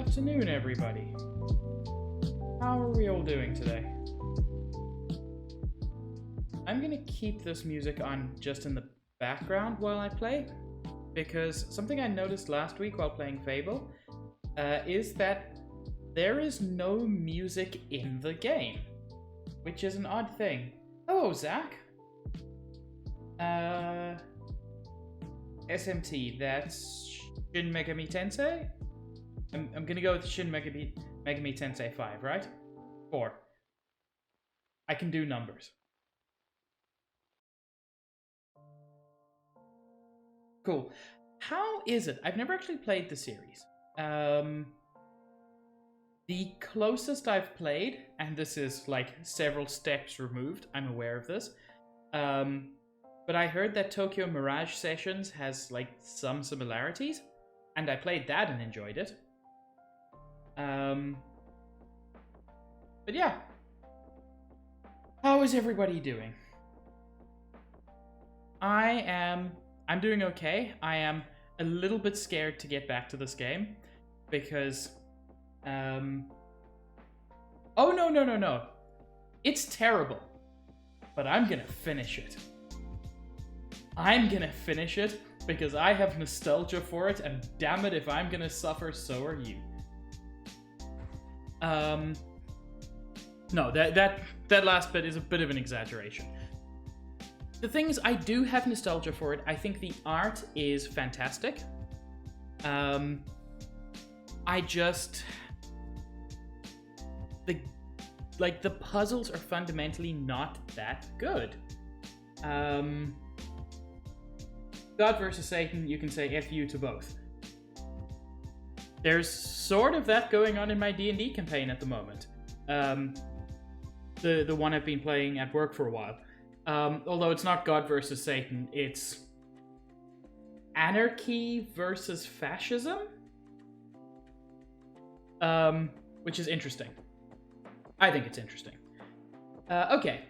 afternoon, everybody. How are we all doing today? I'm gonna keep this music on just in the background while I play, because something I noticed last week while playing Fable is that there is no music in the game, which is an odd thing. Hello, Zach. SMT, that's Shin Megami Tensei? I'm gonna go with Shin Megami Tensei 5, right? 4. I can do numbers. Cool. How is it? I've never actually played the series. The closest I've played, and this is like several steps removed, I'm aware of this, but I heard that Tokyo Mirage Sessions has like some similarities, and I played that and enjoyed it. But yeah. How is everybody doing? I'm doing okay. I am a little bit scared to get back to this game because oh no. It's terrible. But I'm gonna finish it. I'm gonna finish it because I have nostalgia for it, and damn it, if I'm gonna suffer, so are you. No, that last bit is a bit of an exaggeration. The thing is, I do have nostalgia for it. I think the art is fantastic. I just... The puzzles are fundamentally not that good. God versus Satan, you can say F you to both. There's sort of that going on in my D&D campaign at the moment. The one I've been playing at work for a while. Although it's not God versus Satan, it's anarchy versus fascism? Which is interesting. I think it's interesting. Okay.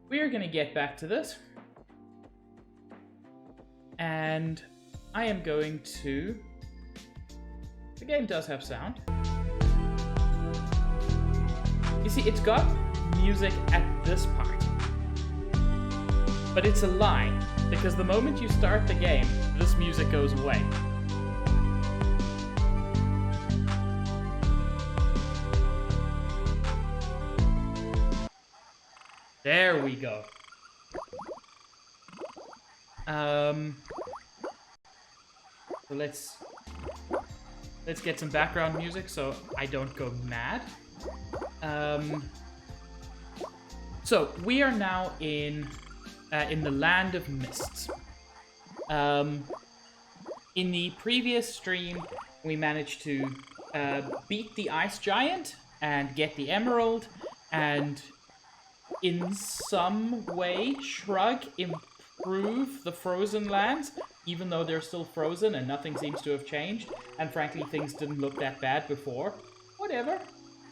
We are going to get back to this. And I am going to... The game does have sound. You see, it's got music at this part. But it's a lie, because the moment you start the game, this music goes away. There we go. So let's get some background music so I don't go mad. So we are now in the Land of Mists. In the previous stream, we managed to beat the ice giant and get the emerald, and in some way, improve the frozen lands, even though they're still frozen and nothing seems to have changed. And frankly, things didn't look that bad before. Whatever.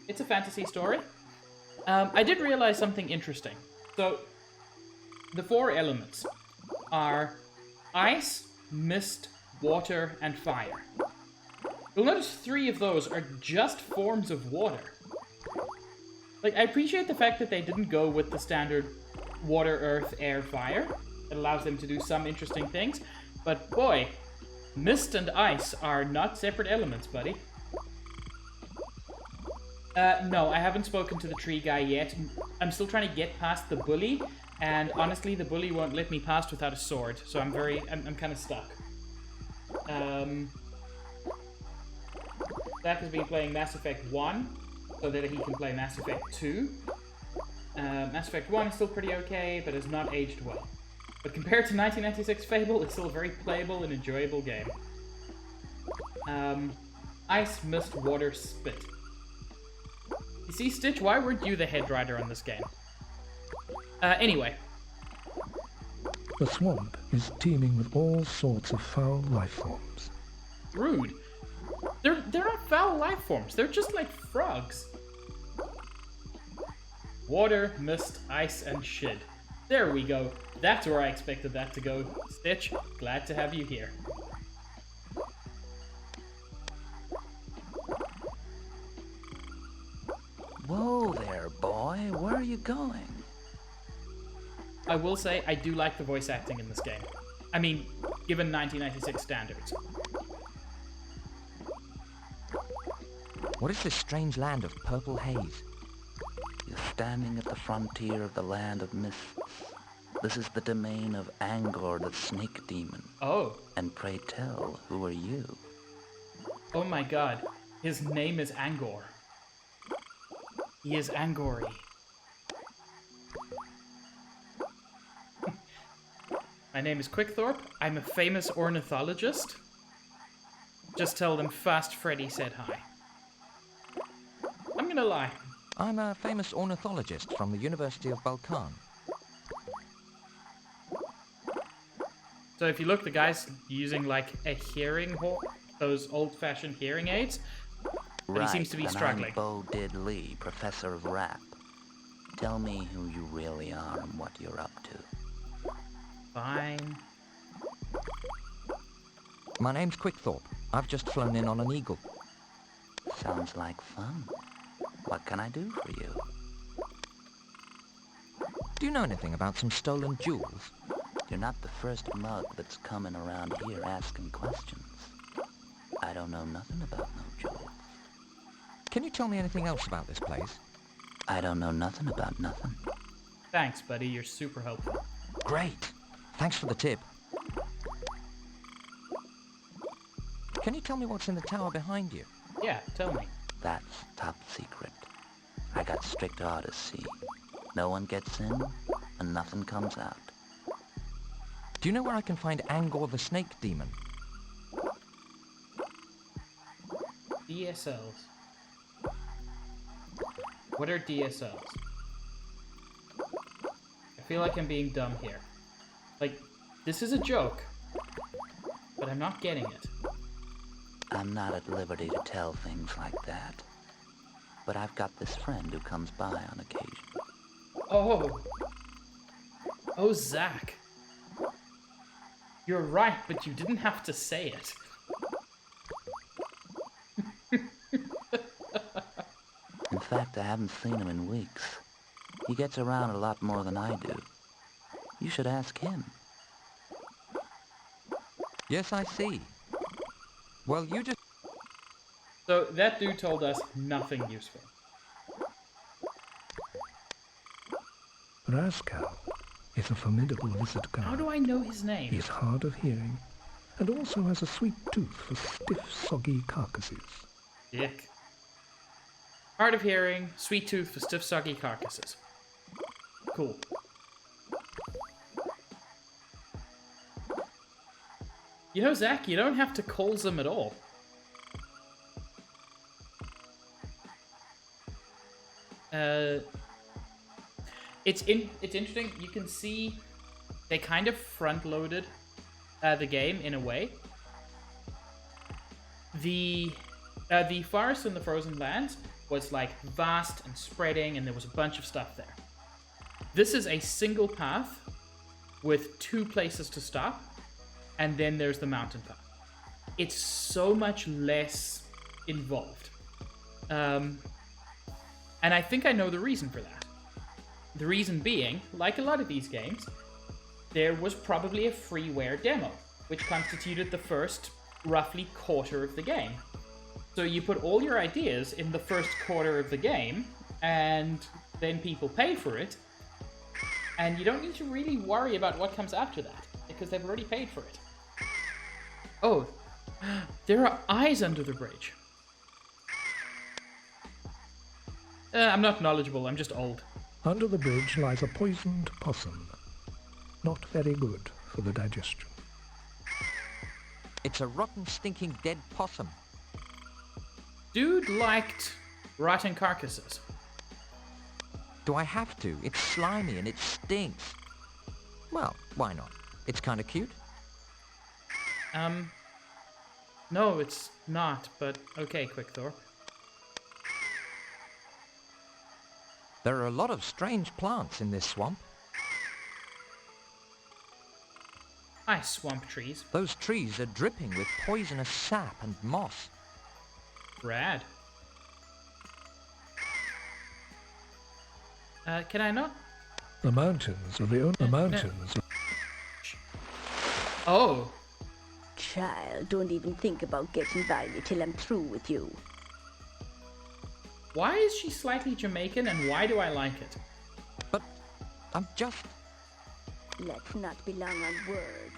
It's a fantasy story. I did realize something interesting. So, the 4 elements are ice, mist, water, and fire. You'll notice 3 of those are just forms of water. Like, I appreciate the fact that they didn't go with the standard water, earth, air, fire. It allows them to do some interesting things. But boy, mist and ice are not separate elements, buddy. No, I haven't spoken to the tree guy yet. I'm still trying to get past the bully, and honestly, the bully won't let me past without a sword, so I'm kind of stuck. Zach has been playing Mass Effect 1, so that he can play Mass Effect 2. Mass Effect 1 is still pretty okay, but has not aged well. But compared to 1996 Fable, it's still a very playable and enjoyable game. Ice, mist, water, spit. You see, Stitch, why weren't you the head writer on this game? Anyway. The swamp is teeming with all sorts of foul life forms. Rude. They're not foul life forms, they're just like frogs. Water, mist, ice, and shit. There we go. That's where I expected that to go. Stitch, glad to have you here. going? I will say I do like the voice acting in this game. I mean, given 1996 standards. What is this strange land of purple haze? You're standing at the frontier of the land of mists. This is the domain of Angor, the snake demon. Oh. And pray tell, who are you? Oh my god. His name is Angor. He is Angori. My name is Quickthorpe. I'm a famous ornithologist. Just tell them Fast Freddy said hi. I'm gonna lie. I'm a famous ornithologist from the University of Balkan. So if you look, the guy's using like a hearing those old-fashioned hearing aids, but he seems to be struggling. I'm Bo Diddley, professor of rap. Tell me who you really are and what you're up to. Fine. My name's Quickthorpe. I've just flown in on an eagle. Sounds like fun. What can I do for you? Do you know anything about some stolen jewels? You're not the first mug that's coming around here asking questions. I don't know nothing about no jewels. Can you tell me anything else about this place? I don't know nothing about nothing. Thanks, buddy. You're super helpful. Great. Thanks for the tip. Can you tell me what's in the tower behind you? Yeah, tell me. That's top secret. I got strict orders, see. No one gets in, and nothing comes out. Do you know where I can find Angor the snake demon? DSLs. What are DSLs? I feel like I'm being dumb here. Like, this is a joke, but I'm not getting it. I'm not at liberty to tell things like that. But I've got this friend who comes by on occasion. Oh. Oh, Zach. You're right, but you didn't have to say it. In fact, I haven't seen him in weeks. He gets around a lot more than I do. You should ask him. Yes, I see. Well, you just... So, that dude told us nothing useful. Raskal is a formidable lizard guard. How do I know his name? He is hard of hearing, and also has a sweet tooth for stiff, soggy carcasses. Dick. Hard of hearing, sweet tooth for stiff, soggy carcasses. Cool. You know, Zach, you don't have to calls them at all. It's interesting. You can see they kind of front-loaded the game in a way. The forest in the Frozen Lands was like vast and spreading, and there was a bunch of stuff there. This is a single path with 2 places to stop, and then there's the mountain path. It's so much less involved. And I think I know the reason for that. The reason being, like a lot of these games, there was probably a freeware demo, which constituted the first roughly quarter of the game. So you put all your ideas in the first quarter of the game, and then people pay for it, and you don't need to really worry about what comes after that, because they've already paid for it. Oh, there are eyes under the bridge. I'm not knowledgeable, I'm just old. Under the bridge lies a poisoned possum. Not very good for the digestion. It's a rotten, stinking, dead possum. Dude liked rotten carcasses. Do I have to? It's slimy and it stinks. Well, why not? It's kind of cute. No, it's not, but okay, Quickthorpe. There are a lot of strange plants in this swamp. Hi, swamp trees. Those trees are dripping with poisonous sap and moss. Rad. Can I not? The mountains are the only mountains. Oh, Child, don't even think about getting by me till I'm through with you. why is she slightly Jamaican and why do I like it? But I'm just... Let's not be long on words.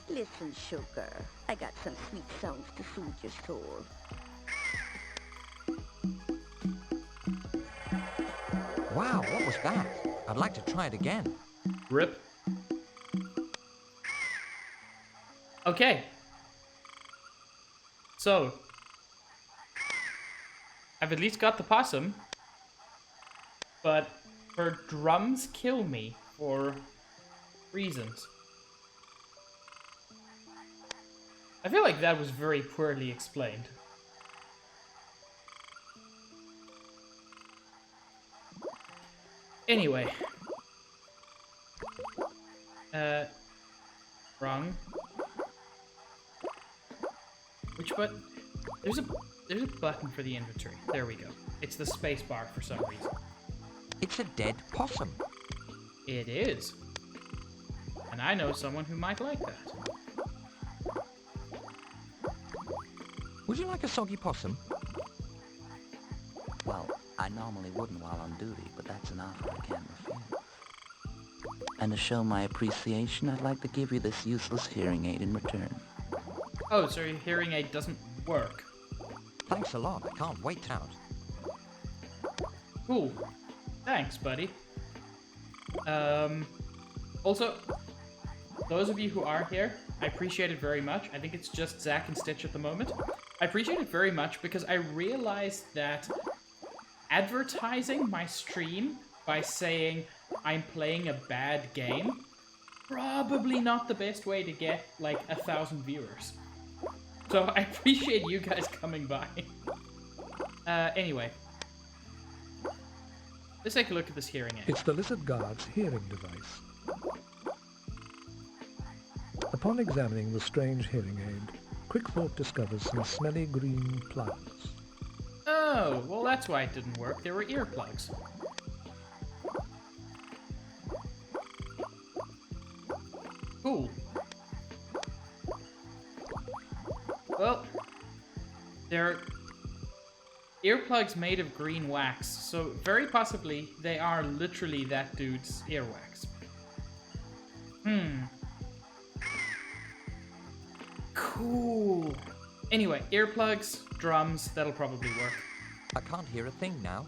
Listen, sugar, I got some sweet sounds to soothe your soul. Wow, what was that? I'd like to try it again. Rip. Okay. So, I've at least got the possum, but her drums kill me for reasons. I feel like that was very poorly explained. Anyway. Wrong. Which button? There's a button for the inventory. There we go. It's the space bar for some reason. It's a dead possum. It is. And I know someone who might like that. Would you like a soggy possum? Well, I normally wouldn't while on duty, but that's an offer I can't refuse. And to show my appreciation, I'd like to give you this useless hearing aid in return. Oh, so your hearing aid doesn't work. Thanks a lot. I can't wait out. Cool. Thanks, buddy. Also, those of you who are here, I appreciate it very much. I think it's just Zach and Stitch at the moment. I appreciate it very much because I realized that advertising my stream by saying I'm playing a bad game, probably not the best way to get like 1,000 viewers. So I appreciate you guys coming by. Anyway. Let's take a look at this hearing aid. It's the lizard guard's hearing device. Upon examining the strange hearing aid, Quickthought discovers some smelly green plugs. Oh, well that's why it didn't work. There were earplugs. Cool. Well, they're earplugs made of green wax, so very possibly they are literally that dude's earwax. Cool. Anyway, earplugs, drums, that'll probably work. I can't hear a thing now.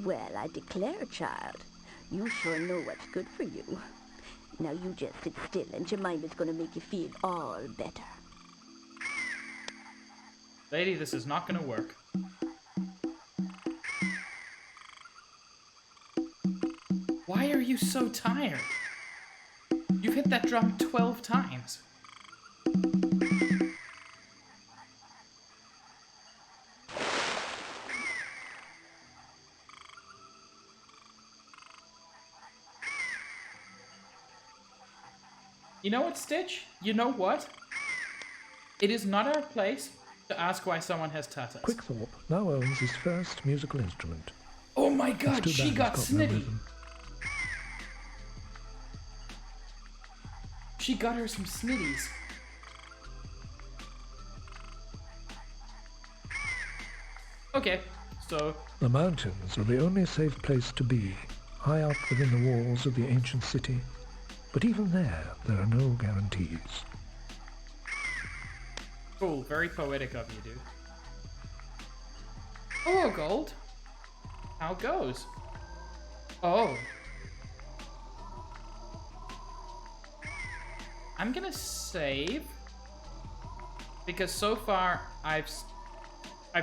Well, I declare, child, you sure know what's good for you. Now you just sit still and Jemima's gonna make you feel all better. Lady, this is not gonna work. Why are you so tired? You've hit that drum 12 times. You know what, Stitch? You know what? It is not our place to ask why someone has tatas. Quickthorpe now owns his first musical instrument. Oh my It's god, too she bad got it's no snitty. rhythm. She got her some snitties. Okay, so The mountains are the only safe place to be, high up within the walls of the ancient city. But even there are no guarantees. cool, very poetic of you, dude. Oh, gold. How it goes? Oh. I'm gonna save because so far I've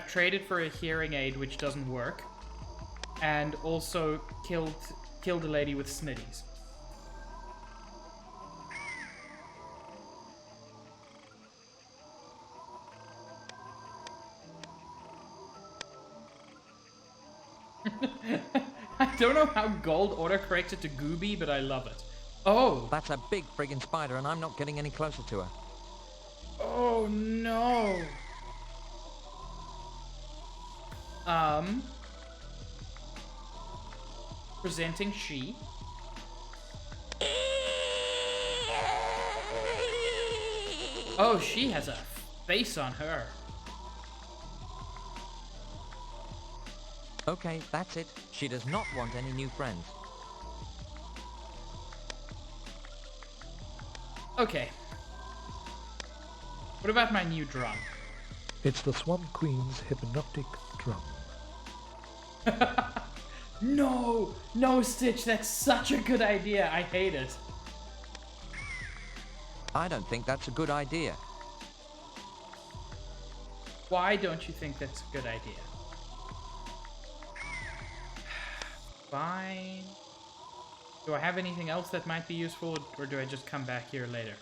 traded for a hearing aid which doesn't work, and also killed a lady with snitties. I don't know how gold autocorrected to Gooby, but I love it. Oh! That's a big friggin' spider and I'm not getting any closer to her. Oh no! Presenting she. Oh, she has a face on her. Okay, that's it. She does not want any new friends. Okay. What about my new drum? It's the Swamp Queen's hypnotic drum. No! No, Stitch, that's such a good idea. I hate it. I don't think that's a good idea. Why don't you think that's a good idea? Fine. Do I have anything else that might be useful, or do I just come back here later?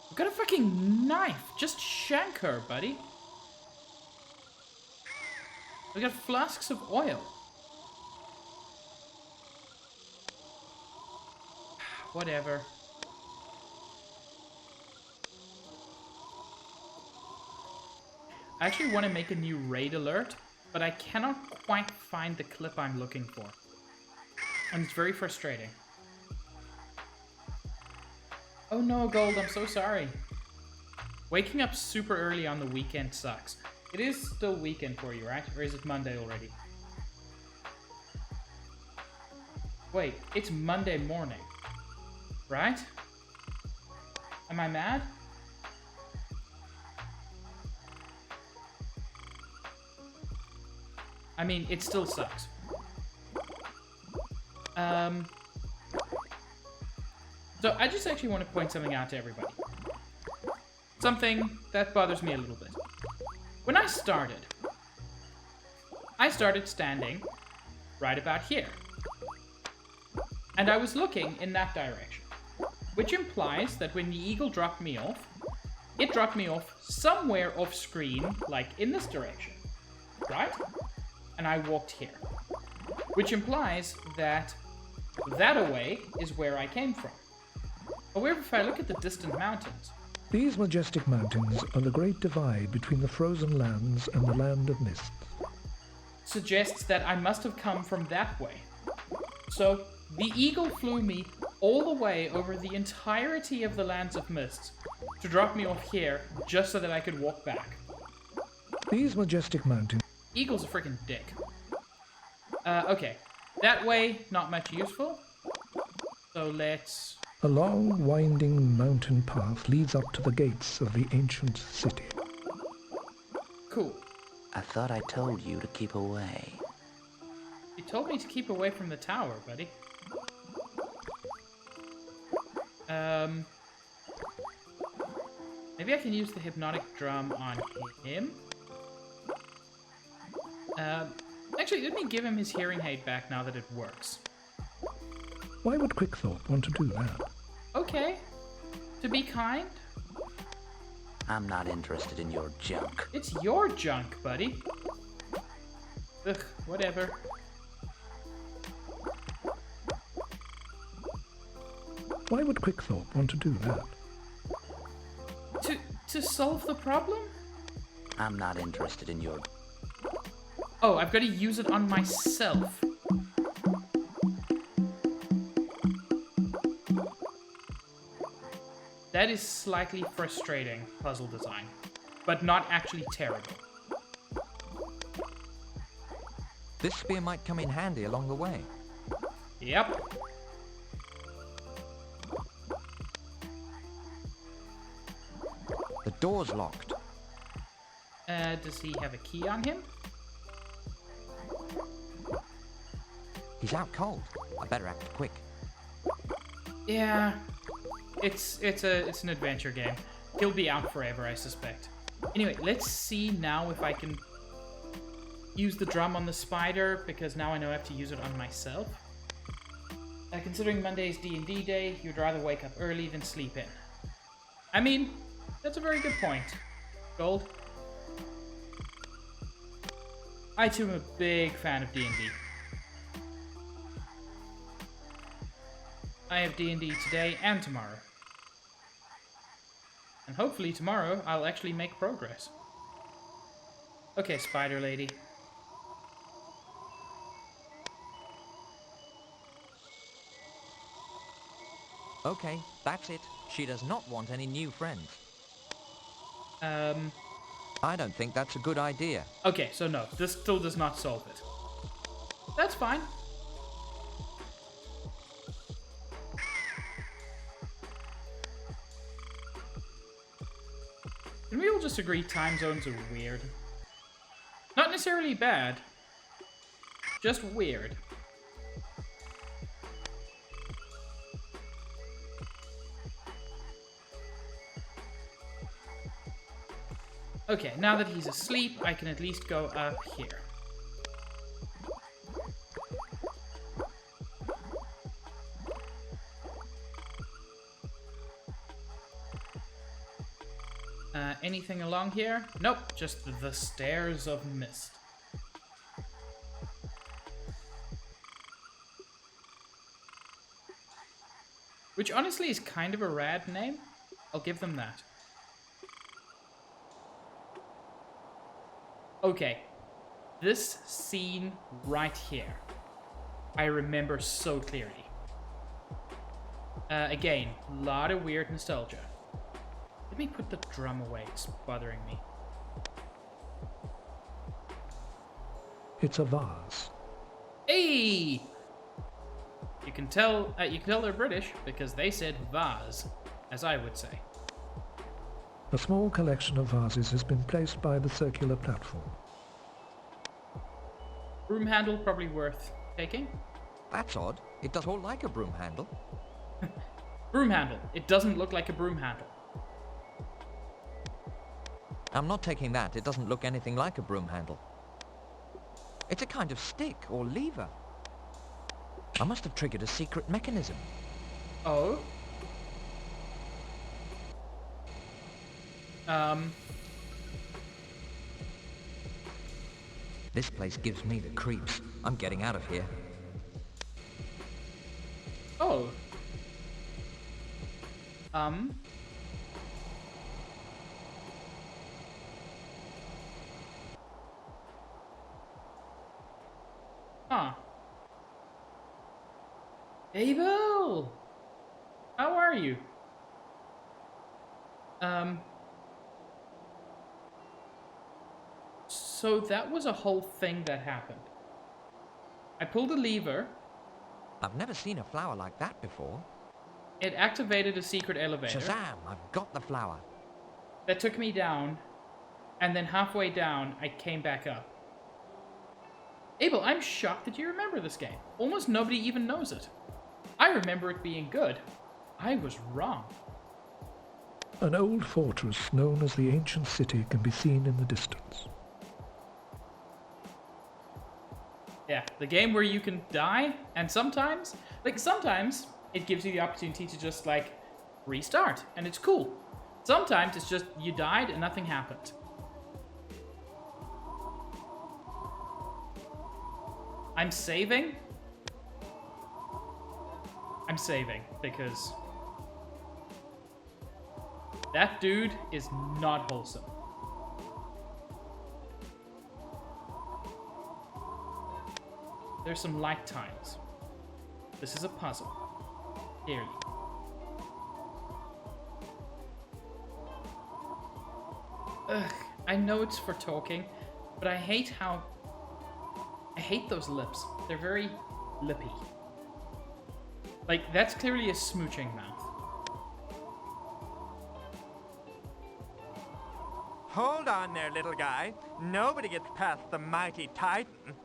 I've got a fucking knife! Just shank her, buddy. We got flasks of oil. Whatever. I actually want to make a new raid alert, but I cannot quite find the clip I'm looking for. And it's very frustrating. Oh no, Gold, I'm so sorry. Waking up super early on the weekend sucks. It is still weekend for you, right? Or is it Monday already? Wait, it's Monday morning, right? Am I mad? I mean, it still sucks. So I just actually want to point something out to everybody. Something that bothers me a little bit. When I started standing right about here. And I was looking in that direction. Which implies that when the eagle dropped me off, it dropped me off somewhere off screen, like in this direction. Right? And I walked here. Which implies that that away is where I came from. However, if I look at the distant mountains... These majestic mountains are the great divide between the frozen lands and the land of mist. ...suggests that I must have come from that way. So, the eagle flew me all the way over the entirety of the lands of mist to drop me off here just so that I could walk back. These majestic mountains... Eagle's a freaking dick. Okay. That way, not much useful. So let's... A long, winding mountain path leads up to the gates of the ancient city. Cool. I thought I told you to keep away. You told me to keep away from the tower, buddy. Maybe I can use the hypnotic drum on him? Actually, let me give him his hearing aid back now that it works. Why would Quickthorpe want to do that? Okay. To be kind? I'm not interested in your junk. It's your junk, buddy. Ugh, whatever. Why would Quickthorpe want to do that? To solve the problem? I'm not interested in your... Oh, I've got to use it on myself. That is slightly frustrating puzzle design, but not actually terrible. This spear might come in handy along the way. Yep. The door's locked. Does he have a key on him? He's out cold. I better act quick. Yeah. It's an adventure game. He'll be out forever, I suspect. Anyway, let's see now if I can use the drum on the spider, because now I know I have to use it on myself. Considering Monday's D&D day, you'd rather wake up early than sleep in. I mean, that's a very good point. Gold. I too am a big fan of D&D. I have D&D today and tomorrow. And hopefully tomorrow I'll actually make progress. Okay, spider lady. Okay, that's it. She does not want any new friends. I don't think that's a good idea. Okay, so no, this still does not solve it. That's fine. Can we all just agree time zones are weird? Not necessarily bad, just weird. Okay, now that he's asleep, I can at least go up here. Anything along here? Nope, just the Stairs of Mist. Which honestly is kind of a rad name. I'll give them that. Okay, this scene right here, I remember so clearly. Again, a lot of weird nostalgia. Let me put the drum away, it's bothering me. It's a vase. Hey! You can tell they're British because they said vase, as I would say. A small collection of vases has been placed by the circular platform. Broom handle probably worth taking. That's odd. It does all like a broom handle. Broom handle. It doesn't look like a broom handle. I'm not taking that. It doesn't look anything like a broom handle. It's a kind of stick or lever. I must have triggered a secret mechanism. Oh? This place gives me the creeps. I'm getting out of here. Oh. Huh. Fable! How are you? So that was a whole thing that happened. I pulled a lever. I've never seen a flower like that before. It activated a secret elevator. Shazam! I've got the flower. That took me down. And then halfway down, I came back up. Abel, I'm shocked that you remember this game. Almost nobody even knows it. I remember it being good. I was wrong. An old fortress known as the Ancient City can be seen in the distance. Yeah, the game where you can die, and sometimes it gives you the opportunity to just, like, restart, and it's cool. Sometimes it's just, you died and nothing happened. I'm saving, because that dude is not wholesome. There's some light tiles. This is a puzzle. Clearly. Ugh, I know it's for talking, but I hate those lips. They're very lippy. Like, that's clearly a smooching mouth. Hold on there, little guy. Nobody gets past the mighty Titan.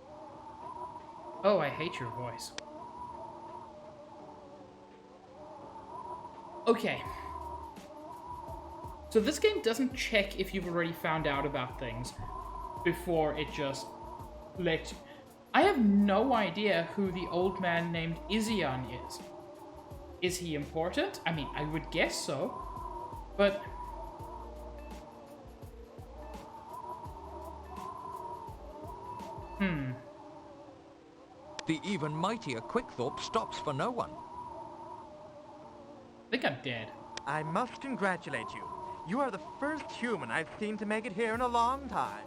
Oh, I hate your voice. Okay. So this game doesn't check if you've already found out about things before it just lets you. I have no idea who the old man named Izion is. Is he important? I mean, I would guess so. But... The even mightier Quickthorpe stops for no one. think I'm dead. I must congratulate you. You are the first human I've seen to make it here in a long time.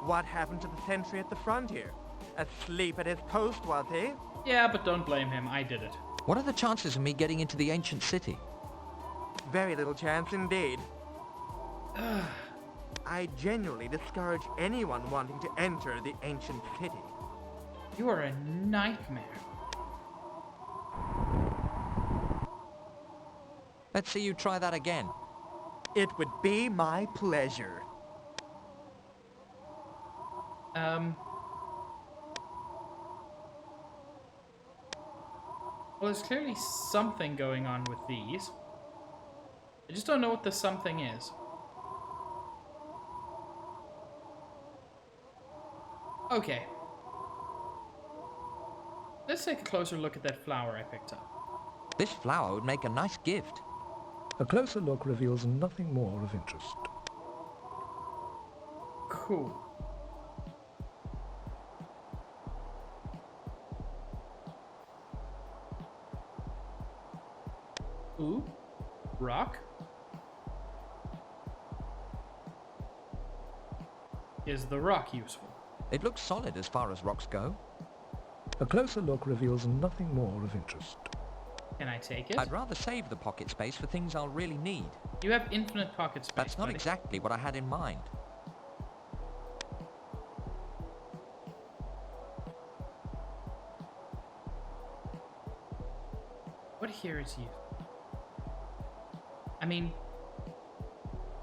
What happened to the sentry at the front here? Asleep at his post, was he? Yeah, but don't blame him. I did it. What are the chances of me getting into the ancient city? Very little chance indeed. I genuinely discourage anyone wanting to enter the ancient city. You are a nightmare. Let's see you try that again. It would be my pleasure. Well, there's clearly something going on with these. I just don't know what the something is. Okay. Let's take a closer look at that flower I picked up. This flower would make a nice gift. A closer look reveals nothing more of interest. Cool. Ooh. Rock. Is the rock useful? It looks solid as far as rocks go. A closer look reveals nothing more of interest. Can I take it? I'd rather save the pocket space for things I'll really need. You have infinite pocket space. That's not buddy. exactly what I had in mind. What here is useful? I mean,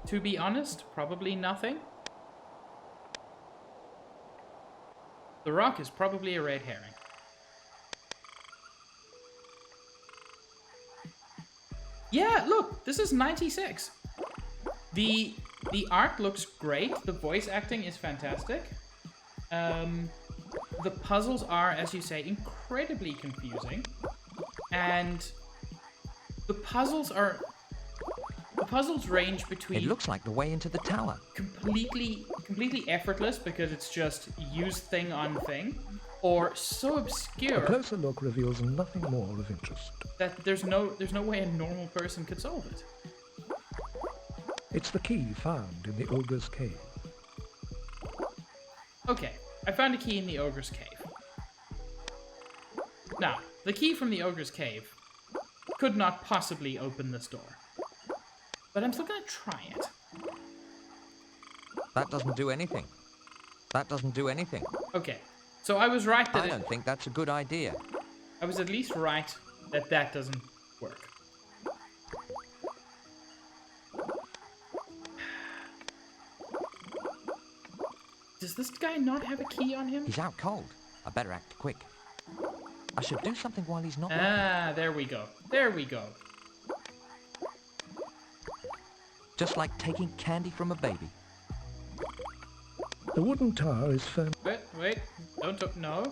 to be honest, probably nothing. The rock is probably a red herring. Yeah, look, this is 96. The art looks great. The voice acting is fantastic. The puzzles are, as you say, incredibly confusing. And the puzzles range between It looks like the way into the tower. completely effortless because it's just use thing on thing, or so A obscure closer look reveals nothing more of interest. that there's no way a normal person could solve it. It's the key found in the ogre's cave. Okay, I found a key in the ogre's cave. Now, the key from the ogre's cave could not possibly open this door. But I'm still gonna try it. That doesn't do anything. That doesn't do anything. Okay, so I was right that I don't think that's a good idea. I was at least right that that doesn't work. Does this guy not have a key on him? He's out cold. I better act quick. I should do something while he's not looking. Ah, there we go. There we go. Just like taking candy from a baby. The wooden tower is firm. Wait. Don't, no.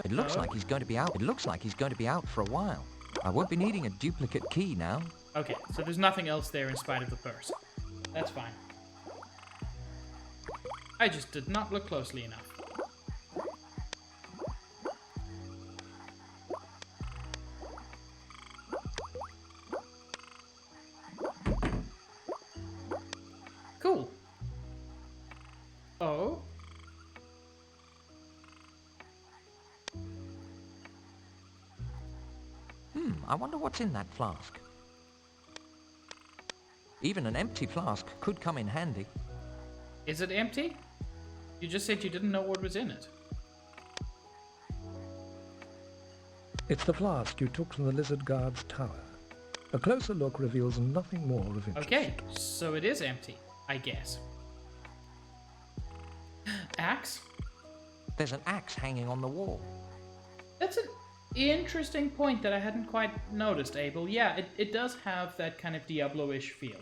It looks No. like he's going to be out. It looks like he's going to be out for a while. I won't be needing a duplicate key now. Okay, so there's nothing else there in spite of the purse. That's fine. I just did not look closely enough. Cool. Oh. I wonder what's in that flask. Even an empty flask could come in handy. Is it empty? You just said you didn't know what was in it. It's the flask you took from the lizard guard's tower. A closer look reveals nothing more of interest. Okay, so it is empty, I guess. Axe? There's an axe hanging on the wall. That's an interesting point that I hadn't quite noticed, Abel. Yeah, it does have that kind of Diablo-ish feel.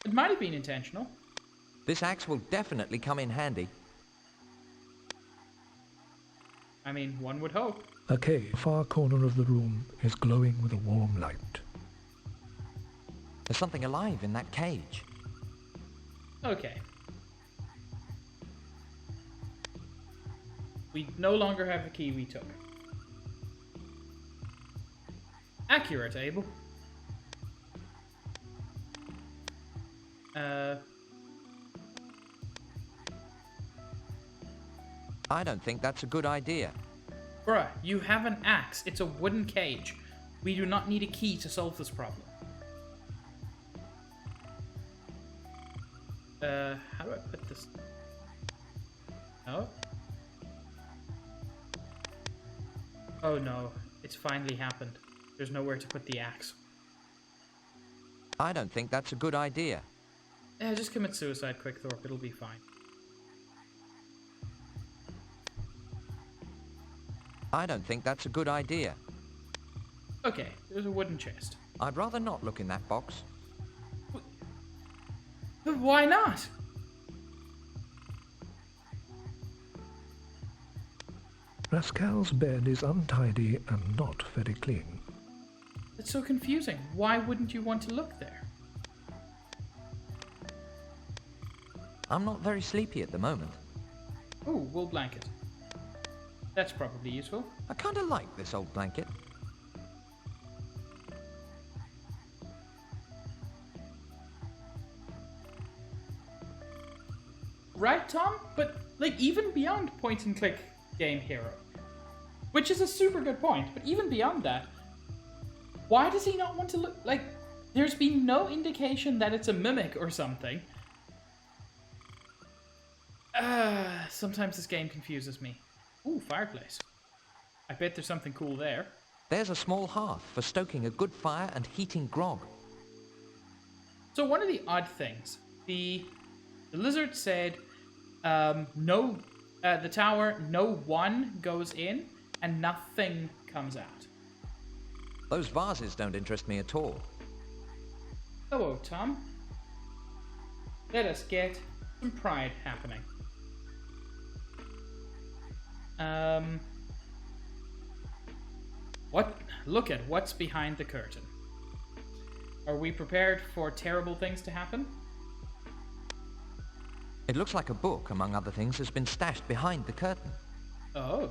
It might have been intentional. This axe will definitely come in handy. I mean, one would hope. A cave, far corner of the room, is glowing with a warm light. There's something alive in that cage. Okay. We no longer have the key we took. Accurate, Abel. I don't think that's a good idea. Bruh, you have an axe. It's a wooden cage. We do not need a key to solve this problem. How do I put this? No? Oh no, it's finally happened. There's nowhere to put the axe. I don't think that's a good idea. Yeah, just commit suicide, Quickthorpe. It'll be fine. I don't think that's a good idea. Okay, there's a wooden chest. I'd rather not look in that box. But why not? Rascal's bed is untidy and not very clean. It's so confusing. Why wouldn't you want to look there? I'm not very sleepy at the moment. Ooh, wool blanket. That's probably useful. I kind of like this old blanket. Right, Tom? But, like, even beyond point-and-click game hero, which is a super good point, but even beyond that, why does he not want to look, like, there's been no indication that it's a mimic or something. Sometimes this game confuses me. Ooh, fireplace. I bet there's something cool there. There's a small hearth for stoking a good fire and heating grog. So one of the odd things, the lizard said, the tower, no one goes in and nothing comes out. Those vases don't interest me at all. Hello, Tom. Let us get some pride happening. Look at what's behind the curtain. Are we prepared for terrible things to happen? It looks like a book, among other things, has been stashed behind the curtain. Oh.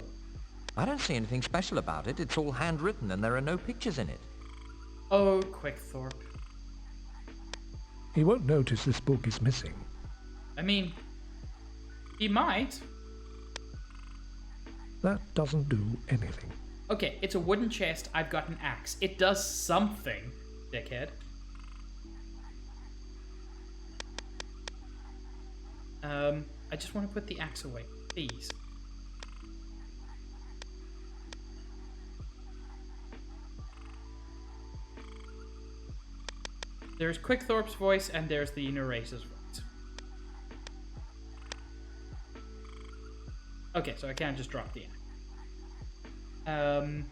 I don't see anything special about it. It's all handwritten and there are no pictures in it. Oh, Quickthorpe. He won't notice this book is missing. I mean, he might. That doesn't do anything. Okay, it's a wooden chest. I've got an axe. It does something, dickhead. I just want to put the axe away, please. There's Quickthorpe's voice and there's the narrator's voice. Okay, so I can't just drop the axe.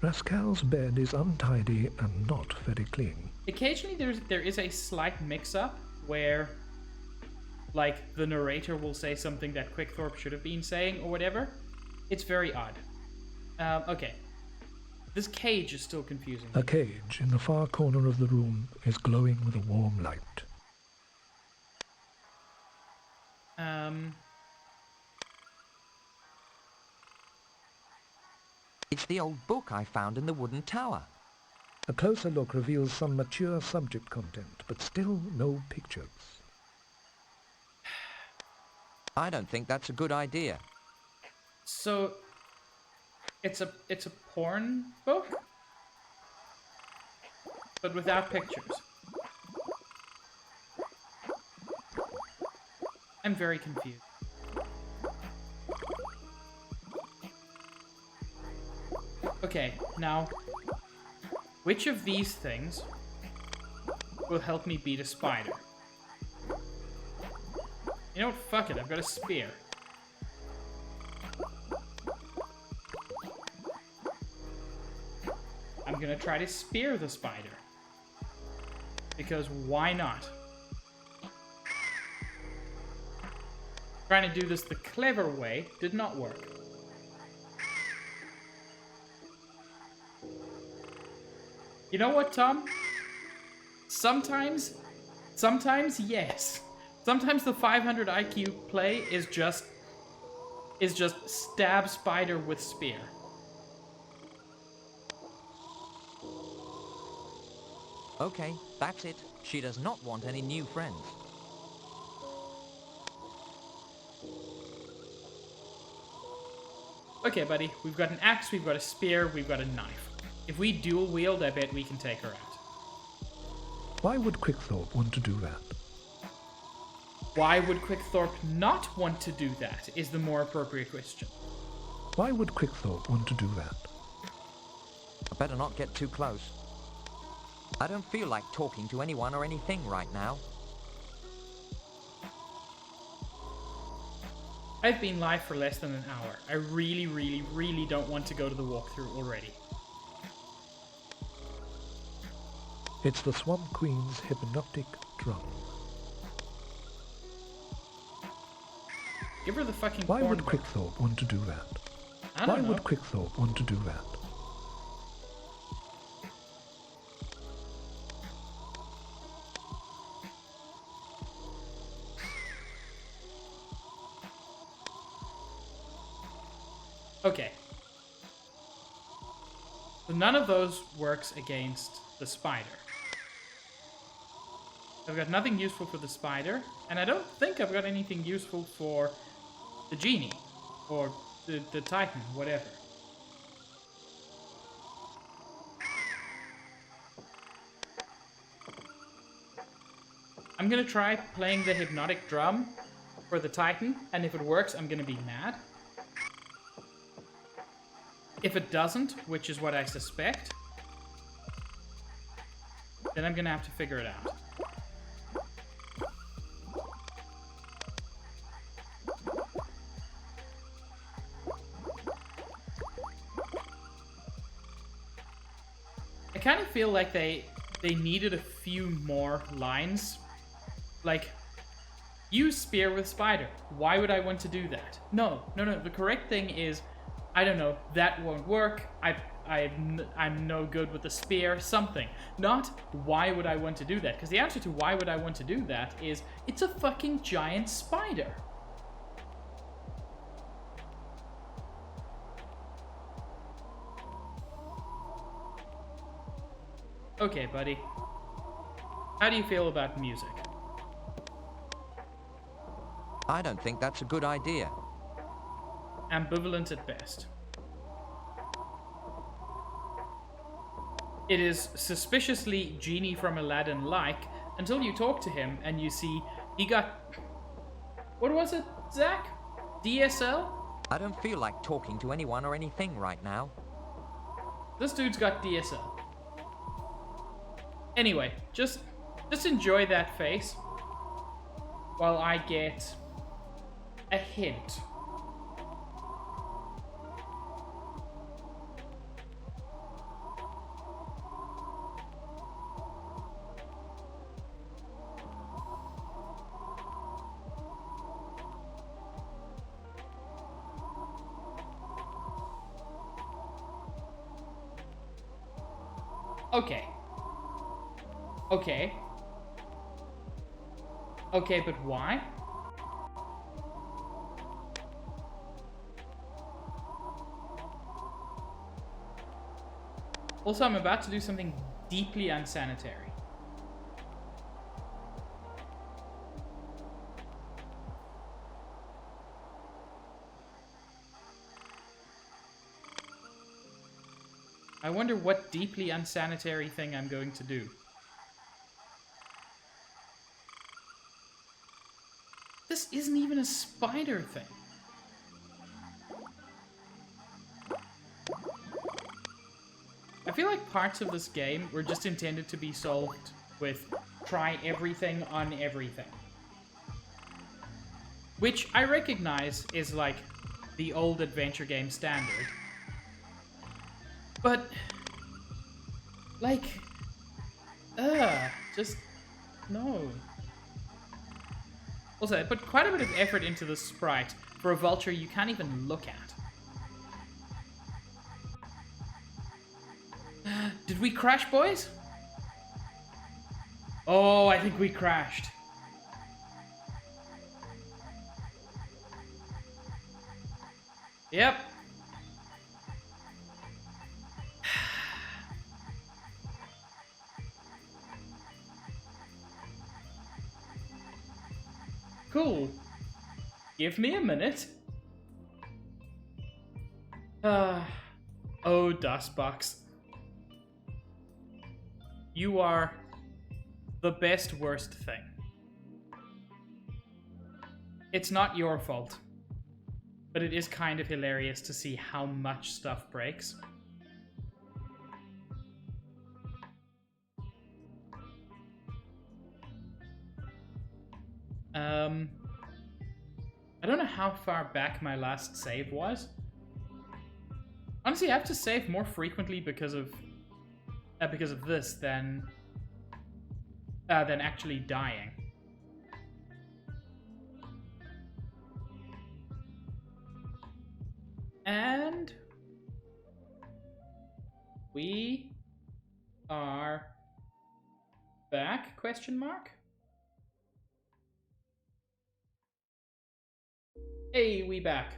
Rascal's bed is untidy and not very clean. Occasionally there is a slight mix-up where, like, the narrator will say something that Quickthorpe should have been saying or whatever. It's very odd. Okay. This cage is still confusing me. A cage in the far corner of the room is glowing with a warm light. It's the old book I found in the wooden tower. A closer look reveals some mature subject content, but still no pictures. I don't think that's a good idea. So, it's a porn book? But without pictures. I'm very confused. Okay, now, which of these things will help me beat a spider? You know what? Fuck it, I've got a spear. I'm gonna try to spear the spider. Because why not? Trying to do this the clever way did not work. You know what, Tom? Sometimes yes. Sometimes the 500 IQ play is just is just stab spider with spear. Okay, that's it. She does not want any new friends. Okay, buddy, we've got an axe, we've got a spear, we've got a knife. If we dual wield, I bet we can take her out. Why would Quickthorpe want to do that? Why would Quickthorpe not want to do that is the more appropriate question. Why would Quickthorpe want to do that? I better not get too close. I don't feel like talking to anyone or anything right now. I've been live for less than an hour. I really, really, really don't want to go to the walkthrough already. It's the Swamp Queen's hypnotic drum. Give her the fucking Why corn would whip. Quickthorpe want to do that? I Why don't know. would Quickthorpe want to do that? Okay. So none of those works against the spider. I've got nothing useful for the spider, and I don't think I've got anything useful for the genie, or the titan, whatever. I'm gonna try playing the hypnotic drum for the titan, and if it works, I'm gonna be mad. If it doesn't, which is what I suspect, then I'm gonna have to figure it out. I kind of feel like they needed a few more lines. Like, use spear with spider. Why would I want to do that? No. The correct thing is, I don't know, that won't work. I'm no good with the spear, something. Not, why would I want to do that? Because the answer to why would I want to do that is, it's a fucking giant spider. Okay, buddy. How do you feel about music? I don't think that's a good idea. Ambivalent at best. It is suspiciously Genie from Aladdin-like until you talk to him and you see he got... What was it, Zach? DSL? I don't feel like talking to anyone or anything right now. This dude's got DSL. Anyway, just enjoy that face while I get a hint. Okay. Okay, but why? Also, I'm about to do something deeply unsanitary. I wonder what deeply unsanitary thing I'm going to do. This isn't even a spider thing. I feel like parts of this game were just intended to be solved with try everything on everything. Which I recognize is like the old adventure game standard. But, like, just, no. Also, I put quite a bit of effort into the sprite for a vulture you can't even look at. Did we crash, boys? Oh, I think we crashed. Yep. Cool. Give me a minute. Oh, Dustbox. You are the best worst thing. It's not your fault, but it is kind of hilarious to see how much stuff breaks. I don't know how far back my last save was. Honestly, I have to save more frequently because of this than actually dying. And we are back? Question mark. Hey, we back.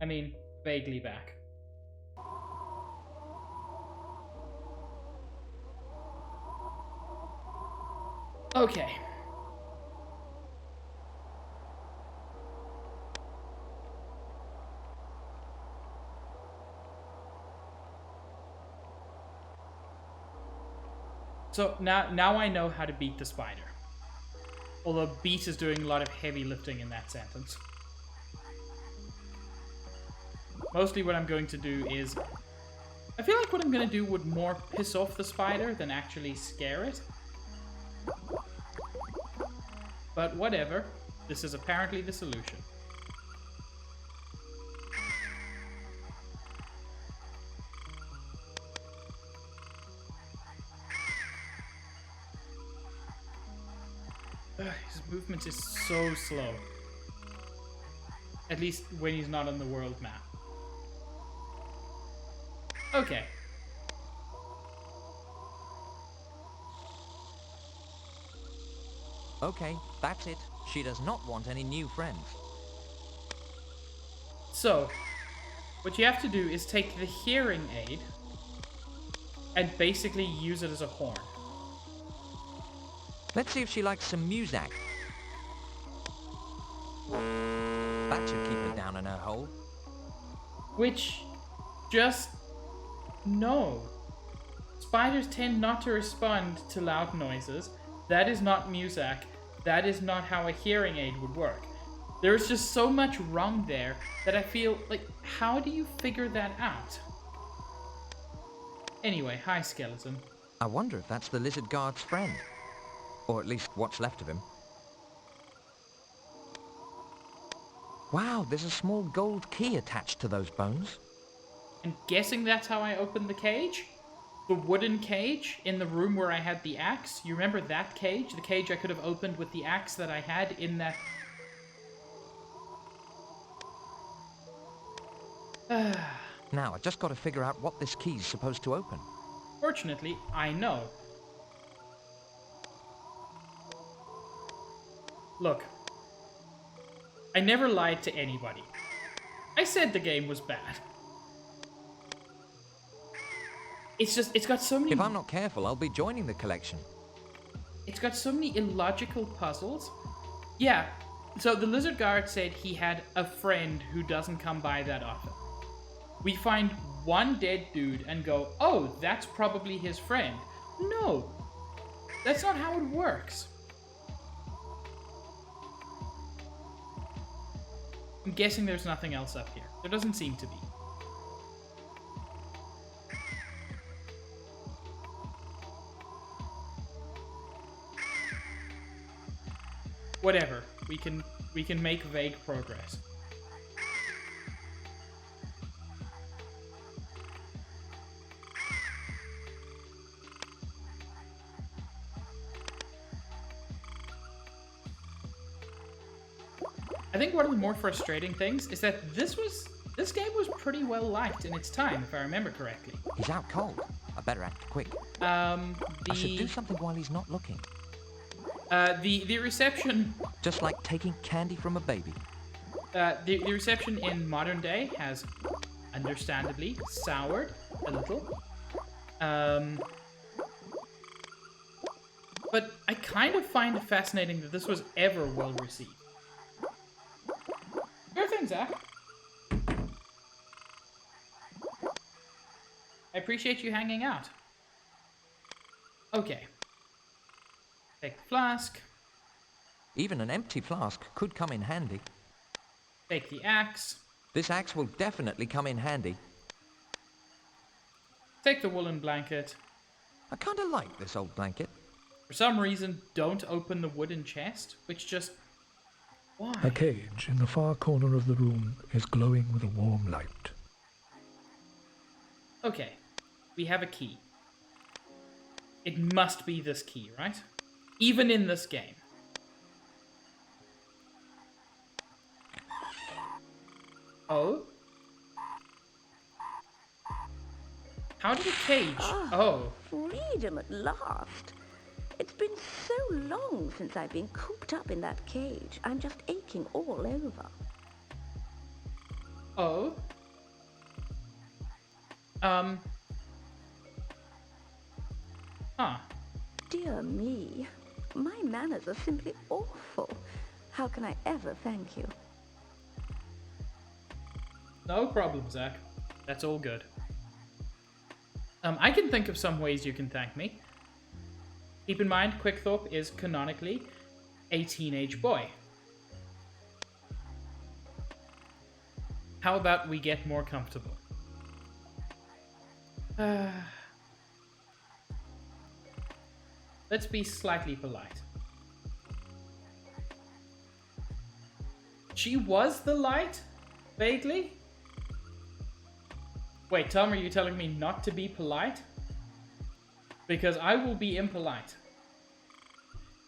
I mean, vaguely back. Okay. So now I know how to beat the spider. Although beat is doing a lot of heavy lifting in that sentence. Mostly what I'm going to do is... I feel like what I'm going to do would more piss off the spider than actually scare it. But whatever. This is apparently the solution. His movement is so slow. At least when he's not on the world map. Okay. Okay, that's it. She does not want any new friends. So, what you have to do is take the hearing aid and basically use it as a horn. Let's see if she likes some music. That should keep her down in her hole. Which, just... no. Spiders tend not to respond to loud noises. That is not music. That is not how a hearing aid would work. There's just so much wrong there that I feel like, how do you figure that out? Anyway, hi, Skeleton. I wonder if that's the lizard guard's friend. Or at least what's left of him. Wow, there's a small gold key attached to those bones. I'm guessing that's how I opened the cage? The wooden cage in the room where I had the axe? You remember that cage? The cage I could have opened with the axe that I had in that... Now, I just got to figure out what this key's supposed to open. Fortunately, I know. Look. I never lied to anybody. I said the game was bad. It's just, it's got so many... If I'm not careful, I'll be joining the collection. It's got so many illogical puzzles. Yeah, so the lizard guard said he had a friend who doesn't come by that often. We find one dead dude and go, oh, that's probably his friend. No, that's not how it works. I'm guessing there's nothing else up here. There doesn't seem to be. Whatever. We can make vague progress. I think one of the more frustrating things is that this game was pretty well liked in its time, if I remember correctly. He's out cold. I better act quick. I should do something while he's not looking. The reception... Just like taking candy from a baby. The reception in modern day has understandably soured a little. But I kind of find it fascinating that this was ever well received. Your thing, Zach. I appreciate you hanging out. Okay. Take the flask. Even an empty flask could come in handy. Take the axe. This axe will definitely come in handy. Take the woolen blanket. I kind of like this old blanket. For some reason, don't open the wooden chest, which just... Why? A cage in the far corner of the room is glowing with a warm light. Okay, we have a key. It must be this key, right? Even in this game. Oh? How did a cage... Oh. Freedom at last. It's been so long since I've been cooped up in that cage. I'm just aching all over. Oh? Huh. Dear me. My manners are simply awful. How can I ever thank you? No problem, Zach. That's all good. I can think of some ways you can thank me. Keep in mind, Quickthorpe is canonically a teenage boy. How about we get more comfortable? Let's be slightly polite. She was the light? Vaguely? Wait, Tom, are you telling me not to be polite? Because I will be impolite.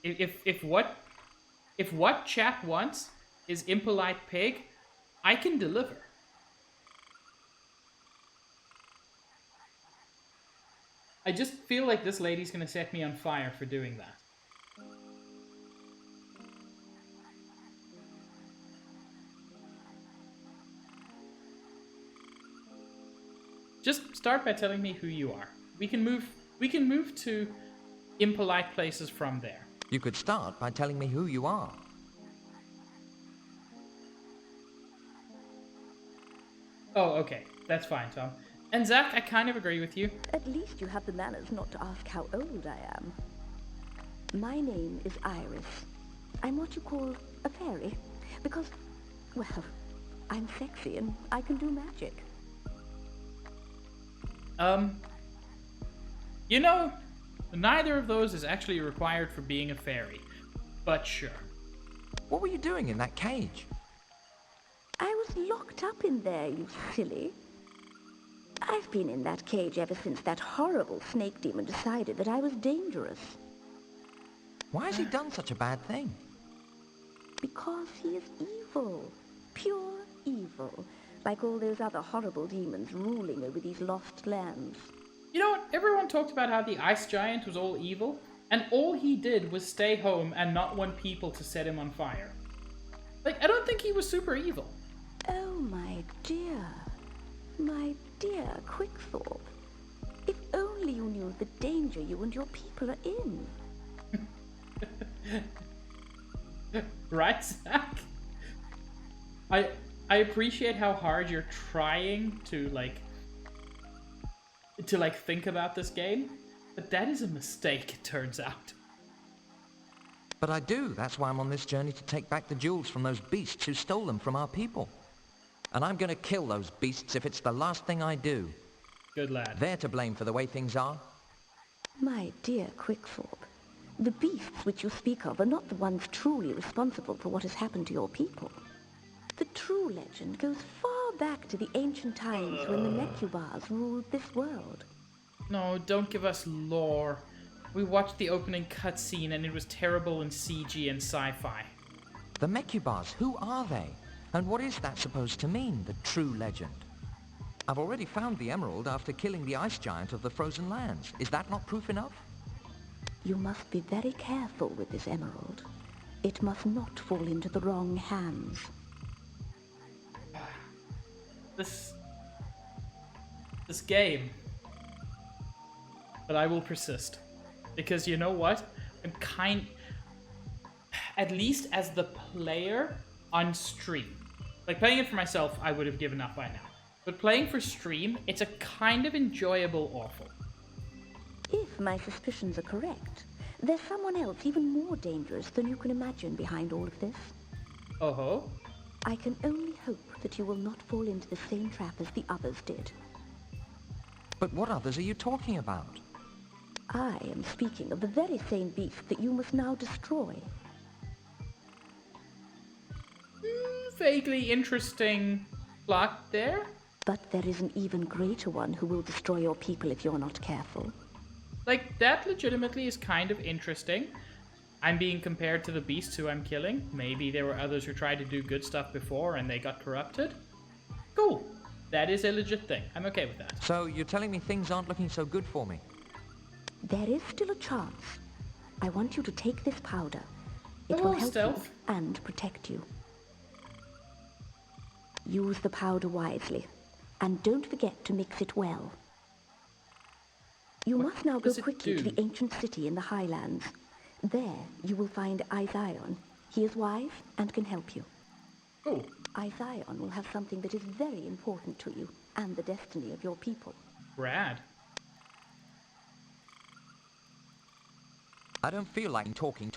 If what chat wants is impolite pig, I can deliver. I just feel like this lady's gonna set me on fire for doing that. Just start by telling me who you are. We can move to impolite places from there. You could start by telling me who you are. Oh, okay. That's fine, Tom. And Zach, I kind of agree with you. At least you have the manners not to ask how old I am. My name is Iris. I'm what you call a fairy. Because, well, I'm sexy and I can do magic. You know, neither of those is actually required for being a fairy. But sure. What were you doing in that cage? I was locked up in there, you silly. I've been in that cage ever since that horrible snake demon decided that I was dangerous. Why has he done such a bad thing? Because he is evil. Pure evil. Like all those other horrible demons ruling over these lost lands. You know what? Everyone talked about how the ice giant was all evil, and all he did was stay home and not want people to set him on fire. Like, I don't think he was super evil. Oh, my dear Quickthorpe. If only you knew the danger you and your people are in. Right, Zach? I appreciate how hard you're trying to think about this game, but that is a mistake, it turns out. But I do. That's why I'm on this journey to take back the jewels from those beasts who stole them from our people. And I'm going to kill those beasts if it's the last thing I do. Good lad. They're to blame for the way things are. My dear Quickthorpe, the beasts which you speak of are not the ones truly responsible for what has happened to your people. The true legend goes far back to the ancient times when the Mechubars ruled this world. No, don't give us lore. We watched the opening cutscene and it was terrible in CG and sci-fi. The Mechubars, who are they? And what is that supposed to mean, the true legend? I've already found the emerald after killing the ice giant of the frozen lands. Is that not proof enough? You must be very careful with this emerald. It must not fall into the wrong hands. this game. But I will persist. Because you know what? At least as the player on stream. Like, playing it for myself, I would have given up by now. But playing for stream, it's a kind of enjoyable awful. If my suspicions are correct, there's someone else even more dangerous than you can imagine behind all of this. Oh-ho? I can only hope that you will not fall into the same trap as the others did. But what others are you talking about? I am speaking of the very same beast that you must now destroy. Vaguely interesting plot there. But there is an even greater one who will destroy your people if you're not careful. Like, that legitimately is kind of interesting. I'm being compared to the beasts who I'm killing. Maybe there were others who tried to do good stuff before and they got corrupted. Cool. That is a legit thing. I'm okay with that. So you're telling me things aren't looking so good for me? There is still a chance. I want you to take this powder. It will help stealth. you and protect you. Use the powder wisely, and don't forget to mix it well. You must now go does it quickly to do? the ancient city in the highlands. There you will find Izion. He is wise and can help you. Cool. Izion will have something that is very important to you and the destiny of your people. Rad. I don't feel like talking.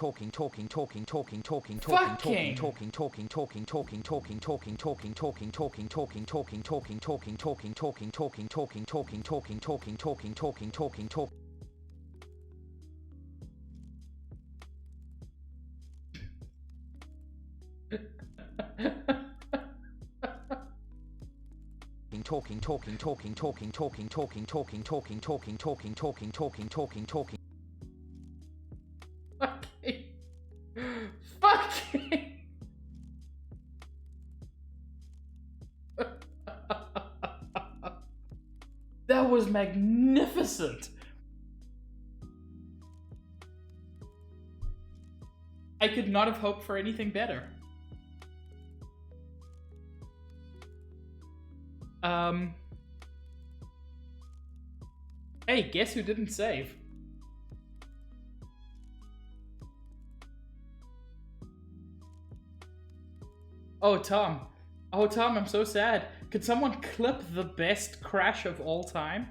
Fucking. Fucking. That was magnificent. I could not have hoped for anything better. Hey, guess who didn't save? Oh, Tom. Oh, Tom, I'm so sad. Could someone clip the best crash of all time?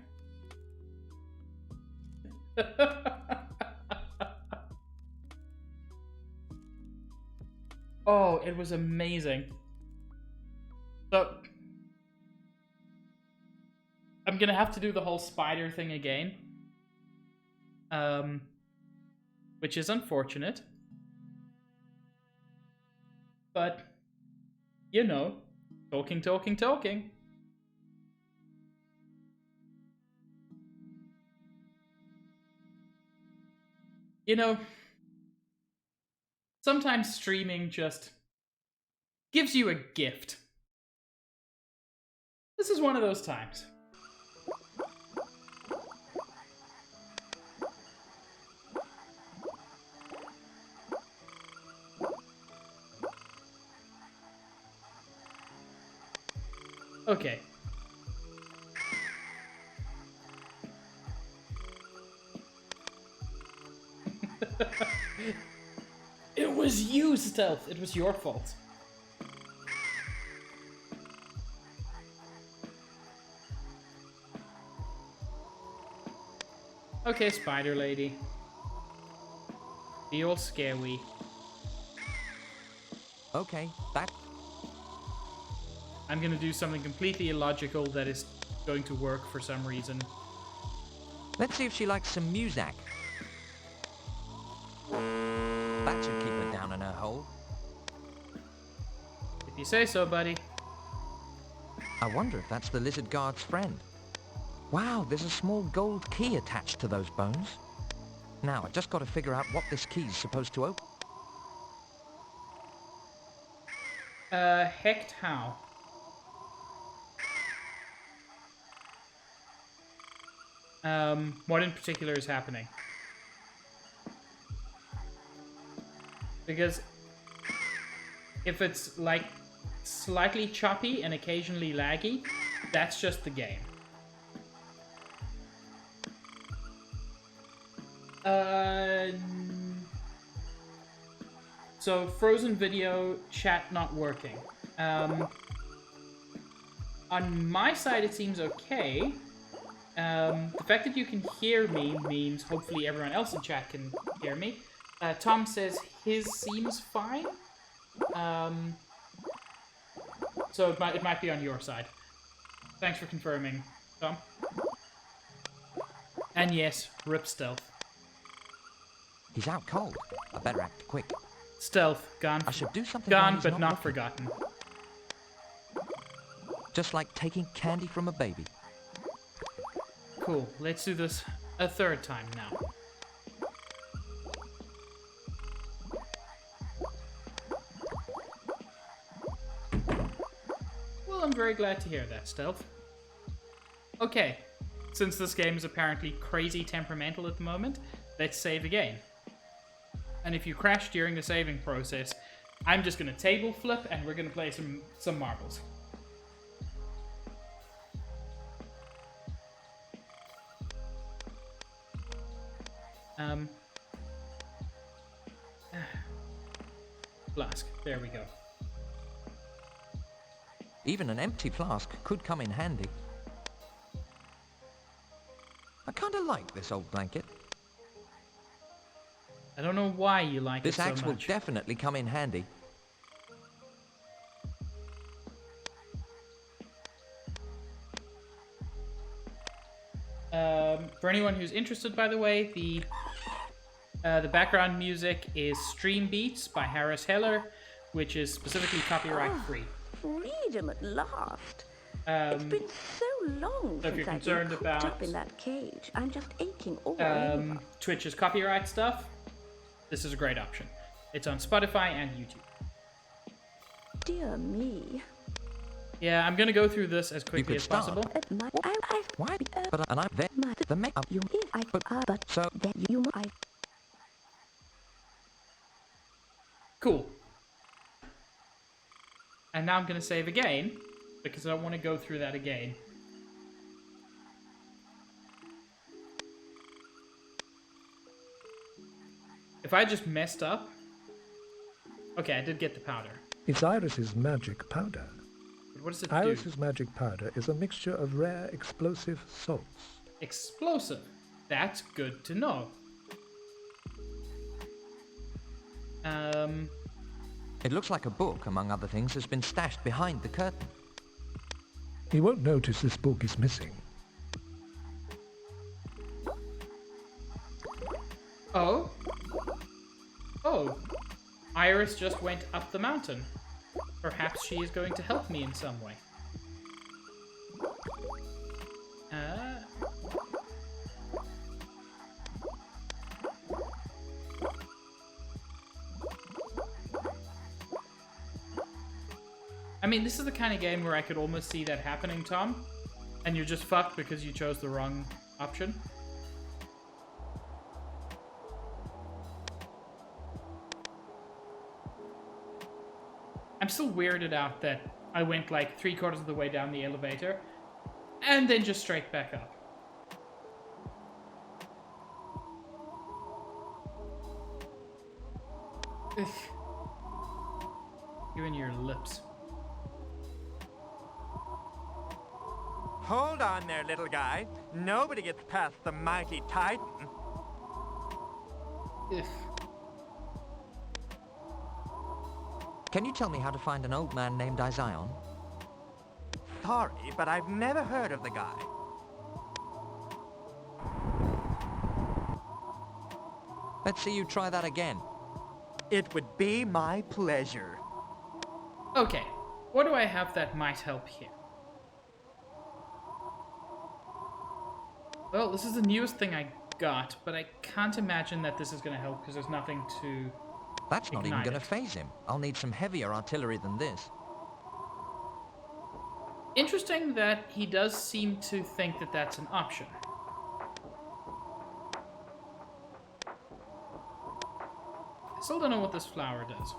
Oh, it was amazing. So, I'm gonna have to do the whole spider thing again. Which is unfortunate. But, you know, talking. You know, sometimes streaming just gives you a gift. This is one of those times. Okay. It was you, Stealth. It was your fault. Okay, Spider Lady. Be all scary. Okay, that... I'm gonna do something completely illogical that is going to work for some reason. Let's see if she likes some music. That should keep her down in her hole. If you say so, buddy. I wonder if that's the lizard guard's friend. Wow, there's a small gold key attached to those bones. Now, I just got to figure out what this key's supposed to open. Hecked how? What in particular is happening? Because if it's like slightly choppy and occasionally laggy, that's just the game. So Frozen video chat not working. On my side, it seems okay. The fact that you can hear me means hopefully everyone else in chat can hear me. Tom says his seems fine. So it might be on your side. Thanks for confirming, Tom. And yes, rip stealth. He's out cold. I better act quick. Stealth, gone. I should do something while Gone, he's but not looking. forgotten. Just like taking candy from a baby. Cool, let's do this a third time now. Well, I'm very glad to hear that, Stealth. Okay, since this game is apparently crazy temperamental at the moment, let's save again. And if you crash during the saving process, I'm just gonna table flip and we're gonna play some marbles. Flask, there we go. Even an empty flask could come in handy. I kinda like this old blanket. I don't know why you like This it so axe will much. definitely come in handy. For anyone who's interested, by the way, the background music is Stream Beats by Harris Heller, which is specifically copyright free. Freedom at last. It's been so long So if since you're I've concerned been cooped about, up in that cage. I'm just aching all over. Twitch's copyright stuff, this is a great option. It's on Spotify and YouTube. Dear me. Yeah, I'm gonna go through this as quickly could as start. possible. Why? But and I there the makeup. You but So then you I Cool. And now I'm gonna save again, because I don't want to go through that again. If I just messed up... Okay, I did get the powder. It's Iris's magic powder. But what does it do? Iris's magic powder is a mixture of rare explosive salts. Explosive. That's good to know. it looks like a book, among other things, has been stashed behind the curtain. He won't notice this book is missing. Oh? Oh. Iris just went up the mountain. Perhaps she is going to help me in some way. I mean, this is the kind of game where I could almost see that happening, Tom. And you're just fucked because you chose the wrong option. I'm still weirded out that I went like 3/4 of the way down the elevator and then just straight back up. Ugh. You and your lips. Hold on there, little guy. Nobody gets past the mighty Titan. Ugh. Can you tell me how to find an old man named Izion? Sorry, but I've never heard of the guy. Let's see you try that again. It would be my pleasure. Okay, what do I have that might help here? Well, this is the newest thing I got, but I can't imagine that this is going to help because there's nothing to... That's not even Ignite going it. to phase him. I'll need some heavier artillery than this. Interesting that he does seem to think that that's an option. I still don't know what this flower does.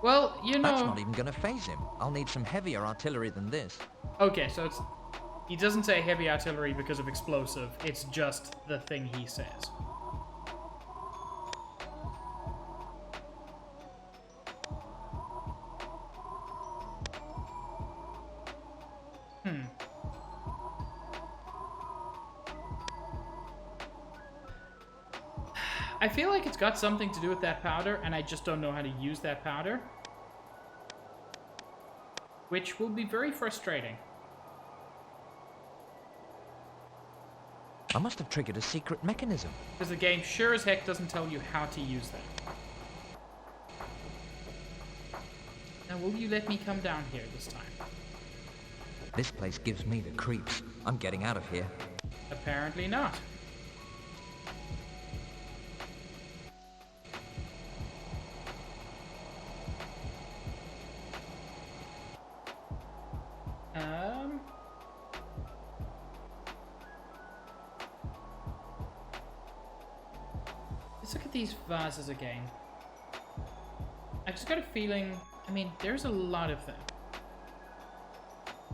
Well, you That's know... not even gonna phase him. I'll need some heavier artillery than this. Okay, so it's... He doesn't say heavy artillery because of explosive. It's just the thing he says. I feel like it's got something to do with that powder, and I just don't know how to use that powder. Which will be very frustrating. I must have triggered a secret mechanism. Because the game sure as heck doesn't tell you how to use that. Now, will you let me come down here this time? This place gives me the creeps. I'm getting out of here. Apparently not. Let's look at these vases again. I just got a feeling, I mean, there's a lot of them.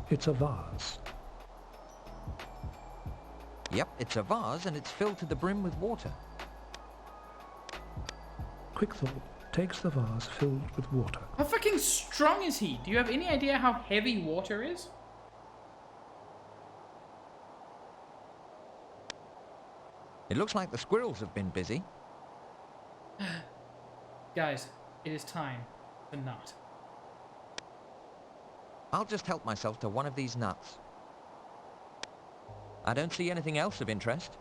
It's a vase. Yep, it's a vase and it's filled to the brim with water. Quickthorpe takes the vase filled with water. How fucking strong is he? Do you have any idea how heavy water is? It looks like the squirrels have been busy. Guys, it is time to nut. I'll just help myself to one of these nuts. I don't see anything else of interest.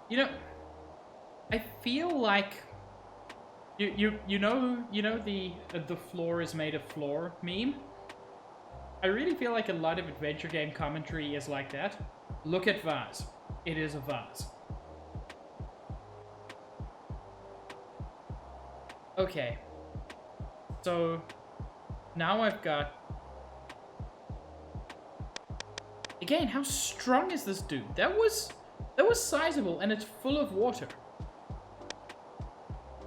You know, I feel like you know the floor is made of floor meme. I really feel like a lot of adventure game commentary is like that. Look at vase. It is a vase. Okay. So now I've got... Again, how strong is this dude? That was sizable, and it's full of water.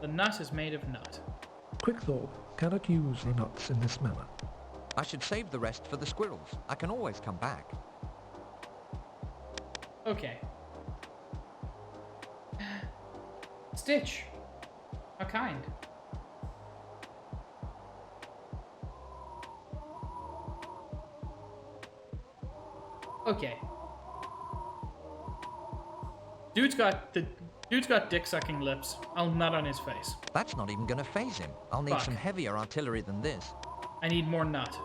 The nut is made of nut. Quickthorpe cannot use the nuts in this manner. I should save the rest for the squirrels. I can always come back. Okay. Stitch. How kind. Okay. Dude's got dick-sucking lips. I'll nut on his face. That's not even gonna phase him. I'll need Fuck. some heavier artillery than this. I need more nut.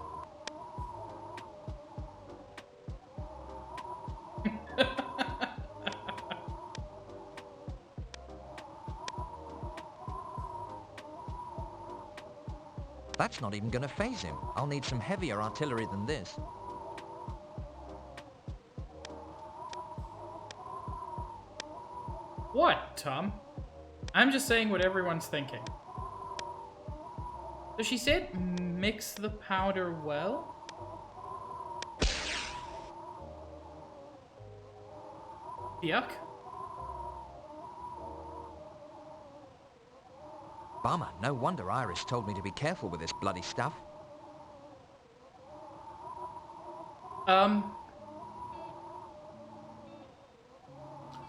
That's not even gonna phase him. I'll need some heavier artillery than this. What, Tom? I'm just saying what everyone's thinking. So she said mix the powder well? Yuck. Bummer, no wonder Iris told me to be careful with this bloody stuff.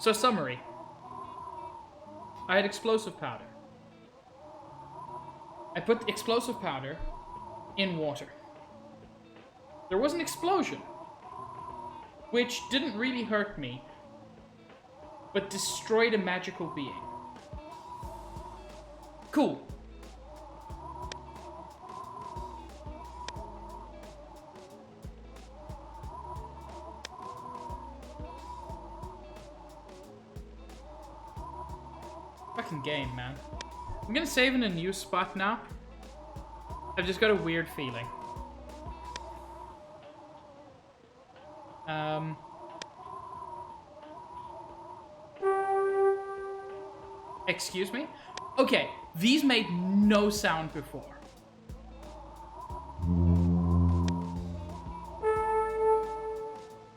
So summary. I had explosive powder. I put explosive powder in water. There was an explosion, which didn't really hurt me, but destroyed a magical being. Cool. Fucking game, man. I'm gonna save in a new spot now. I've just got a weird feeling. Excuse me? Okay, these made no sound before.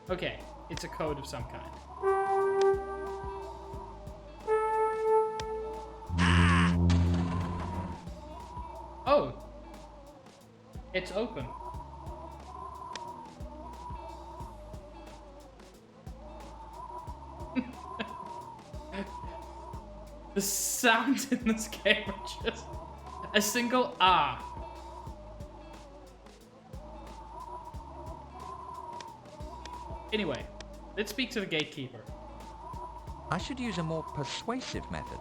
Okay, it's a code of some kind. It's open. The sound in this game are just a single ah. Anyway, let's speak to the gatekeeper. I should use a more persuasive method.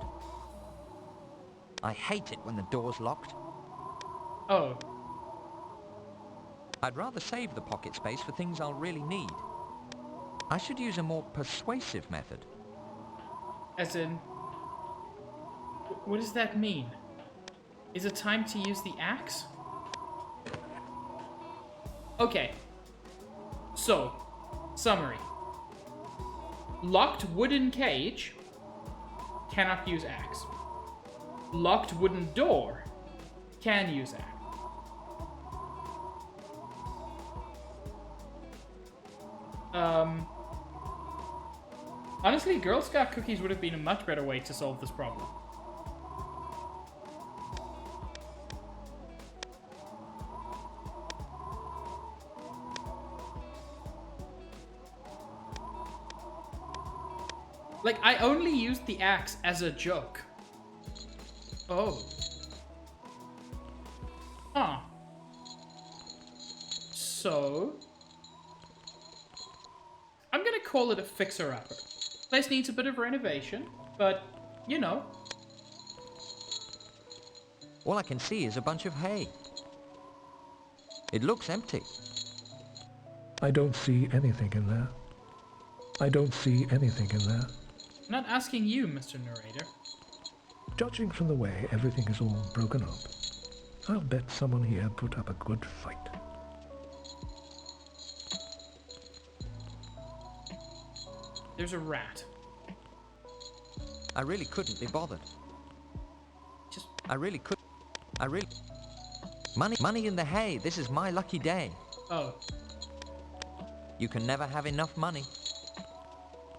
I hate it when the door's locked. Oh, I'd rather save the pocket space for things I'll really need. I should use a more persuasive method. as in... What does that mean? Is it time to use the axe? Okay. So, summary. Locked wooden cage, cannot use axe. Locked wooden door, can use axe. Honestly, Girl Scout cookies would have been a much better way to solve this problem. Like, I only used the axe as a joke. Oh. Huh. So... I'm gonna call it a fixer-upper. Place needs a bit of renovation, but, you know. All I can see is a bunch of hay. It looks empty. I don't see anything in there. I don't see anything in there. I'm not asking you, Mr. Narrator. Judging from the way everything is all broken up, I'll bet someone here put up a good fight. There's a rat. I really couldn't be bothered. Just... I really... Money in the hay. This is my lucky day. Oh. You can never have enough money.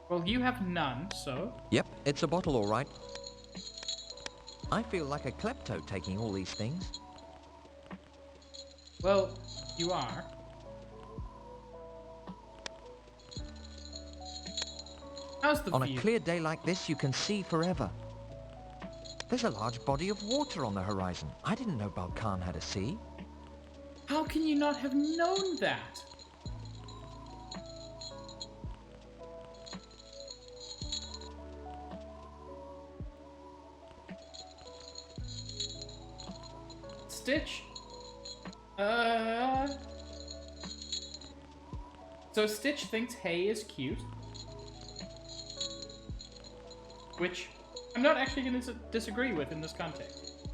Well, you have none, so... Yep, it's a bottle, all right. I feel like a klepto taking all these things. Well, you are. How's the On view? a clear day like this, you can see forever. There's a large body of water on the horizon. I didn't know Balkan had a sea. How can you not have known that? Stitch? So Stitch thinks hay is cute. Which I'm not actually going to disagree with in this context.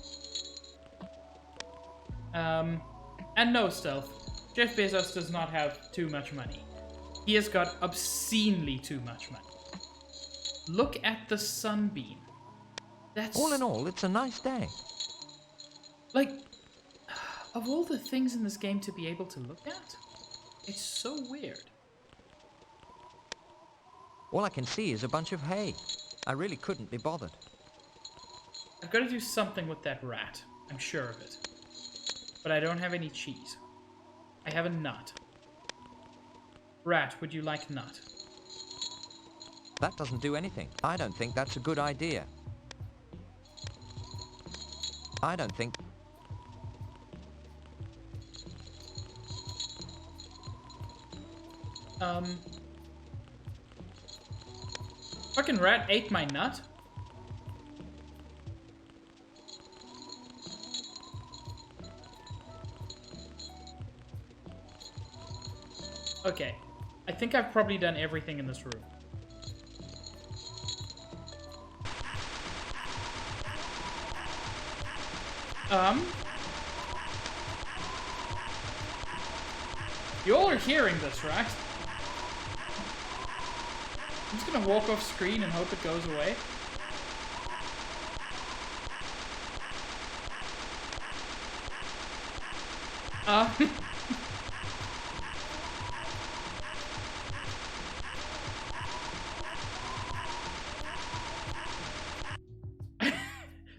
And no, Stealth. Jeff Bezos does not have too much money. He has got obscenely too much money. Look at the sunbeam. That's... All in all, it's a nice day. Like, of all the things in this game to be able to look at, it's so weird. All I can see is a bunch of hay. I really couldn't be bothered. I've got to do something with that rat. I'm sure of it. But I don't have any cheese. I have a nut. Rat, would you like nut? That doesn't do anything. I don't think that's a good idea. I don't think... Fucking rat ate my nut? Okay. I think I've probably done everything in this room. You all are hearing this, right? I'm just gonna walk off screen and hope it goes away.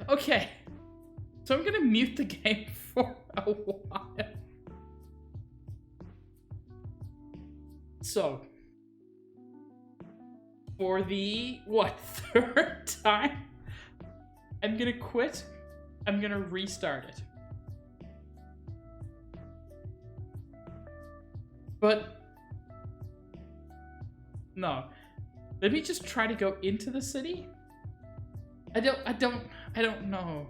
Okay. So I'm gonna mute the game for a while. So, for the, what, third time? I'm gonna quit. I'm gonna restart it. But, no. Let me just try to go into the city? I don't know.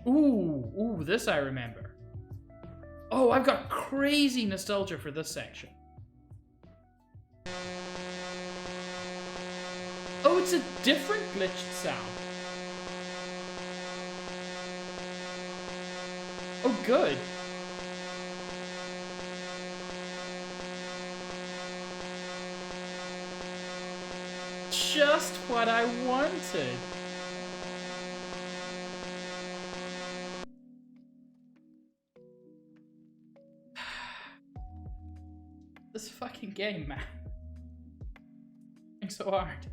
Ooh, this I remember. Oh, I've got crazy nostalgia for this section. Oh, it's a different glitched sound. Oh, good. Just what I wanted. This fucking game, man. It's so hard.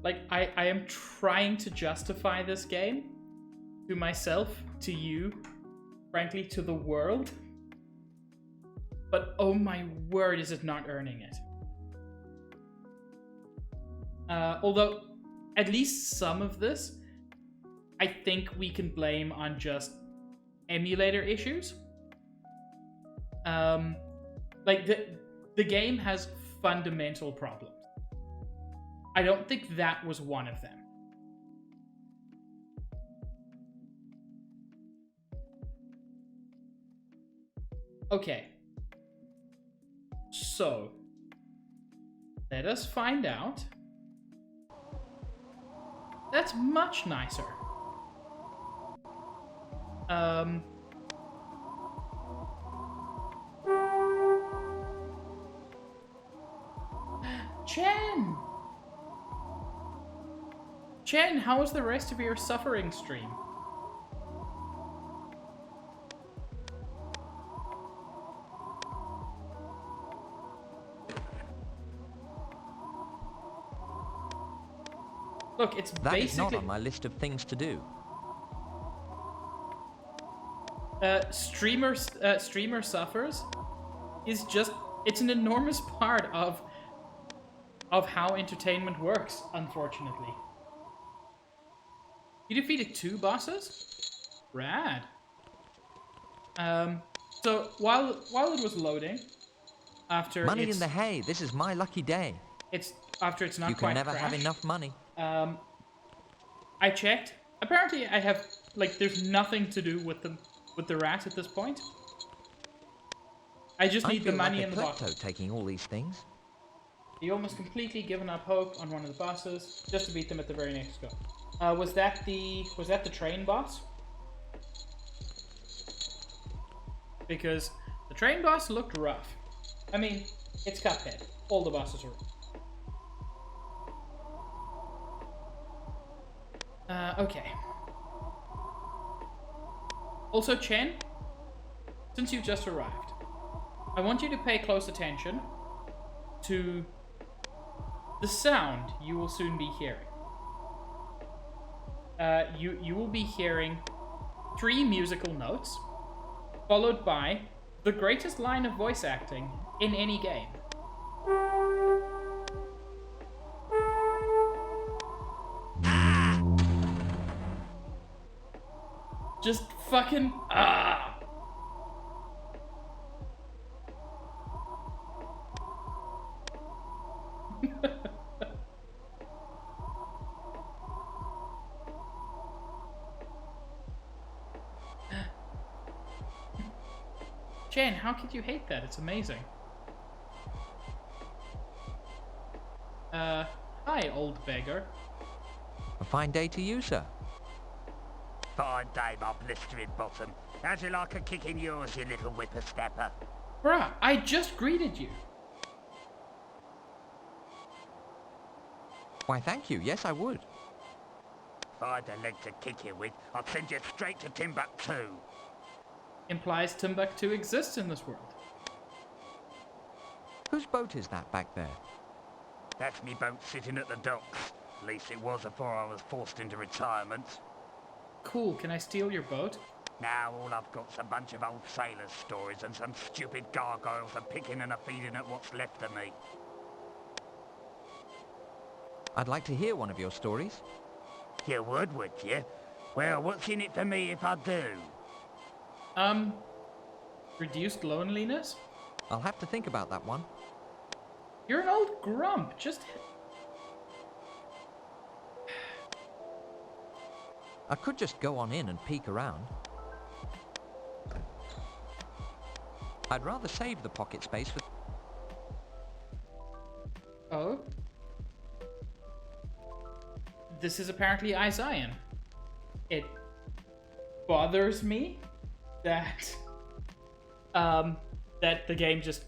Like, I am trying to justify this game to myself, to you, frankly, to the world. But oh my word, is it not earning it. Although, at least some of this, I think we can blame on just emulator issues. Like, the game has fundamental problems. I don't think that was one of them. Okay. So, let us find out. That's much nicer. Chen, how was the rest of your suffering stream? Look, it's That is not basically on my list of things to do. streamer suffers is just, it's an enormous part of how entertainment works, unfortunately. You defeated 2 bosses? Rad. So while it was loading, after Money in the hay. This is my lucky day. it's not You quite can never have crashed, enough money. I checked. Apparently, I have, like, there's nothing to do with the rat at this point. I just I need the feel money like in a the bottle. klepto taking all these things. He almost completely given up hope on one of the bosses, just to beat them at the very next go. Was that the train boss? Because the train boss looked rough. I mean, it's Cuphead. All the bosses are rough. Okay. Also, Chen, since you just arrived, I want you to pay close attention to the sound you will soon be hearing. You will be hearing 3 musical notes, followed by the greatest line of voice acting in any game. Just fucking ah! Jen, how could you hate that? It's amazing. Hi, old beggar. A fine day to you, sir. Fine day, my blistering bottom. How'd you like a kick in yours, you little whippersnapper? Bruh, I just greeted you. Why, thank you. Yes, I would. If I had a leg to kick you with, I'd send you straight to Timbuktu. Implies Timbuktu exists in this world. Whose boat is that back there? That's me boat sitting at the docks. At least it was before I was forced into retirement. Cool, can I steal your boat? Now all I've got's a bunch of old sailors' stories and some stupid gargoyles are picking and a feeding at what's left of me. I'd like to hear one of your stories. You would you? Well, what's in it for me if I do? Reduced loneliness? I'll have to think about that one. You're an old grump, just... I could just go on in and peek around. I'd rather save the pocket space for... Oh? This is apparently Isaiah. It bothers me that that the game just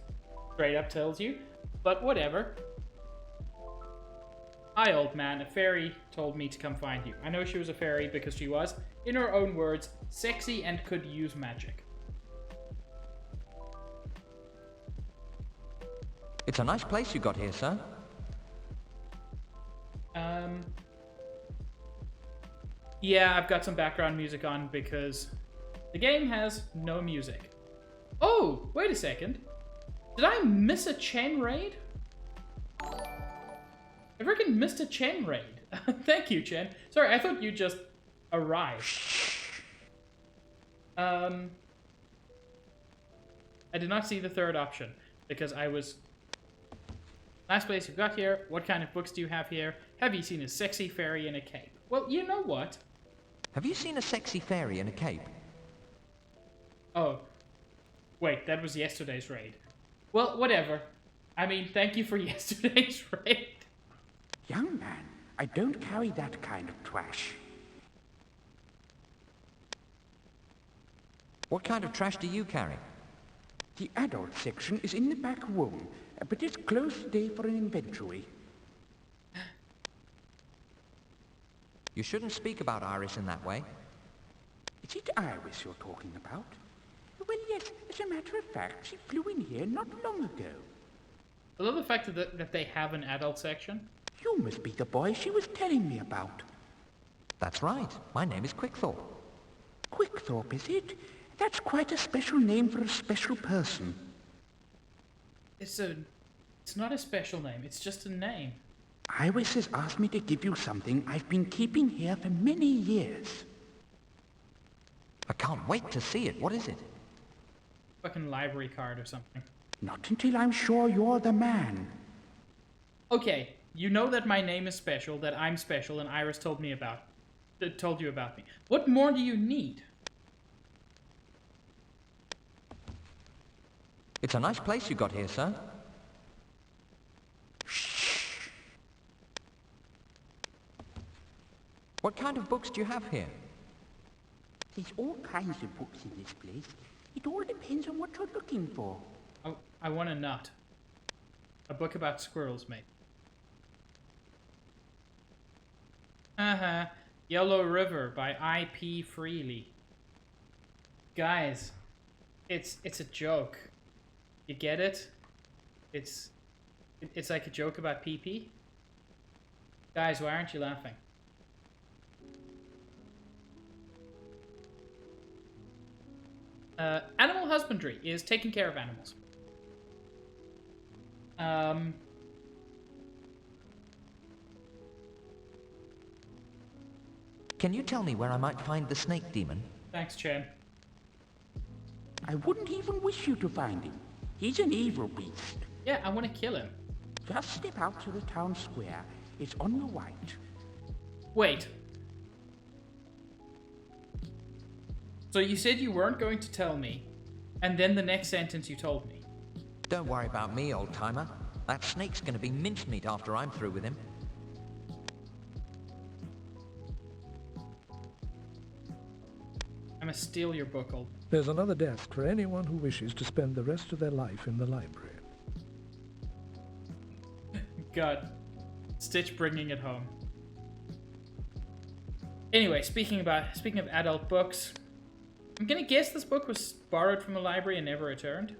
straight up tells you, but whatever. Hi, old man. A fairy told me to come find you. I know she was a fairy because she was, in her own words, sexy and could use magic. It's a nice place you got here, sir. Yeah, I've got some background music on because the game has no music. Oh, wait a second. Did I miss a Chen raid? I freaking missed a Chen raid. Thank you, Chen. Sorry, I thought you just arrived. I did not see the third option because I was... Last place you've got here. What kind of books do you have here? Have you seen a sexy fairy in a cape? Well, you know what? Have you seen a sexy fairy in a cape? Oh. Wait, that was yesterday's raid. Well, whatever. I mean, thank you for yesterday's raid. Young man, I don't carry that kind of trash. What kind of trash do you carry? The adult section is in the back room, but it's closed today for an inventory. You shouldn't speak about Iris in that way. Is it Iris you're talking about? Well, yes, as a matter of fact, she flew in here not long ago. I love the fact that they have an adult section. You must be the boy she was telling me about. That's right. My name is Quickthorpe. Quickthorpe, is it? That's quite a special name for a special person. It's not a special name, it's just a name. Iris has asked me to give you something I've been keeping here for many years. I can't wait to see it. What is it? Fucking library card or something. Not until I'm sure you're the man. Okay, you know that my name is special, that I'm special, and Iris told you about me. What more do you need? It's a nice place you got here, sir. What kind of books do you have here? There's all kinds of books in this place. It all depends on what you're looking for. I want a nut. A book about squirrels, mate. Yellow River by I.P. Freely. Guys, it's a joke. You get it? It's like a joke about pee-pee. Guys, why aren't you laughing? Animal husbandry is taking care of animals. Can you tell me where I might find the snake demon? Thanks, Chen. I wouldn't even wish you to find him. He's an evil beast. Yeah, I want to kill him. Just step out to the town square. It's on your right. Wait. So you said you weren't going to tell me, and then the next sentence you told me. Don't worry about me, old-timer. That snake's gonna be mincemeat after I'm through with him. I'm gonna steal your book, old... There's another desk for anyone who wishes to spend the rest of their life in the library. God. Stitch bringing it home. Anyway, speaking of adult books, I'm gonna guess this book was borrowed from a library and never returned.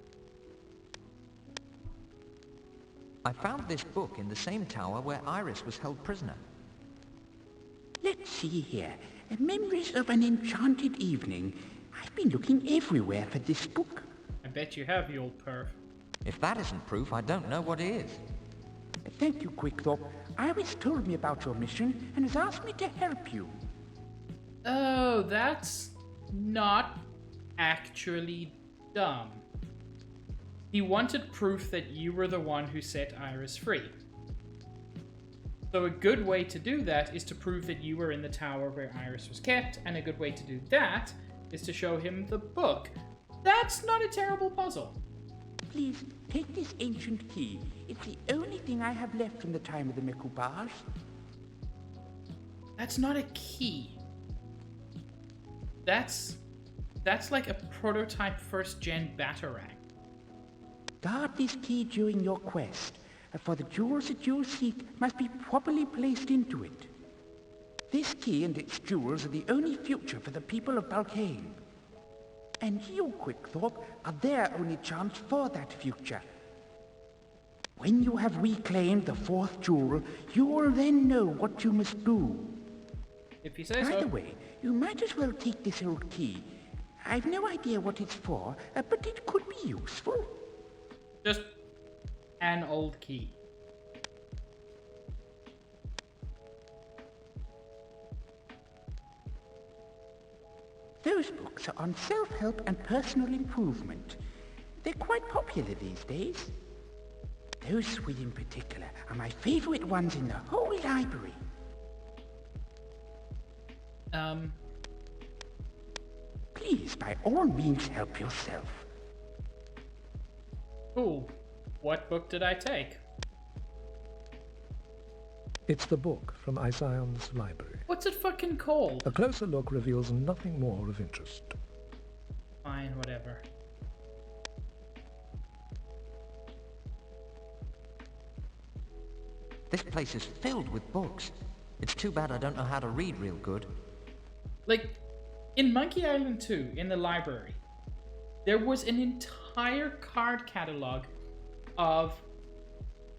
I found this book in the same tower where Iris was held prisoner. Let's see here. Memories of an enchanted evening. I've been looking everywhere for this book. I bet you have, you old perv. If that isn't proof, I don't know what is. Thank you, Quickthorpe. Iris told me about your mission and has asked me to help you. Oh, that's not actually dumb. He wanted proof that you were the one who set Iris free. So a good way to do that is to prove that you were in the tower where Iris was kept, and a good way to do that is to show him the book. That's not a terrible puzzle. Please, take this ancient key. It's the only thing I have left from the time of the Mikubars. That's not a key. That's like a prototype first-gen Batarang. Guard this key during your quest, for the jewels that you seek must be properly placed into it. This key and its jewels are the only future for the people of Balkane. And you, Quickthorpe, are their only chance for that future. When you have reclaimed the fourth jewel, you will then know what you must do. If you say so. By the way, you might as well take this old key. I've no idea what it's for, but it could be useful. Just an old key. Those books are on self-help and personal improvement. They're quite popular these days. Those three in particular are my favorite ones in the whole library. Please, by all means, help yourself. Cool. What book did I take? It's the book from Isayon's library. What's it fucking called? A closer look reveals nothing more of interest. Fine, whatever. This place is filled with books. It's too bad I don't know how to read real good. Like, in Monkey Island 2, in the library, there was an entire card catalog of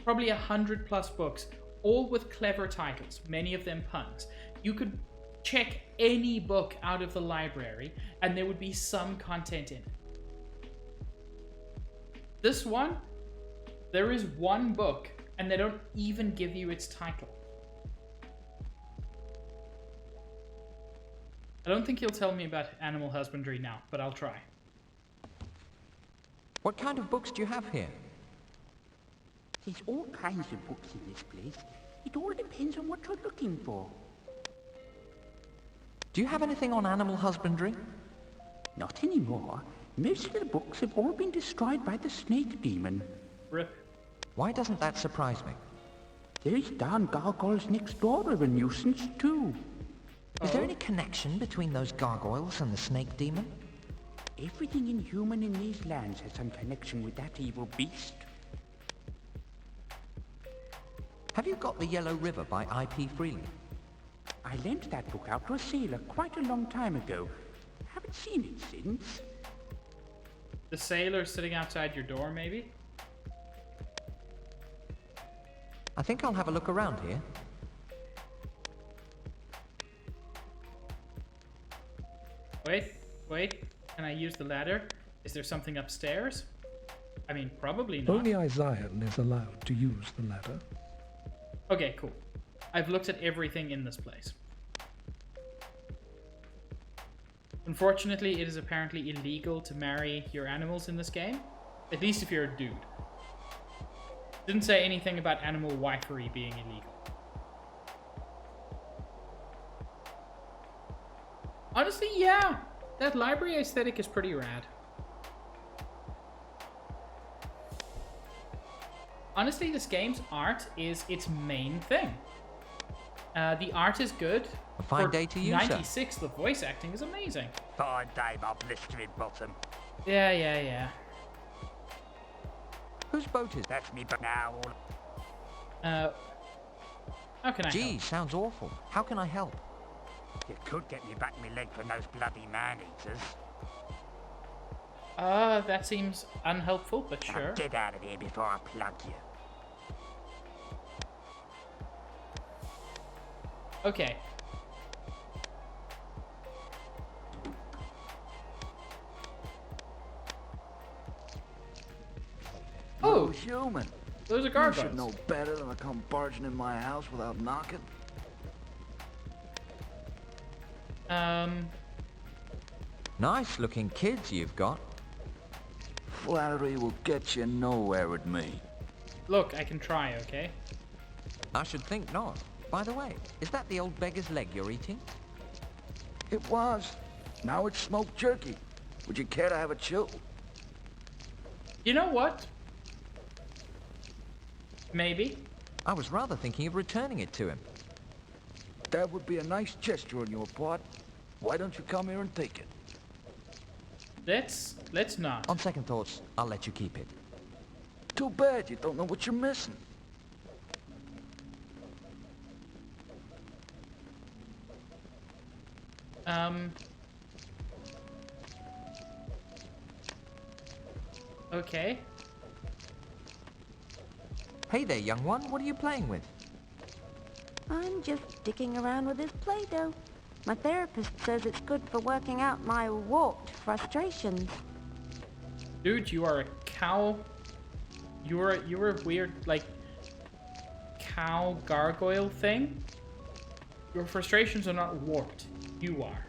probably 100+ books, all with clever titles, many of them puns. You could check any book out of the library, and there would be some content in it. This one, there is one book, and they don't even give you its title. I don't think he'll tell me about animal husbandry now, but I'll try. What kind of books do you have here? There's all kinds of books in this place. It all depends on what you're looking for. Do you have anything on animal husbandry? Not anymore. Most of the books have all been destroyed by the snake demon. Rip. Why doesn't that surprise me? Those darn gargoyles next door are a nuisance, too. Is there any connection between those gargoyles and the snake demon? Everything inhuman in these lands has some connection with that evil beast. Have you got The Yellow River by I.P. Freely? I lent that book out to a sailor quite a long time ago. Haven't seen it since. The sailor sitting outside your door, maybe? I think I'll have a look around here. Wait. Can I use the ladder? Is there something upstairs? I mean, probably not. Only Isayon is allowed to use the ladder. Okay, cool. I've looked at everything in this place. Unfortunately, it is apparently illegal to marry your animals in this game. At least if you're a dude. Didn't say anything about animal wifery being illegal. Honestly, yeah. That library aesthetic is pretty rad. Honestly, this game's art is its main thing. The art is good. A fine day to you, sir. 96, the voice acting is amazing. Fine day, my blistering bottom. Yeah. Whose boat is that? That's me but now. How can I Gee, help? sounds awful. How can I help? You could get me back my leg from those bloody man-eaters. That seems unhelpful, but Now sure. get out of here before I plug you. Okay. Oh, Human. those are You gargoyles. should know better than to come barging in my house without knocking. Nice looking kids you've got. Flattery will get you nowhere with me. Look, I can try, okay? I should think not. By the way, is that the old beggar's leg you're eating? It was. Now it's smoked jerky. Would you care to have a chew? You know what? Maybe. I was rather thinking of returning it to him. That would be a nice gesture on your part. Why don't you come here and take it? Let's not. On second thoughts, I'll let you keep it. Too bad you don't know what you're missing. Okay. Hey there, young one. What are you playing with? I'm just dicking around with this Play-Doh. My therapist says it's good for working out my warped frustrations. Dude, you are a cow. You're a weird, like, cow gargoyle thing. Your frustrations are not warped. You are.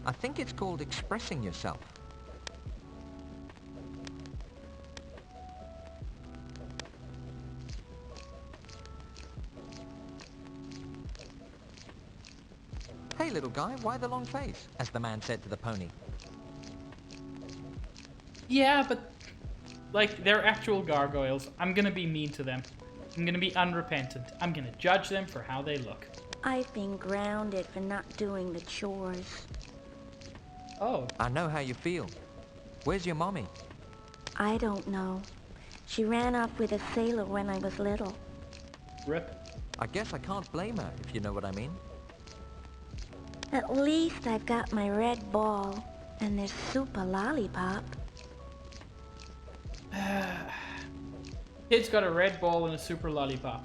I think it's called expressing yourself. Hey, little guy, why the long face? As the man said to the pony. Yeah, but, like, they're actual gargoyles. I'm gonna be mean to them. I'm gonna be unrepentant. I'm gonna judge them for how they look. I've been grounded for not doing the chores. Oh. I know how you feel. Where's your mommy? I don't know. She ran off with a sailor when I was little. Rip. I guess I can't blame her, if you know what I mean. At least I've got my red ball and this super lollipop. Kid's got a red ball and a super lollipop.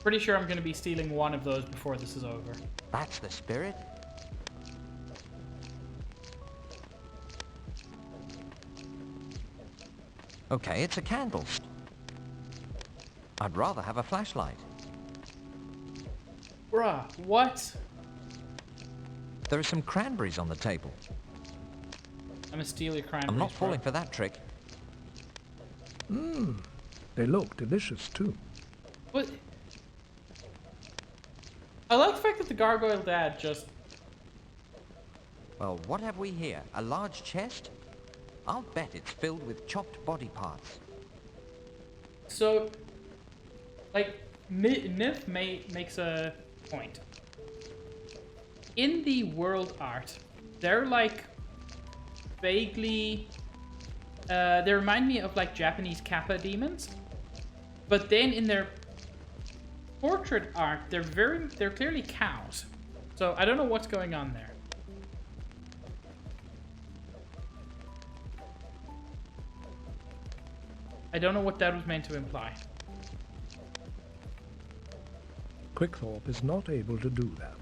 Pretty sure I'm gonna be stealing one of those before this is over. That's the spirit. Okay, it's a candle. I'd rather have a flashlight. Bruh, what? There are some cranberries on the table. I'm gonna steal your cranberries. I'm not bro. falling for that trick. They look delicious too. What? I like the fact that the gargoyle dad just... Well, what have we here? A large chest? I'll bet it's filled with chopped body parts. So, like, Nif makes a point. In the world art, they're like vaguely... they remind me of like Japanese kappa demons. But then in their portrait art, they're clearly cows. So I don't know what's going on there. I don't know what that was meant to imply. Quickthorpe is not able to do that.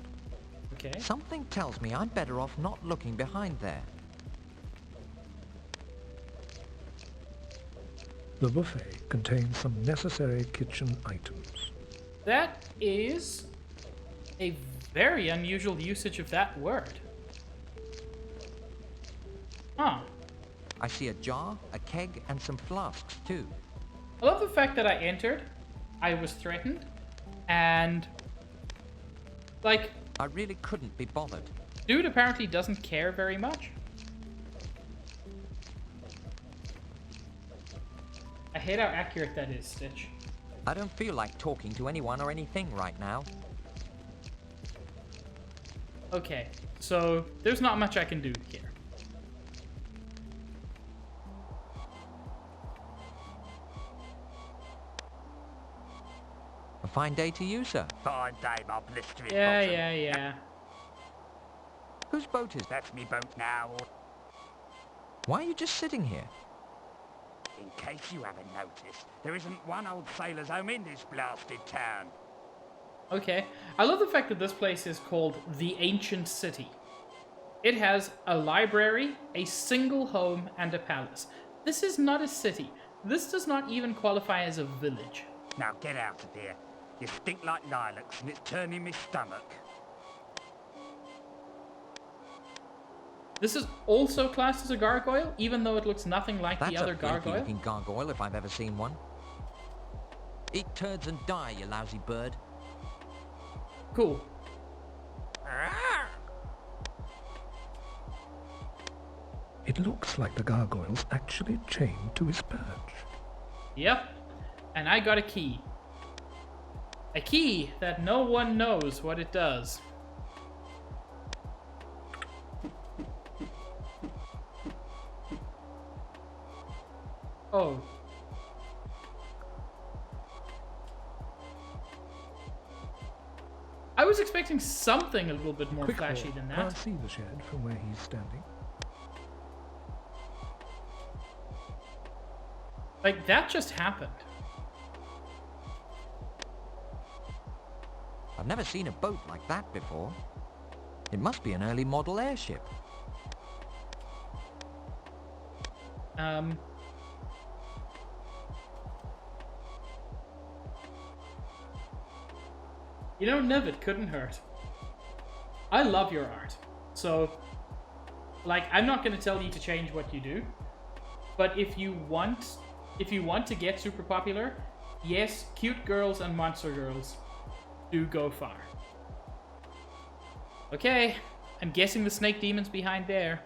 Okay. Something tells me I'm better off not looking behind there. The buffet contains some necessary kitchen items. That is a very unusual usage of that word. Huh. I see a jar, a keg, and some flasks too. I love the fact that I entered, I was threatened, and, like, I really couldn't be bothered. dude apparently doesn't care very much. I hate how accurate that is, Stitch. I don't feel like talking to anyone or anything right now. Okay, so there's not much I can do here. fine day to you, sir. Fine day, my blistering Yeah, bottom. yeah. Whose boat is that? That's me boat now. Why are you just sitting here? In case you haven't noticed, there isn't one old sailor's home in this blasted town. Okay. I love the fact that this place is called the Ancient City. It has a library, a single home, and a palace. This is not a city. This does not even qualify as a village. Now get out of here. You stink like lilacs and it's turning me stomach. This is also classed as a gargoyle, even though it looks nothing like That's the other a freaky gargoyle. looking gargoyle if I've ever seen one. Eat turds and die, you lousy bird. Cool. It looks like the gargoyle's actually chained to his perch. Yep. And I got a key. A key that no one knows what it does. Oh. I was expecting something a little bit more Quick flashy call. than Can't that. see the shed from where he's standing. Like, that just happened. I've never seen a boat like that before. It must be an early model airship. You know, Nivet couldn't hurt. I love your art. So, like, I'm not going to tell you to change what you do. But if you want to get super popular, yes, cute girls and monster girls do go far. Okay, I'm guessing the snake demon's behind there.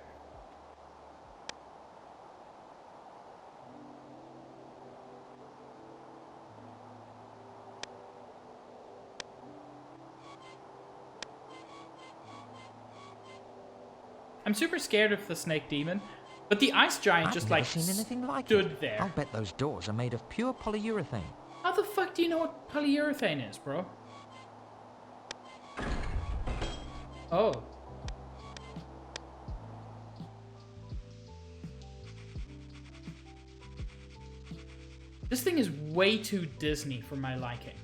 I'm super scared of the snake demon, but the ice giant I've just never like seen anything like stood it. there. I'll bet those doors are made of pure polyurethane. How the fuck do you know what polyurethane is, bro? Oh. This thing is way too Disney for my liking.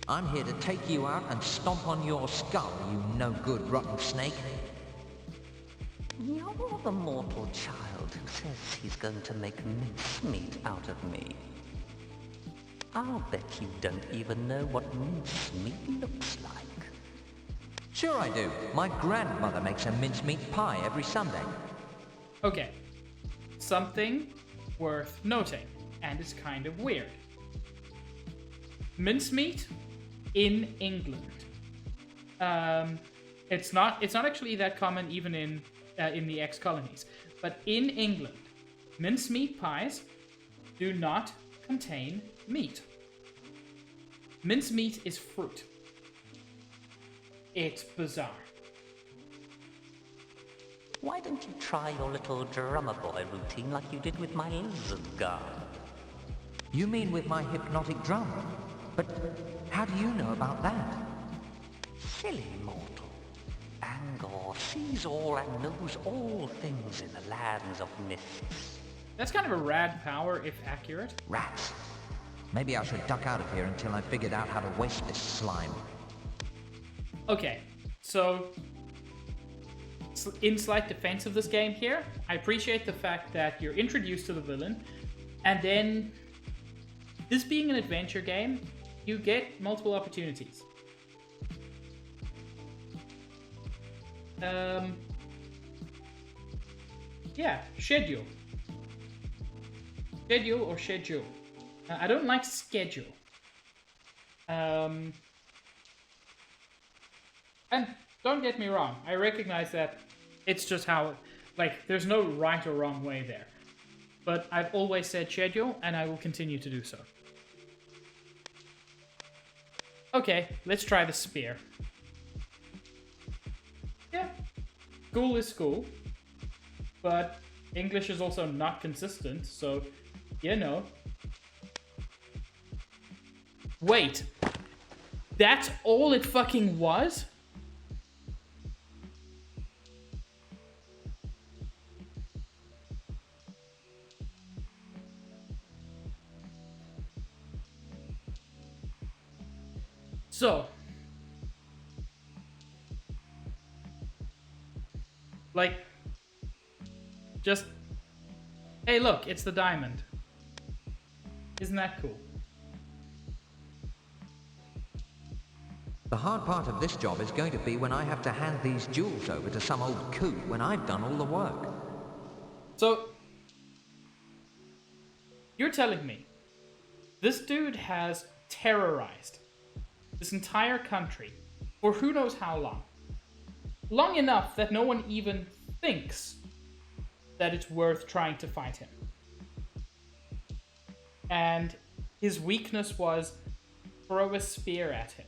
I'm here to take you out and stomp on your skull, you no-good rotten snake. You're the mortal child who says he's going to make mincemeat out of me. I'll bet you don't even know what mincemeat looks like. Sure I do. My grandmother makes a mincemeat pie every Sunday. Okay. Something worth noting, and it's kind of weird. Mincemeat in England. It's not actually that common even in the ex-colonies. But in England, mincemeat pies do not contain meat. Mincemeat is fruit. It's bizarre. Why don't you try your little drummer boy routine like you did with my lizard guard? You mean with my hypnotic drum? But how do you know about that? Silly mortal. Angor sees all and knows all things in the lands of myths. That's kind of a rad power, if accurate. Rats. Maybe I should duck out of here until I figured out how to waste this slime. Okay, so in slight defense of this game here, I appreciate the fact that you're introduced to the villain, and then this being an adventure game, you get multiple opportunities. Yeah, schedule. Schedule or schedule. I don't like schedule. And don't get me wrong, I recognize that it's just how, like, there's no right or wrong way there. But I've always said schedule, and I will continue to do so. Okay, let's try the spear. Yeah, school is school, but English is also not consistent, so, you know. Wait. That's all it fucking was? So, like, just, hey look, it's the diamond. Isn't that cool? The hard part of this job is going to be when I have to hand these jewels over to some old coot when I've done all the work. So, you're telling me this dude has terrorized this entire country for who knows how long. Long enough that no one even thinks that it's worth trying to fight him. And his weakness was throw a spear at him.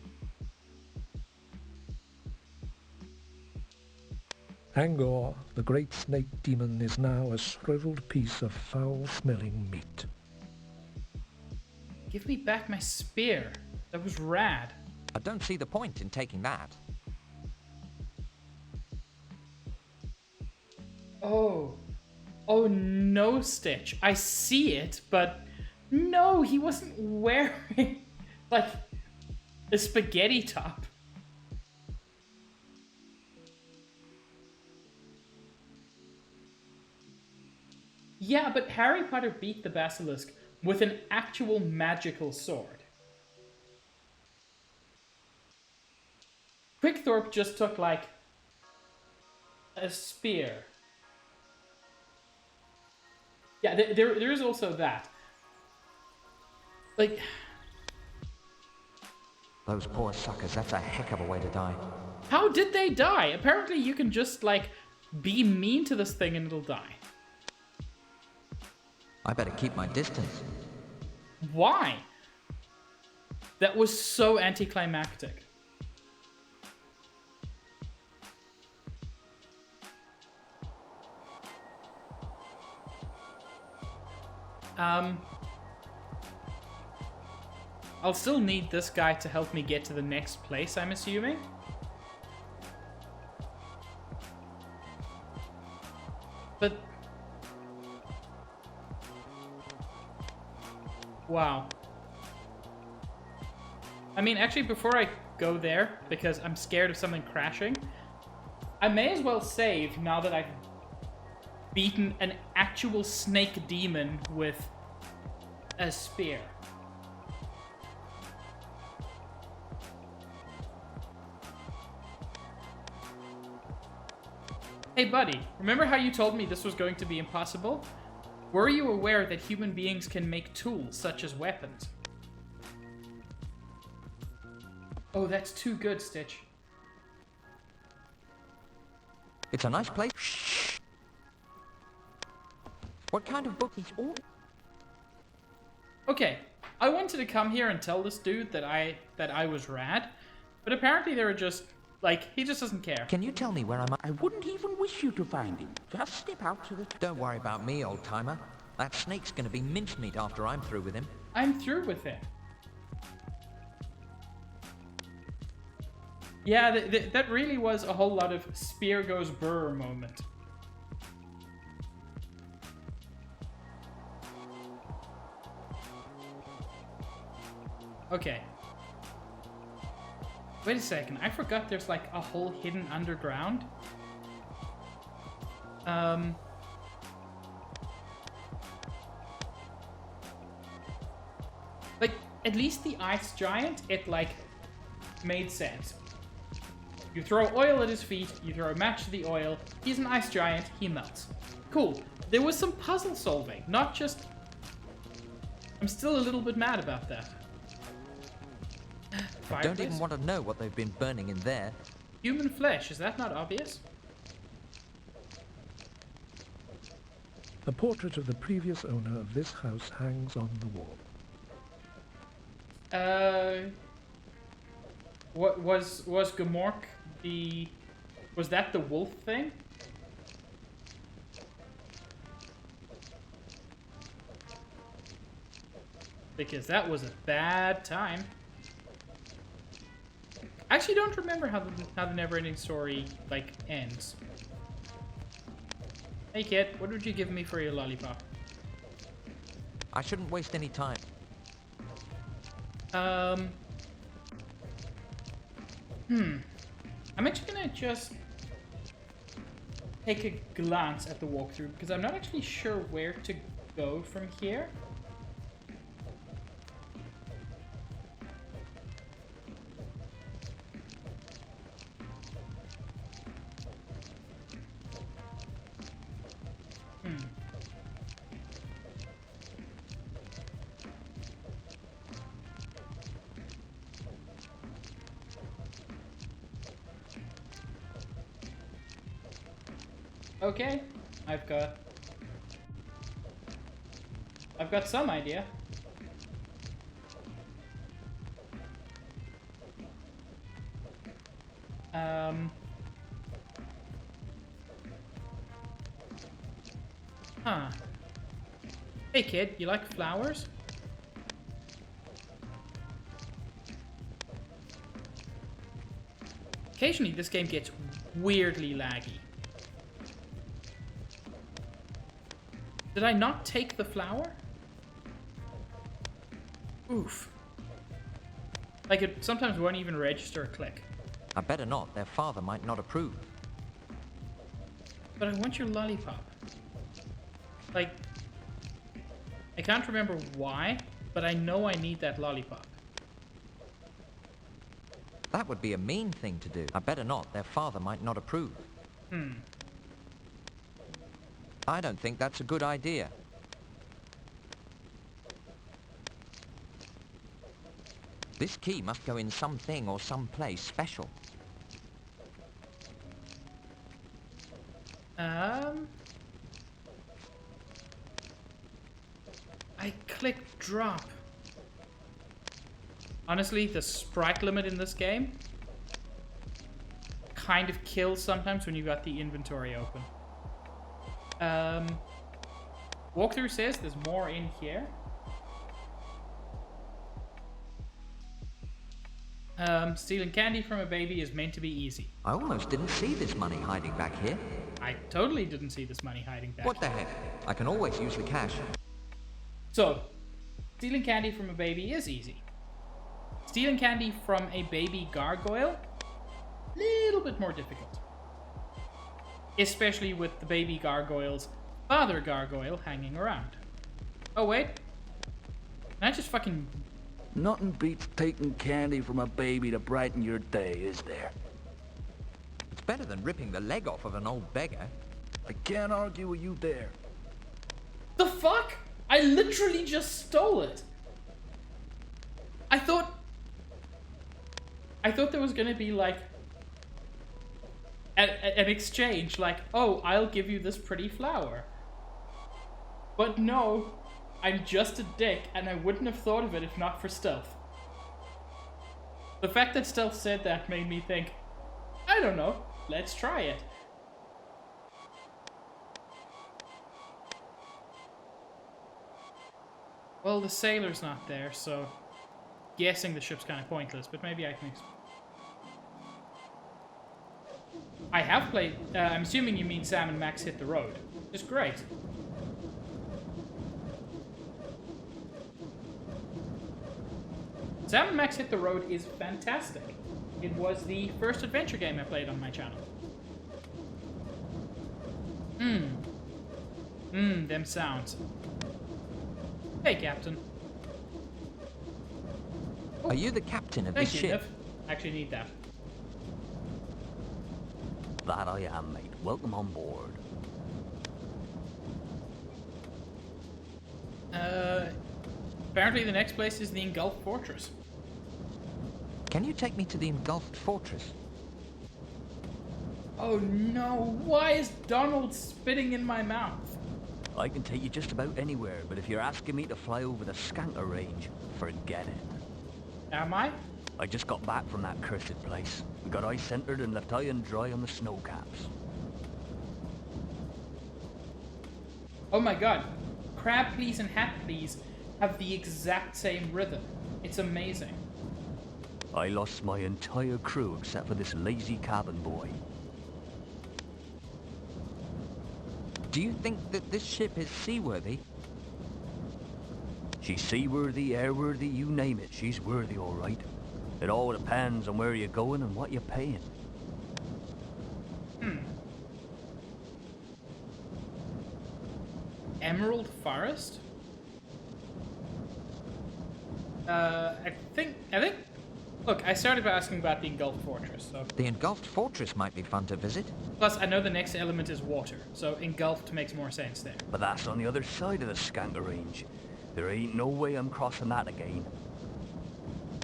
Angor, the great snake demon, is now a shriveled piece of foul-smelling meat. Give me back my spear. That was rad. I don't see the point in taking that. Oh. Oh no, Stitch. I see it, but no, he wasn't wearing, like, a spaghetti top. Yeah, but Harry Potter beat the basilisk with an actual magical sword. Quickthorpe just took, like, a spear. Yeah, there is also that. Like... Those poor suckers, that's a heck of a way to die. How did they die? Apparently you can just, like, be mean to this thing and it'll die. I better keep my distance. Why? That was so anticlimactic. I'll still need this guy to help me get to the next place, I'm assuming. But... wow. I mean, actually, before I go there, because I'm scared of something crashing, I may as well save now that I've beaten an actual snake demon with a spear. Hey buddy, remember how you told me this was going to be impossible? Were you aware that human beings can make tools such as weapons? Oh, that's too good, Stitch. It's a nice place. Shh. What kind of book is all? Okay, I wanted to come here and tell this dude that I was rad, but apparently they were just, like, he just doesn't care. Can you tell me where I'm at? I wouldn't even wish you to find him. Just step out to the... Don't worry about me, old-timer. That snake's gonna be mincemeat after I'm through with him. I'm through with him. Yeah, that really was a whole lot of spear goes brr moment. Okay. Wait a second, I forgot there's like a whole hidden underground. Like, at least the ice giant, it like made sense. You throw oil at his feet, you throw a match to the oil, he's an ice giant, he melts. Cool. There was some puzzle solving, not just... I'm still a little bit mad about that. I don't even want to know what they've been burning in there. Human flesh, is that not obvious? A portrait of the previous owner of this house hangs on the wall. What was Gamork the... was that the wolf thing? Because that was a bad time. I actually don't remember how the never-ending story, like, ends. Hey kid, what would you give me for your lollipop? I shouldn't waste any time. I'm actually gonna just take a glance at the walkthrough because I'm not actually sure where to go from here. Okay, I've got some idea. Huh. Hey kid, you like flowers? Occasionally this game gets weirdly laggy. Did I not take the flower? Oof. Like, it sometimes won't even register a click. I better not. Their father might not approve. But I want your lollipop. Like, I can't remember why, but I know I need that lollipop. That would be a mean thing to do. I better not. Their father might not approve. I don't think that's a good idea. This key must go in something or someplace special. I clicked drop. Honestly, the sprite limit in this game kind of kills sometimes when you got the inventory open. Walkthrough says there's more in here. Stealing candy from a baby is meant to be easy. I almost didn't see this money hiding back here. I totally didn't see this money hiding back. What the heck? I can always use the cash. So, stealing candy from a baby is easy. Stealing candy from a baby gargoyle, little bit more difficult. Especially with the baby gargoyle's father gargoyle hanging around. Oh wait, can I just fucking... Nothing beats taking candy from a baby to brighten your day, is there? It's better than ripping the leg off of an old beggar. I can't argue with you there. The fuck? I literally just stole it. I thought there was gonna be like an exchange, like, oh, I'll give you this pretty flower. But no, I'm just a dick, and I wouldn't have thought of it if not for Stealth. The fact that Stealth said that made me think, I don't know, let's try it. Well, the sailor's not there, so guessing the ship's kind of pointless, but maybe I can... I have played... I'm assuming you mean Sam and Max Hit the Road. It's great. Sam and Max Hit the Road is fantastic. It was the first adventure game I played on my channel. Them sounds. Hey, Captain. Are you the captain of Thank this you, ship? Liv. I actually need that. That I am, mate. Welcome on board. Apparently the next place is the Engulfed Fortress. Can you take me to the engulfed fortress? Oh no, why is Donald spitting in my mouth? I can take you just about anywhere, but if you're asking me to fly over the Skanker range, forget it. Am I? I just got back from that cursed place. We got ice centered and left high and dry on the snow caps. Oh my god. Crab Please and Hat Please have the exact same rhythm. It's amazing. I lost my entire crew except for this lazy cabin boy. Do you think that this ship is seaworthy? She's seaworthy, airworthy, you name it, she's worthy all right. It all depends on where you're going and what you're paying. Emerald Forest? I think, look, I started by asking about the Engulfed Fortress, so... The engulfed fortress might be fun to visit. Plus, I know the next element is water, so engulfed makes more sense there. But that's on the other side of the Skanker Range. There ain't no way I'm crossing that again.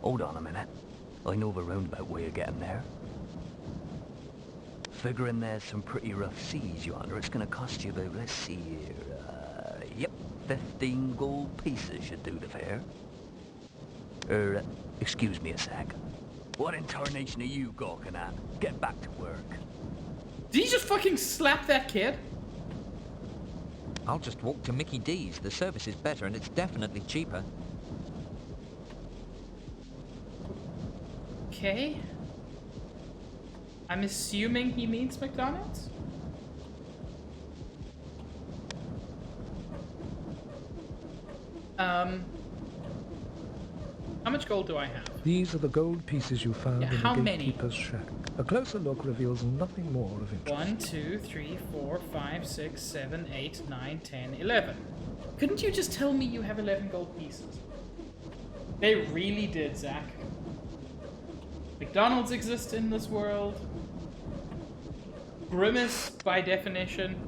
Hold on a minute. I know of a roundabout way of getting there. Figuring there's some pretty rough seas yonder, it's gonna cost you about, let's see here, yep, 15 gold pieces should do the fare. Excuse me a sec. What in tarnation are you gawking at? Get back to work. Did he just fucking slap that kid? I'll just walk to Mickey D's. The service is better and it's definitely cheaper. Okay. I'm assuming he means McDonald's? How much gold do I have? These are the gold pieces you found Yeah, in how the many? gatekeeper's shack. A closer look reveals nothing more of interest. 1, 2, 3, 4, 5, 6, 7, 8, 9, 10, 11. Couldn't you just tell me you have 11 gold pieces? They really did, Zach. McDonald's exist in this world. Grimace, by definition.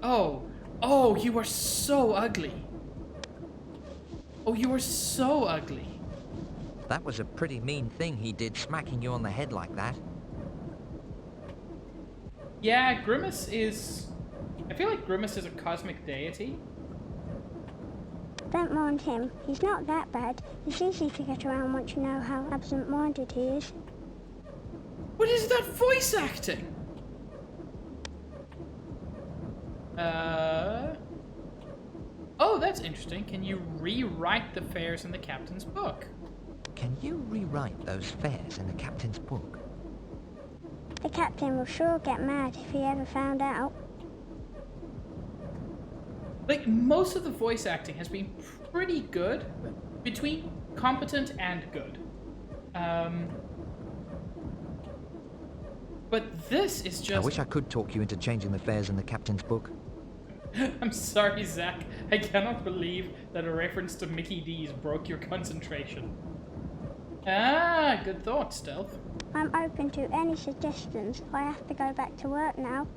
Oh. Oh, you are so ugly. Oh, you are so ugly. That was a pretty mean thing he did, smacking you on the head like that. Yeah, Grimace is... I feel like Grimace is a cosmic deity. Don't mind him. He's not that bad. It's easy to get around once you know how absent-minded he is. What is that voice acting? Oh, that's interesting. Can you rewrite the fares in the captain's book? Can you rewrite those fares in the captain's book? The captain will sure get mad if he ever found out. Like, most of the voice acting has been pretty good. Between competent and good. But this is just... I wish I could talk you into changing the fares in the captain's book. I'm sorry, Zach. I cannot believe that a reference to Mickey D's broke your concentration. Ah, good thought, Stealth. I'm open to any suggestions. I have to go back to work now.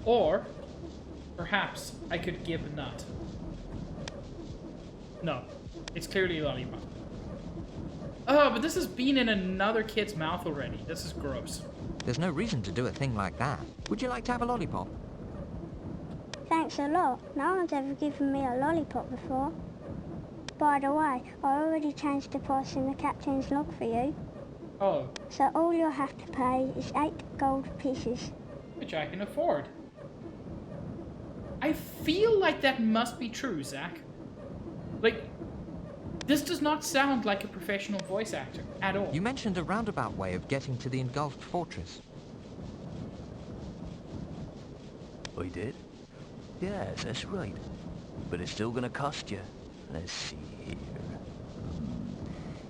Or, perhaps, I could give a nut. No, it's clearly lollipop. Oh, but this has been in another kid's mouth already. This is gross. There's no reason to do a thing like that. Would you like to have a lollipop? Thanks a lot. No one's ever given me a lollipop before. By the way, I already changed the price in the captain's log for you. Oh. So all you'll have to pay is 8 gold pieces. Which I can afford. I feel like that must be true, Zach. Like, this does not sound like a professional voice actor at all. You mentioned a roundabout way of getting to the engulfed fortress. I did? Yes, that's right. But it's still gonna cost you. Let's see here.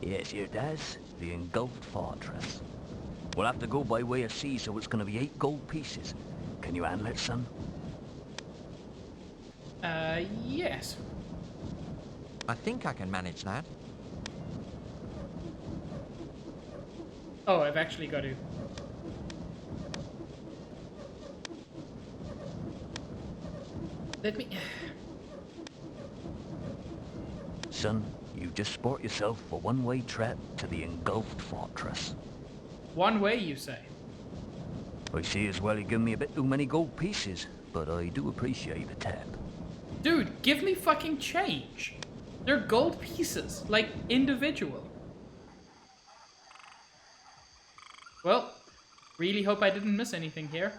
Yes, here it is. The engulfed fortress. We'll have to go by way of sea, so it's gonna be 8 gold pieces. Can you handle it, son? Yes. I think I can manage that. Oh, I've actually got to... Let me... Son, you just sport yourself for one-way trip to the engulfed fortress. One way, you say? I see as well you give me a bit too many gold pieces, but I do appreciate the tip. Dude, give me fucking change. They're gold pieces, like individual. Well, really hope I didn't miss anything here.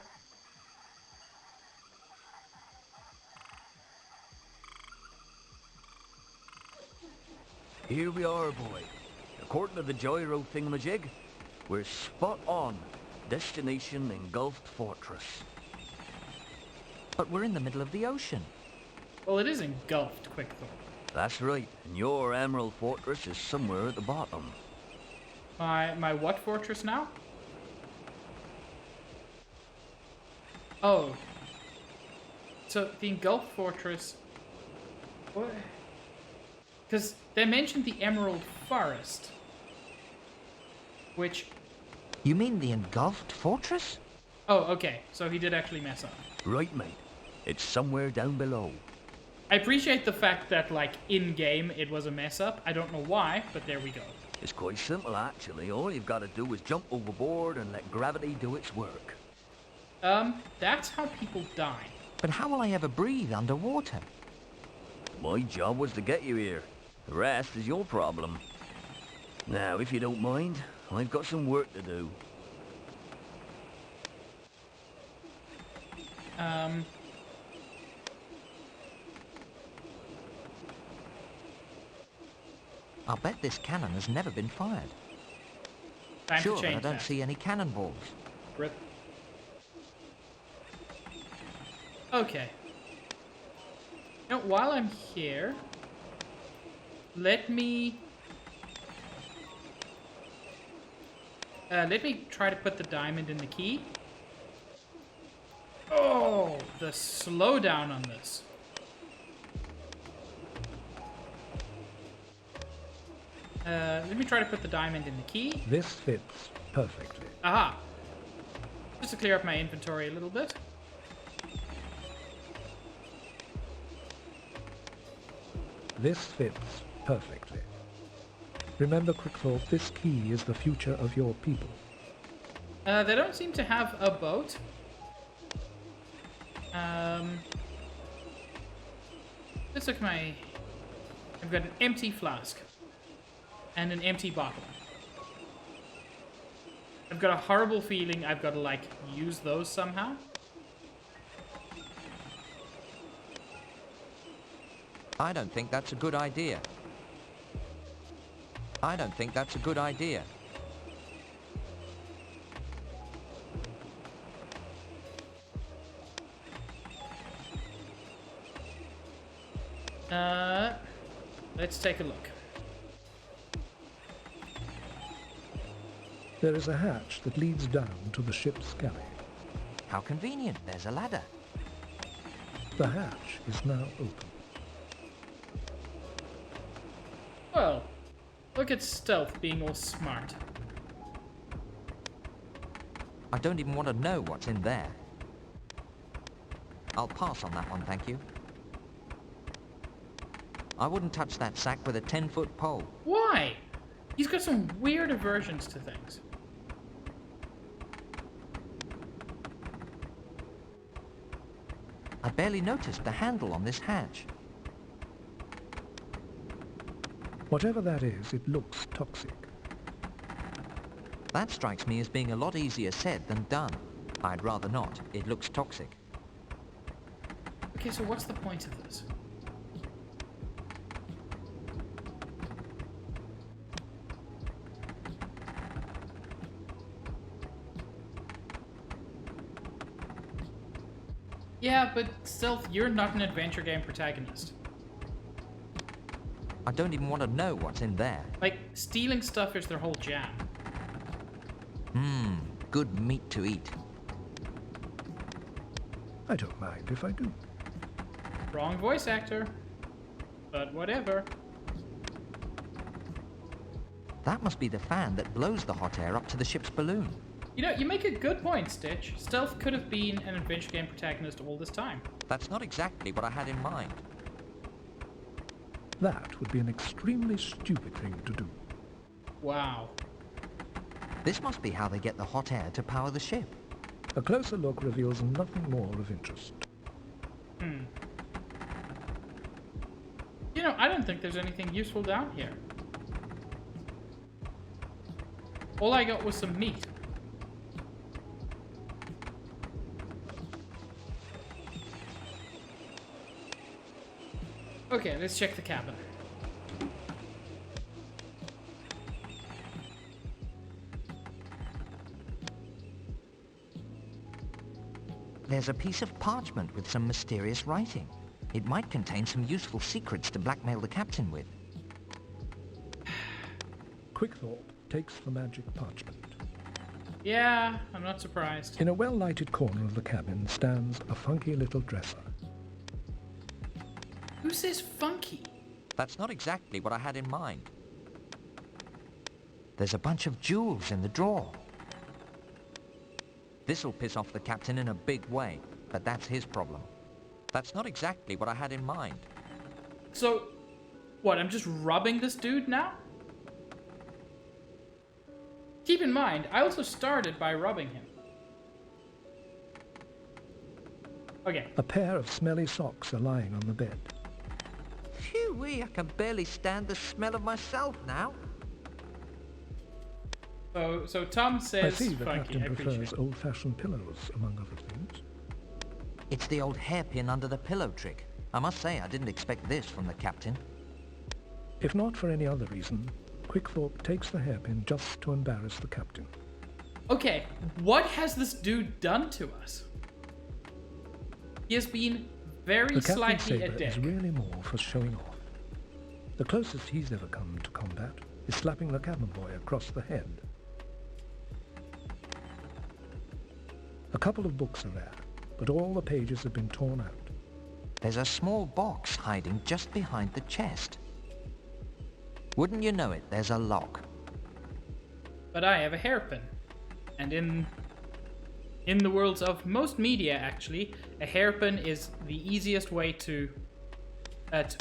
Here we are, boy. According to the gyro thingamajig, we're spot on. Destination engulfed fortress. But we're in the middle of the ocean. Well, it is engulfed, Quickthorpe. That's right, and your Emerald Fortress is somewhere at the bottom. My what fortress now? Oh. So, the engulfed fortress... What? Because they mentioned the Emerald Forest. Which... You mean the engulfed fortress? Oh, okay. So he did actually mess up. Right, mate. It's somewhere down below. I appreciate the fact that, like, in-game it was a mess-up. I don't know why, but there we go. It's quite simple, actually. All you've got to do is jump overboard and let gravity do its work. That's how people die. But how will I ever breathe underwater? My job was to get you here. The rest is your problem. Now, if you don't mind, I've got some work to do. I'll bet this cannon has never been fired. Time Sure, to but I change don't that. see any cannonballs. Rip. Okay. Now, while I'm here, let me try to put the diamond in the key. Oh, the slowdown on this. Let me try to put the diamond in the key. This fits perfectly. Aha! Just to clear up my inventory a little bit. This fits perfectly. Remember, Quickthorpe, this key is the future of your people. They don't seem to have a boat. Let's look at my... I've got an empty flask. And an empty bottle. I've got a horrible feeling I've got to, like, use those somehow. I don't think that's a good idea. I don't think that's a good idea. Let's take a look. There is a hatch that leads down to the ship's galley. How convenient, there's a ladder. The hatch is now open. Well, look at Stealth being all smart. I don't even want to know what's in there. I'll pass on that one, thank you. I wouldn't touch that sack with a 10-foot pole. Why? He's got some weird aversions to things. I barely noticed the handle on this hatch. Whatever that is, it looks toxic. That strikes me as being a lot easier said than done. I'd rather not. It looks toxic. Okay, so what's the point of this? Yeah, but Stealth, you're not an adventure game protagonist. I don't even want to know what's in there. Like, stealing stuff is their whole jam. Good meat to eat. I don't mind if I do. Wrong voice actor. But whatever. That must be the fan that blows the hot air up to the ship's balloon. You know, you make a good point, Stitch. Stealth could have been an adventure game protagonist all this time. That's not exactly what I had in mind. That would be an extremely stupid thing to do. Wow. This must be how they get the hot air to power the ship. A closer look reveals nothing more of interest. You know, I don't think there's anything useful down here. All I got was some meat. Okay, let's check the cabin. There's a piece of parchment with some mysterious writing. It might contain some useful secrets to blackmail the captain with. Quickthorpe takes the magic parchment. Yeah, I'm not surprised. In a well-lighted corner of the cabin stands a funky little dresser. Who says funky? That's not exactly what I had in mind. There's a bunch of jewels in the drawer. This'll piss off the captain in a big way, but that's his problem. That's not exactly what I had in mind. So, what, I'm just rubbing this dude now? Keep in mind, I also started by rubbing him. Okay. A pair of smelly socks are lying on the bed. Phew-wee, I can barely stand the smell of myself now. So Tom I says see the funky. captain I appreciate prefers it. old-fashioned pillows, among other things. It's the old hairpin under the pillow trick. I must say, I didn't expect this from the captain. If not for any other reason, Quickthorpe takes the hairpin just to embarrass the captain. Okay, what has this dude done to us? He has been very The captain's slightly a sabre dick. is really more for showing off. The closest he's ever come to combat is slapping the cabin boy across the head. A couple of books are there, but all the pages have been torn out. There's a small box hiding just behind the chest. Wouldn't you know it, there's a lock. But I have a hairpin. And in the worlds of most media, actually, a hairpin is the easiest way to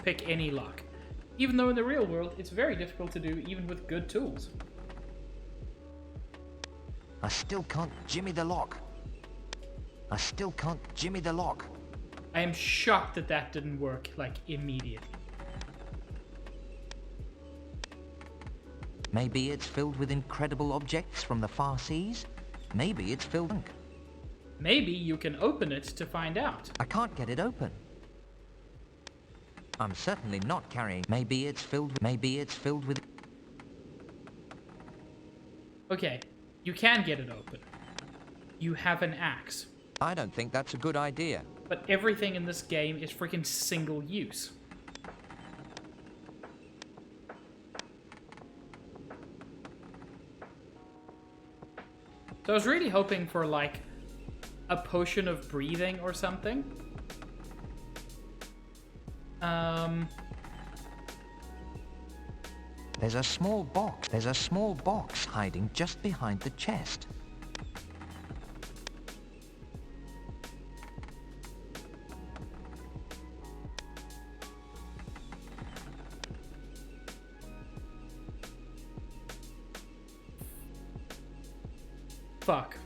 pick any lock. Even though in the real world, it's very difficult to do, even with good tools. I still can't jimmy the lock. I still can't jimmy the lock. I am shocked that that didn't work, like, immediately. Maybe it's filled with incredible objects from the far seas. Maybe it's filled with junk. Maybe you can open it to find out. I can't get it open. I'm certainly not carrying. Maybe it's filled with. Okay, you can get it open. You have an axe. I don't think that's a good idea. But everything in this game is freaking single use. So I was really hoping for, like, a potion of breathing or something. There's a small box hiding just behind the chest. Fuck.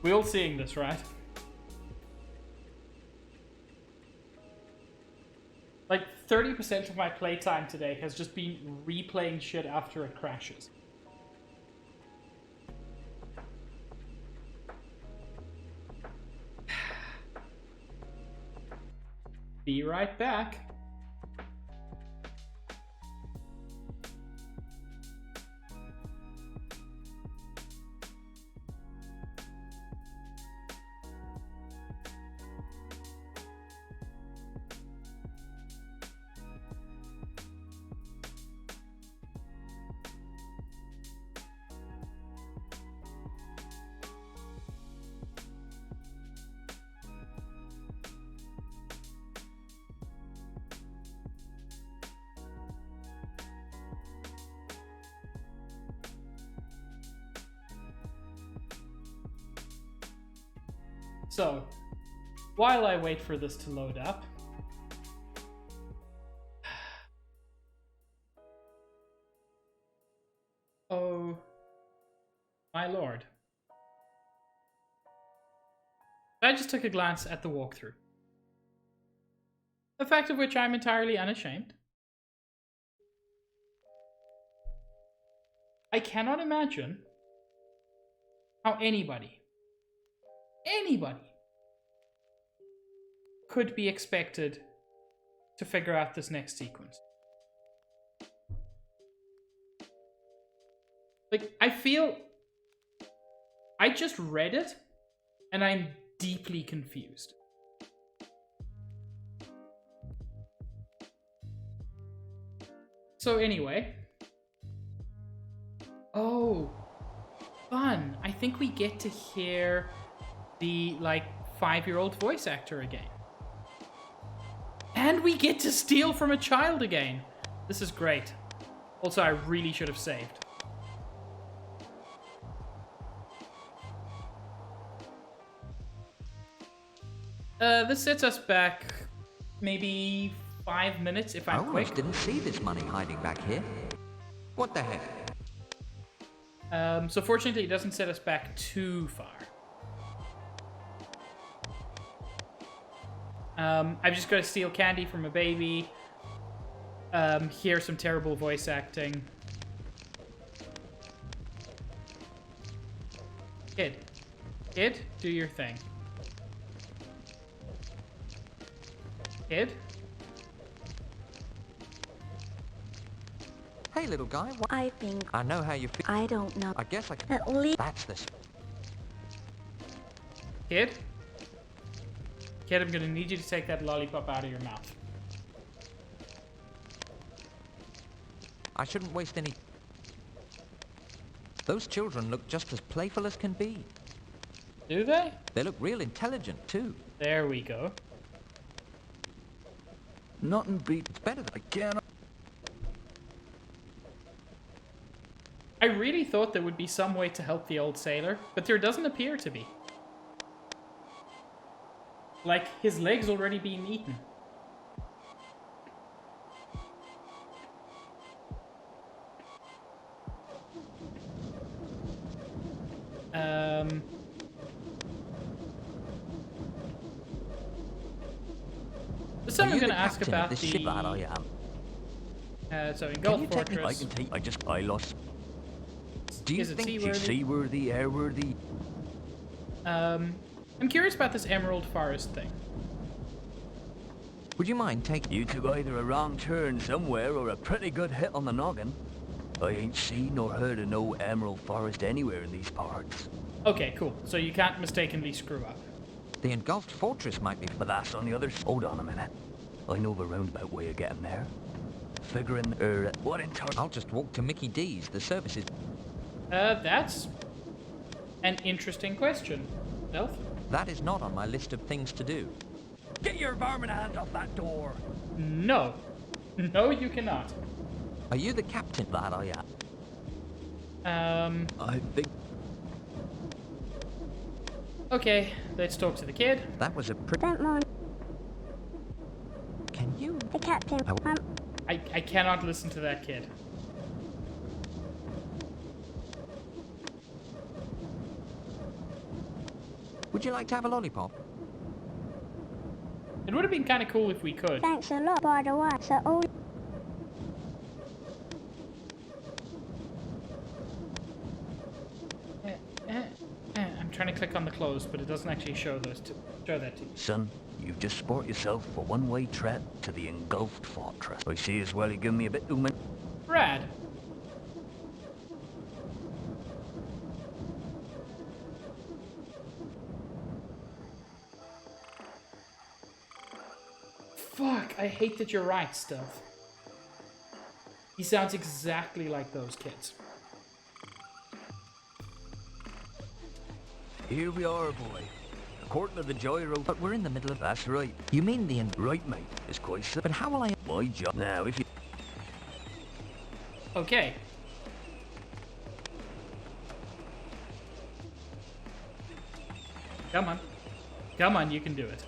We all seeing this, right? Like, 30% of my playtime today has just been replaying shit after it crashes. Be right back. So, while I wait for this to load up, oh my lord. I just took a glance at the walkthrough, the fact of which I'm entirely unashamed. I cannot imagine how anybody could be expected to figure out this next sequence. Like, I feel I just read it and I'm deeply confused. So anyway. Oh, fun. I think we get to hear the, like, 5-year-old voice actor again. And we get to steal from a child again. This is great. Also, I really should have saved. This sets us back maybe 5 minutes if I'm I quick. almost didn't see this money hiding back here. What the heck? So fortunately, it doesn't set us back too far. I've just got to steal candy from a baby. Hear some terrible voice acting. Kid, do your thing. Kid? Hey, little guy. I think... I know how you feel. I don't know. I guess I can... At least... That's this. Kid? Kid, I'm gonna need you to take that lollipop out of your mouth. I shouldn't waste any... Those children look just as playful as can be. Do they? They look real intelligent, too. There we go. Nothing beats It's better than... I cannot. I really thought there would be some way to help the old sailor, but there doesn't appear to be. Like, his leg's already been eaten. So I'm going to ask about the... Ship that I am. So in Can Gulf you take me- Fortress... I lost. Do you Is it think... seaworthy? Seaworthy, airworthy. I'm curious about this Emerald Forest thing. Would you mind taking... You took either a wrong turn somewhere or a pretty good hit on the noggin. I ain't seen nor heard of no Emerald Forest anywhere in these parts. Okay, cool. So you can't mistakenly screw up. The engulfed fortress might be... But that's on the other side. Hold on a minute. I know the roundabout way of getting there. Figuring, what in turn? I'll just walk to Mickey D's. The service is... That's an interesting question. Elf? That is not on my list of things to do. Get your varmint hands off that door! No. No, you cannot. Are you the captain? That I am. I think... Okay, let's talk to the kid. That was a pretty... Don't mind Can you... the captain. I cannot listen to that kid. Would you like to have a lollipop? It would have been kind of cool if we could. Thanks a lot, by the way. So all... I'm trying to click on the close, but it doesn't actually show those show that to you. Son, you've just sport yourself a one-way trip to the engulfed fortress. I see as well you give me a bit too many... Rad. Fuck, I hate that you're right, Stealth. He sounds exactly like those kids. Here we are, boy. According to the gyro... But we're in the middle of... That's right. You mean the... Right, mate. It's quite simple. But how will I... My job. Now, if you... Okay. Come on. Come on, you can do it.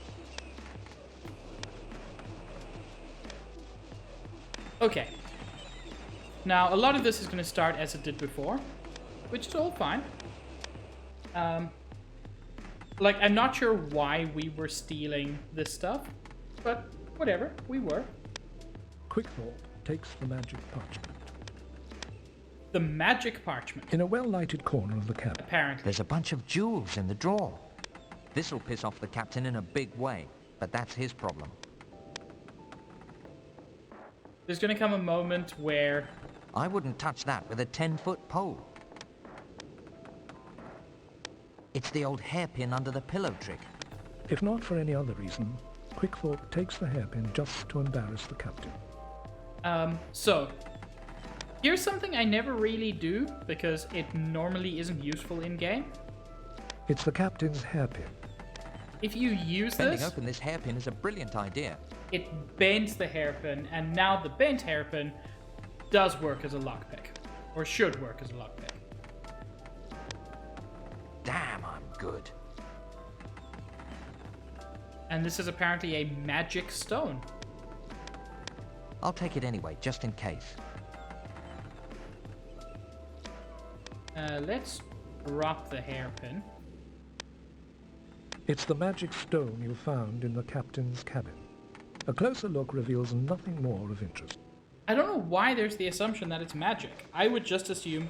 Okay. Now, a lot of this is going to start as it did before, which is all fine. Like, I'm not sure why we were stealing this stuff, but whatever, we were. Quickthorpe takes the magic parchment. The magic parchment, In a well-lighted corner of the cabin, apparently. There's a bunch of jewels in the drawer. This'll piss off the captain in a big way, but that's his problem. There's gonna come a moment where... I wouldn't touch that with a 10-foot pole. It's the old hairpin under the pillow trick. If not for any other reason, Quickthorpe takes the hairpin just to embarrass the captain. So, here's something I never really do, because it normally isn't useful in-game. It's the captain's hairpin. If you use Bending this, open this hairpin is a brilliant idea. it bends the hairpin, and now the bent hairpin does work as a lockpick. Or should work as a lockpick. Damn, I'm good. And this is apparently a magic stone. I'll take it anyway, just in case. Let's drop the hairpin. It's the magic stone you found in the captain's cabin. A closer look reveals nothing more of interest. I don't know why there's the assumption that it's magic. I would just assume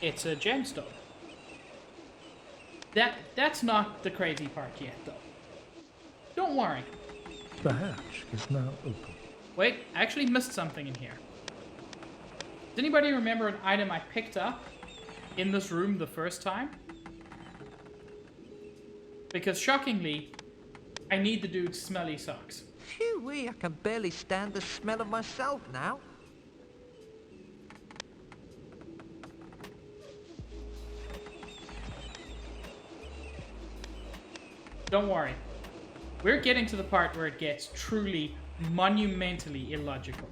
it's a gemstone. That's not the crazy part yet, though. Don't worry. The hatch is now open. Wait, I actually missed something in here. Does anybody remember an item I picked up in this room the first time? Because shockingly, I need the dude's smelly socks. Phew-wee, I can barely stand the smell of myself now. Don't worry. We're getting to the part where it gets truly, monumentally illogical.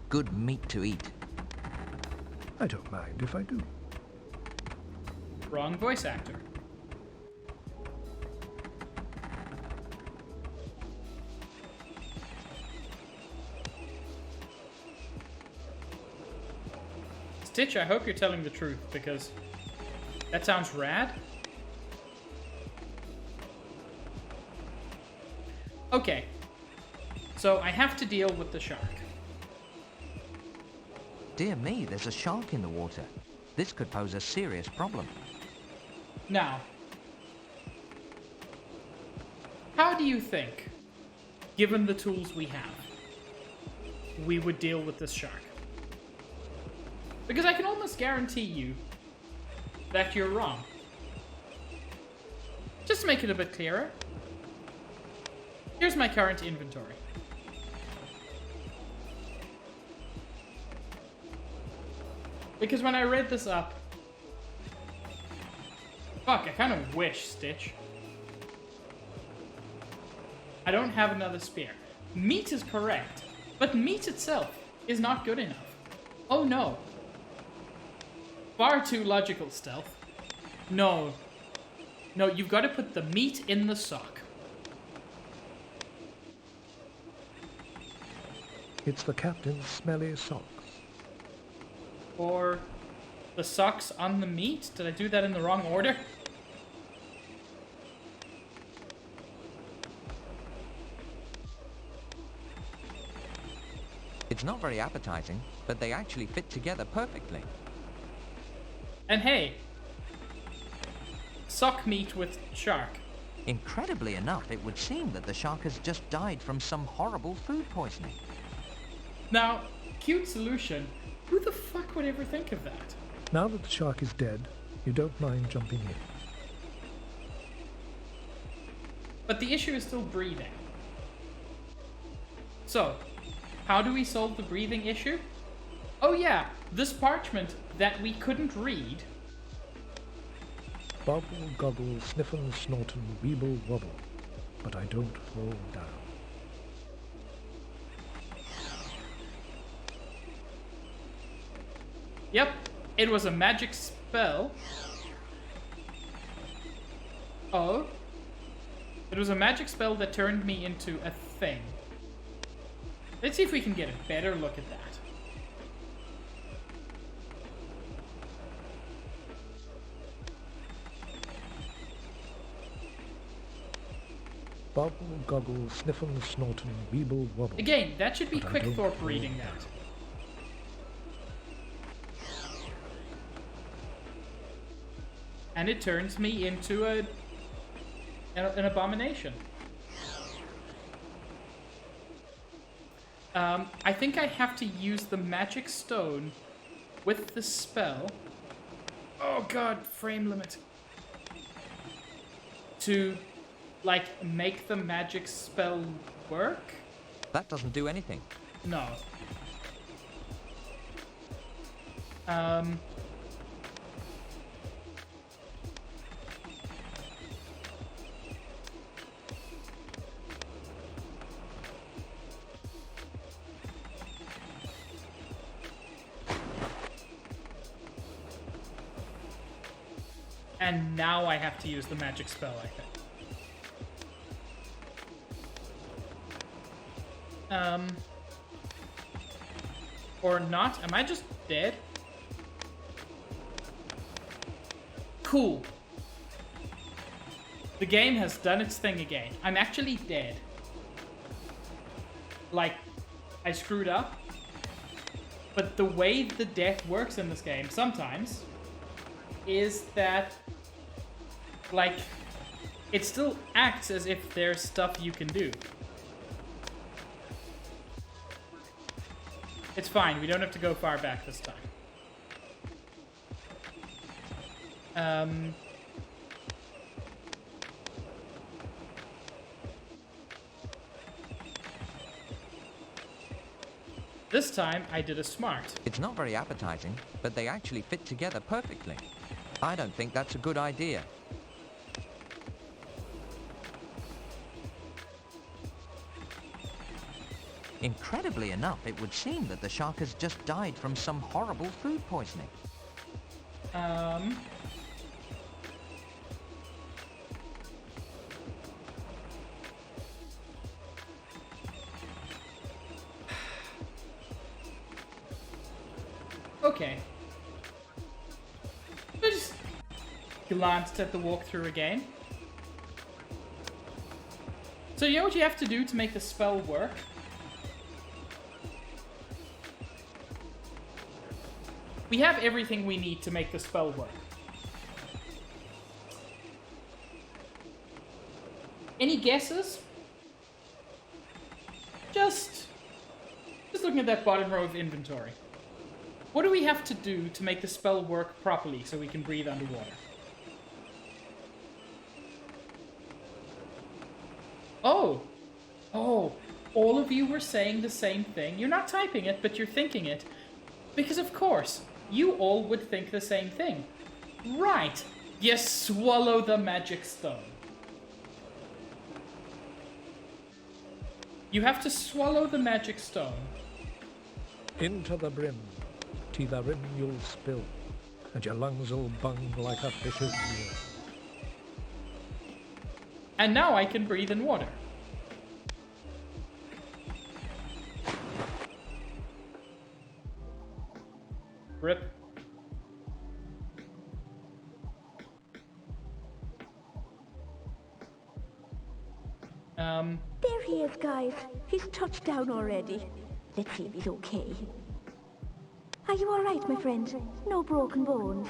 Good meat to eat. I don't mind if I do. Wrong voice actor. Stitch, I hope you're telling the truth, because that sounds rad. Okay. So I have to deal with the shark. Dear me, there's a shark in the water. This could pose a serious problem. Now, how do you think, given the tools we have, we would deal with this shark? Because I can almost guarantee you that you're wrong. Just to make it a bit clearer, here's my current inventory. Because when I read this up, fuck, I kind of wish, Stitch. I don't have another spear. Meat is correct, but meat itself is not good enough. Oh no. Far too logical, Stealth. No. No, you've got to put the meat in the sock. It's the captain's smelly socks. Or the socks on the meat? Did I do that in the wrong order? It's not very appetizing, but they actually fit together perfectly. And hey, sock meat with shark. Incredibly enough, it would seem that the shark has just died from some horrible food poisoning. Now, cute solution. Who the fuck would ever think of that? Now that the shark is dead, you don't mind jumping in. But the issue is still breathing. So, how do we solve the breathing issue? Oh yeah, this parchment that we couldn't read. Bobble, gobble, sniffle, snortin, weeble, wobble. But I don't fall down. Yep, it was a magic spell. Oh. It was a magic spell that turned me into a thing. Let's see if we can get a better look at that. Bobble, goggle, sniffle, snortin, weeble, wobble. Again, that should be But I don't Quickthorpe fall reading down. that. And it turns me into a an abomination. I think I have to use the magic stone with the spell. Oh god, frame limit. To, like, make the magic spell work? That doesn't do anything. No. And now I have to use the magic spell, I think. Or not? Am I just dead? Cool. The game has done its thing again. I'm actually dead. Like, I screwed up. But the way the death works in this game, sometimes, is that, like, it still acts as if there's stuff you can do. It's fine, we don't have to go far back this time. This time, I did a smart. It's not very appetizing, but they actually fit together perfectly. I don't think that's a good idea. Incredibly enough, it would seem that the shark has just died from some horrible food poisoning. Okay. I just glanced at the walkthrough again. So you know what you have to do to make the spell work? We have everything we need to make the spell work. Any guesses? Just looking at that bottom row of inventory. What do we have to do to make the spell work properly so we can breathe underwater? Oh, all of you were saying the same thing. You're not typing it, but you're thinking it. Because of course, you all would think the same thing. Right, you swallow the magic stone. You have to swallow the magic stone. Into the brim, to the rim you'll spill, and your lungs will bung like a fish's ear. And now I can breathe in water. Rip. There he is, guys. He's touched down already. Let's see if he's okay. Are you all right, my friend? No broken bones?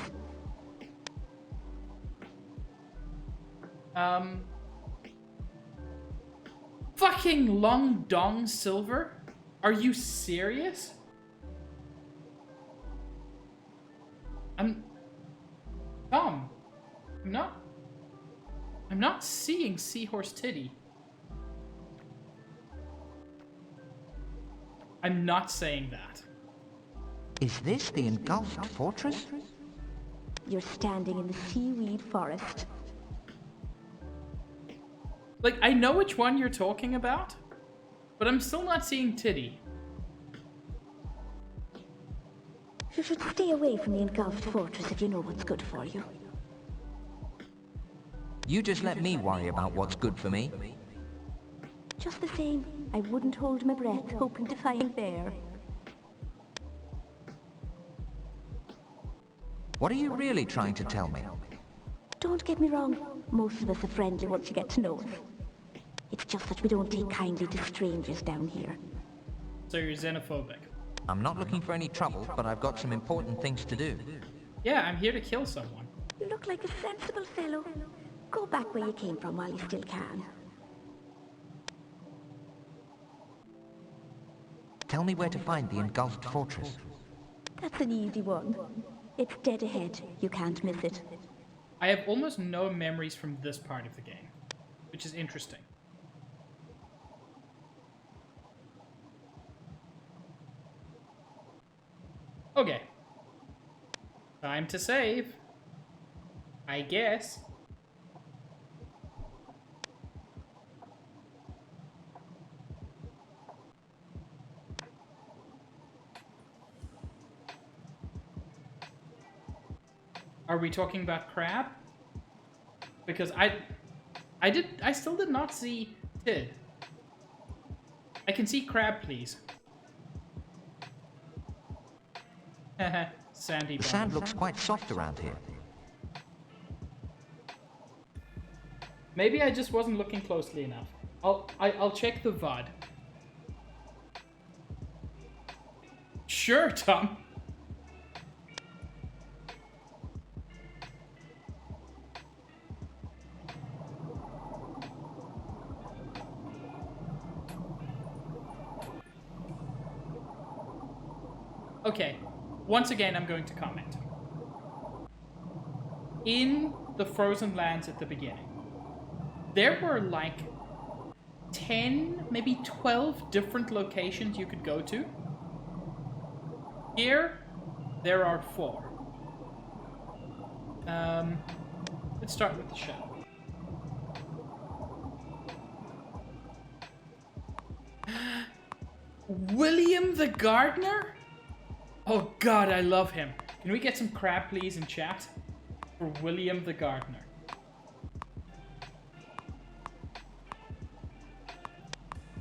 Fucking Long Dong Silver? Are you serious? Tom, I'm not seeing Seahorse Titty. I'm not saying that. Is this the engulfed fortress? You're standing in the seaweed forest. Like, I know which one you're talking about, but I'm still not seeing Titty. You should stay away from the engulfed fortress if you know what's good for you. You just let me worry about what's good for me. Just the same, I wouldn't hold my breath hoping to find there. What are you really trying to tell me? Don't get me wrong, most of us are friendly once you get to know us. It's just that we don't take kindly to strangers down here. So you're xenophobic. I'm not looking for any trouble, but I've got some important things to do. Yeah, I'm here to kill someone. You look like a sensible fellow. Go back where you came from while you still can. Tell me where to find the engulfed fortress. That's an easy one. It's dead ahead. You can't miss it. I have almost no memories from this part of the game, which is interesting. Okay. Time to save. I guess. Are we talking about crab? Because I still did not see Tid. I can see crab, please. Haha, sandy. The sand looks quite soft around here. Maybe I just wasn't looking closely enough. I'll check the VOD. Sure, Tom. Okay, once again I'm going to comment. In the Frozen Lands at the beginning, there were like 10, maybe 12 different locations you could go to. Here, there are 4. Let's start with the show. William the Gardener? Oh god, I love him. Can we get some crab, please, in chat? For William the Gardener.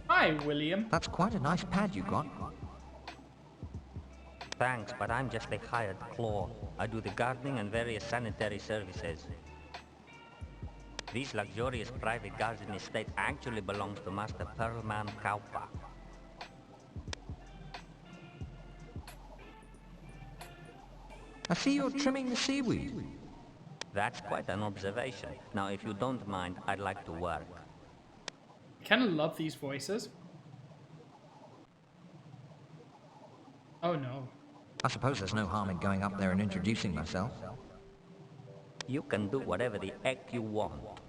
Hi, William. That's quite a nice pad you got. Thanks, but I'm just a hired claw. I do the gardening and various sanitary services. These luxurious private garden estate actually belongs to Master Pearlman Cowpa. I see you're trimming the seaweed. That's quite an observation. Now, if you don't mind, I'd like to work. I kind of love these voices. Oh no. I suppose there's no harm in going up there and introducing myself. You can do whatever the heck you want.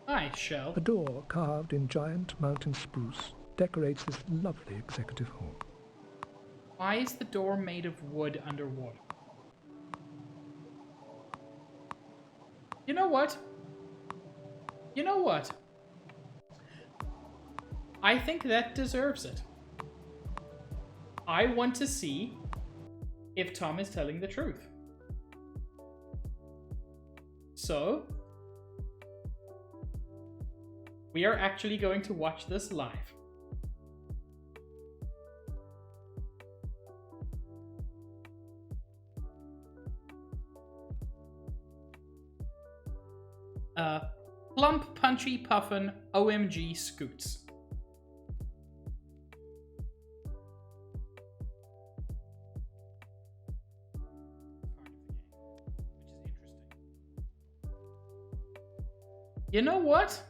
Hi, Shell. A door carved in giant mountain spruce decorates this lovely executive hall. Why is the door made of wood underwater? You know what? You know what? I think that deserves it. I want to see if Tom is telling the truth. So, we are actually going to watch this live. Plump, punchy, puffin, OMG scoots. You know what?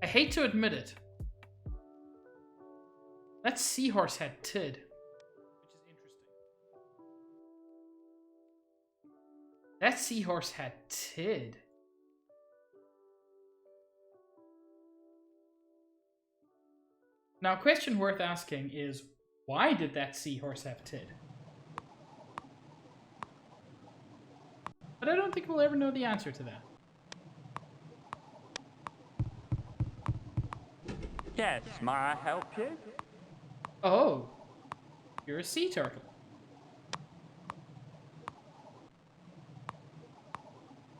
I hate to admit it. That seahorse had Tid, which is interesting. That seahorse had Tid. Now, a question worth asking is, why did that seahorse have Tid? But I don't think we'll ever know the answer to that. Yes, may I help you? Oh, you're a sea turtle.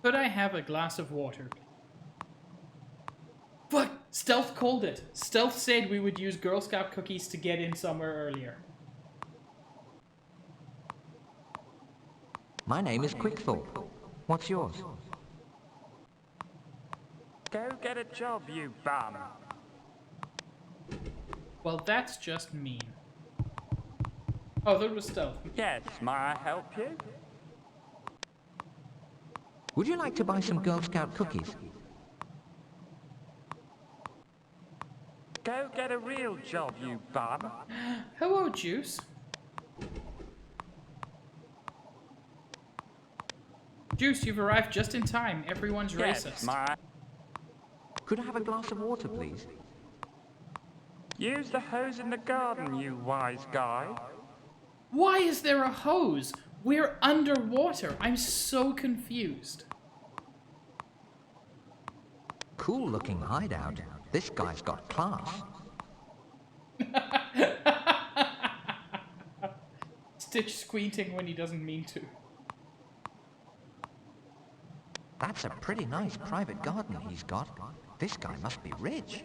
Could I have a glass of water? Fuck! Stealth called it. Stealth said we would use Girl Scout cookies to get in somewhere earlier. My name is Quickthorpe. What's yours? Go get a job, you bum. Well, that's just mean. Oh, that was stealth. Yes, may I help you? Would you like to buy some Girl Scout cookies? Go get a real job, you bum. Hello, Juice. Juice, you've arrived just in time. Everyone's Yes, racist. may I... Could I have a glass of water, please? Use the hose in the garden, you wise guy. Why is there a hose? We're underwater. I'm so confused. Cool looking hideout. This guy's got class. Stitch squinting when he doesn't mean to. That's a pretty nice private garden he's got. This guy must be rich.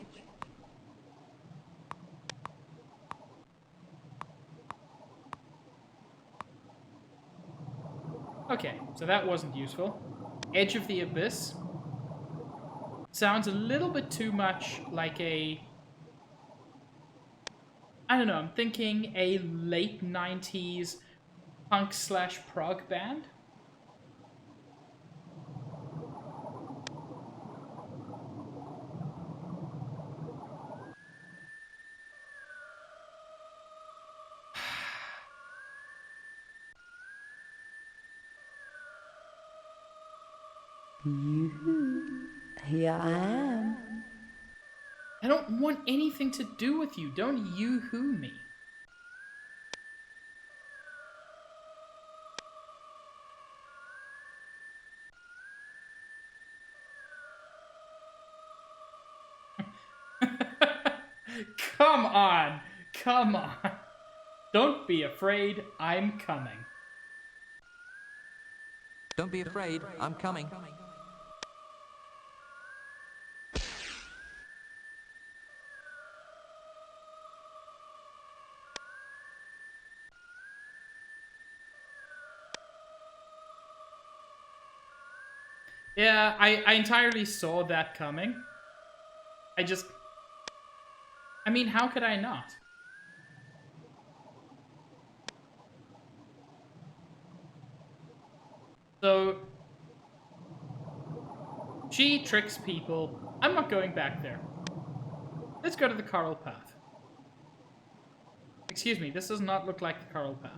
Okay, so that wasn't useful. Edge of the Abyss. Sounds a little bit too much like a... I don't know, I'm thinking a late 90s punk/prog band. Here I am. I don't want anything to do with you. Don't yoo-hoo me. Come on. Come on. Don't be afraid. I'm coming. Don't be afraid, I'm coming. Yeah, I entirely saw that coming. I mean, how could I not? So, she tricks people. I'm not going back there. Let's go to the coral path. Excuse me, this does not look like the coral path.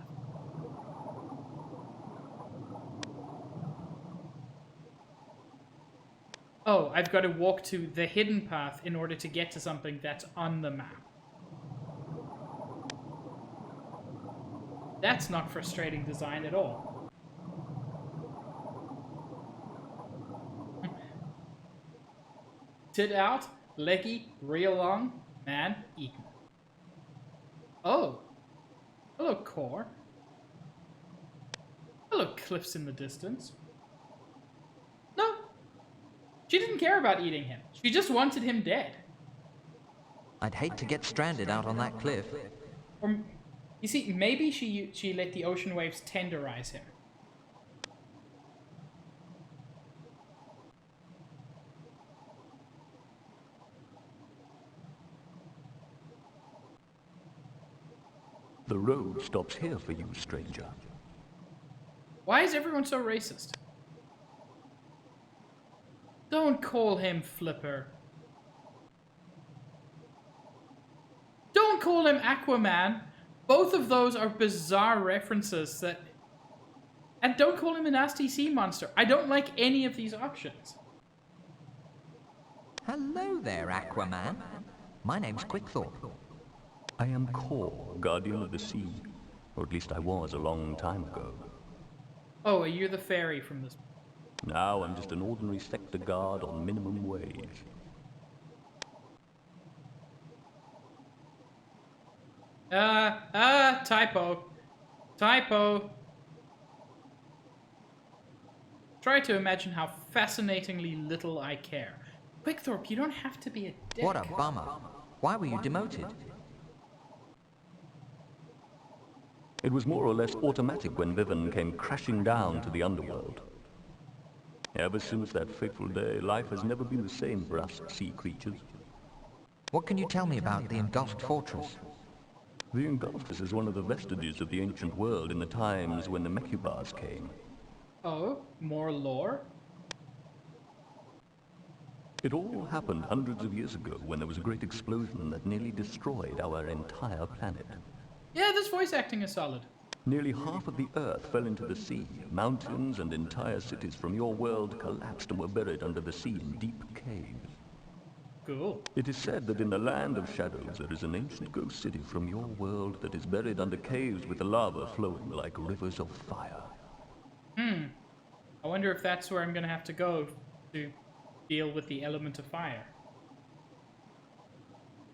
Oh, I've got to walk to the hidden path in order to get to something that's on the map. That's not frustrating design at all. Tit out, leggy, real long, man eaten. Oh. Hello, core. Hello, cliffs in the distance. No. She didn't care about eating him. She just wanted him dead. I'd hate to get stranded out on that cliff. Or, you see, maybe she let the ocean waves tenderize him. The road stops here for you, stranger. Why is everyone so racist? Don't call him Flipper. Don't call him Aquaman. Both of those are bizarre references that... And don't call him a nasty sea monster. I don't like any of these options. Hello there, Aquaman. My name's Quickthorpe. I am Kor, guardian of the sea. Or at least I was a long time ago. Oh, are you the fairy from this? Now I'm just an ordinary sector guard on minimum wage. Typo. Typo. Try to imagine how fascinatingly little I care. Quickthorpe, you don't have to be a dick. What a bummer. Why were you demoted? It was more or less automatic when Vivian came crashing down to the underworld. Ever since that fateful day, life has never been the same for us sea creatures. What can you tell me about the engulfed fortress? The Engulfus is one of the vestiges of the ancient world in the times when the Mechubars came. Oh, more lore? It all happened hundreds of years ago when there was a great explosion that nearly destroyed our entire planet. Yeah, this voice acting is solid. Nearly half of the Earth fell into the sea. Mountains and entire cities from your world collapsed and were buried under the sea in deep caves. Cool. It is said that in the land of shadows there is an ancient ghost city from your world that is buried under caves with the lava flowing like rivers of fire. I wonder if that's where I'm gonna have to go to deal with the element of fire.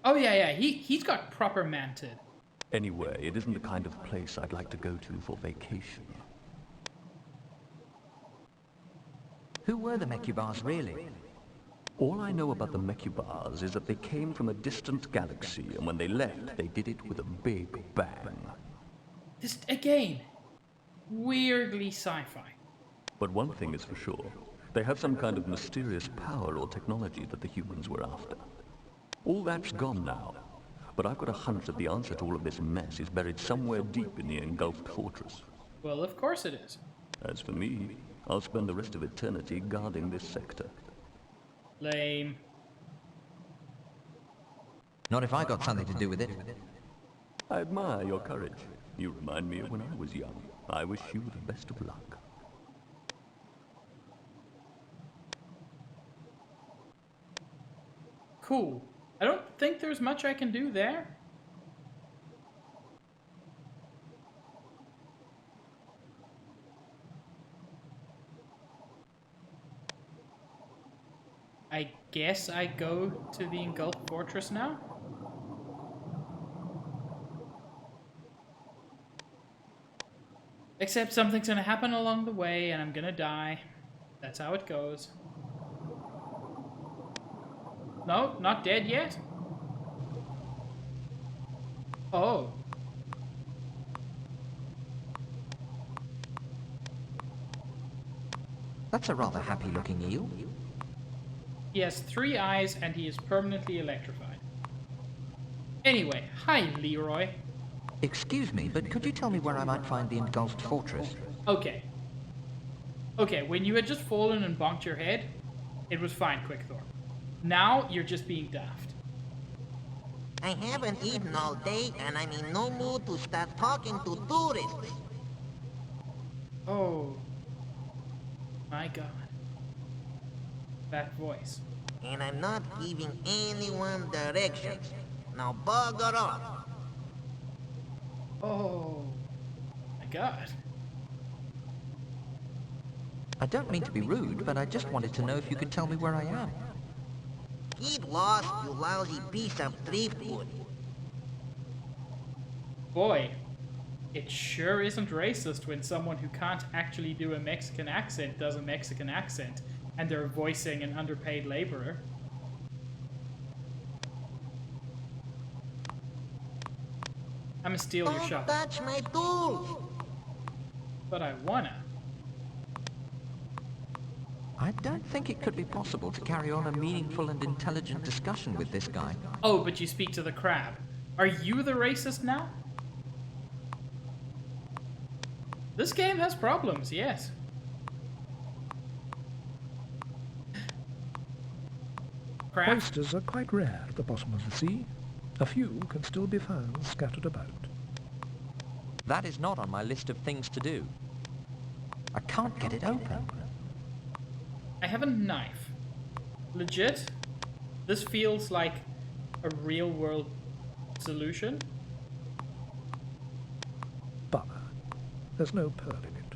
Oh yeah, he's got proper manted. Anyway, it isn't the kind of place I'd like to go to for vacation. Who were the Mechubars, really? All I know about the Mechubars is that they came from a distant galaxy, and when they left, they did it with a big bang. This, again, weirdly sci-fi. But one thing is for sure. They have some kind of mysterious power or technology that the humans were after. All that's gone now. But I've got a hunch that the answer to all of this mess is buried somewhere deep in the engulfed fortress. Well, of course it is. As for me, I'll spend the rest of eternity guarding this sector. Lame. Not if I got something to do with it. I admire your courage. You remind me of when I was young. I wish you the best of luck. Cool. I don't think there's much I can do there. I guess I go to the engulfed fortress now? Except something's gonna happen along the way and I'm gonna die. That's how it goes. No, not dead yet? Oh. That's a rather happy-looking eel. He has 3 eyes and he is permanently electrified. Anyway, hi Leroy. Excuse me, but could you tell me where I might find the engulfed fortress? Okay. Okay, when you had just fallen and bonked your head, it was fine, Quickthorpe. Now, you're just being daft. I haven't eaten all day, and I'm in no mood to start talking to tourists. Oh. My god. That voice. And I'm not giving anyone directions. Now bugger off. Oh. My god. I don't mean to be rude, but I just wanted to know if you could tell me where I am. Get lost, you lousy piece of driftwood. Boy, it sure isn't racist when someone who can't actually do a Mexican accent does a Mexican accent, and they're voicing an underpaid laborer. I'm gonna steal your Don't shovel. touch my tools. But I wanna. I don't think it could be possible to carry on a meaningful and intelligent discussion with this guy. Oh, but you speak to the crab. Are you the racist now? This game has problems, yes. Crab? Oysters are quite rare at the bottom of the sea. A few can still be found scattered about. That is not on my list of things to do. I can't get it open. I have a knife. Legit? This feels like a real-world solution. Bummer. There's no pearl in it.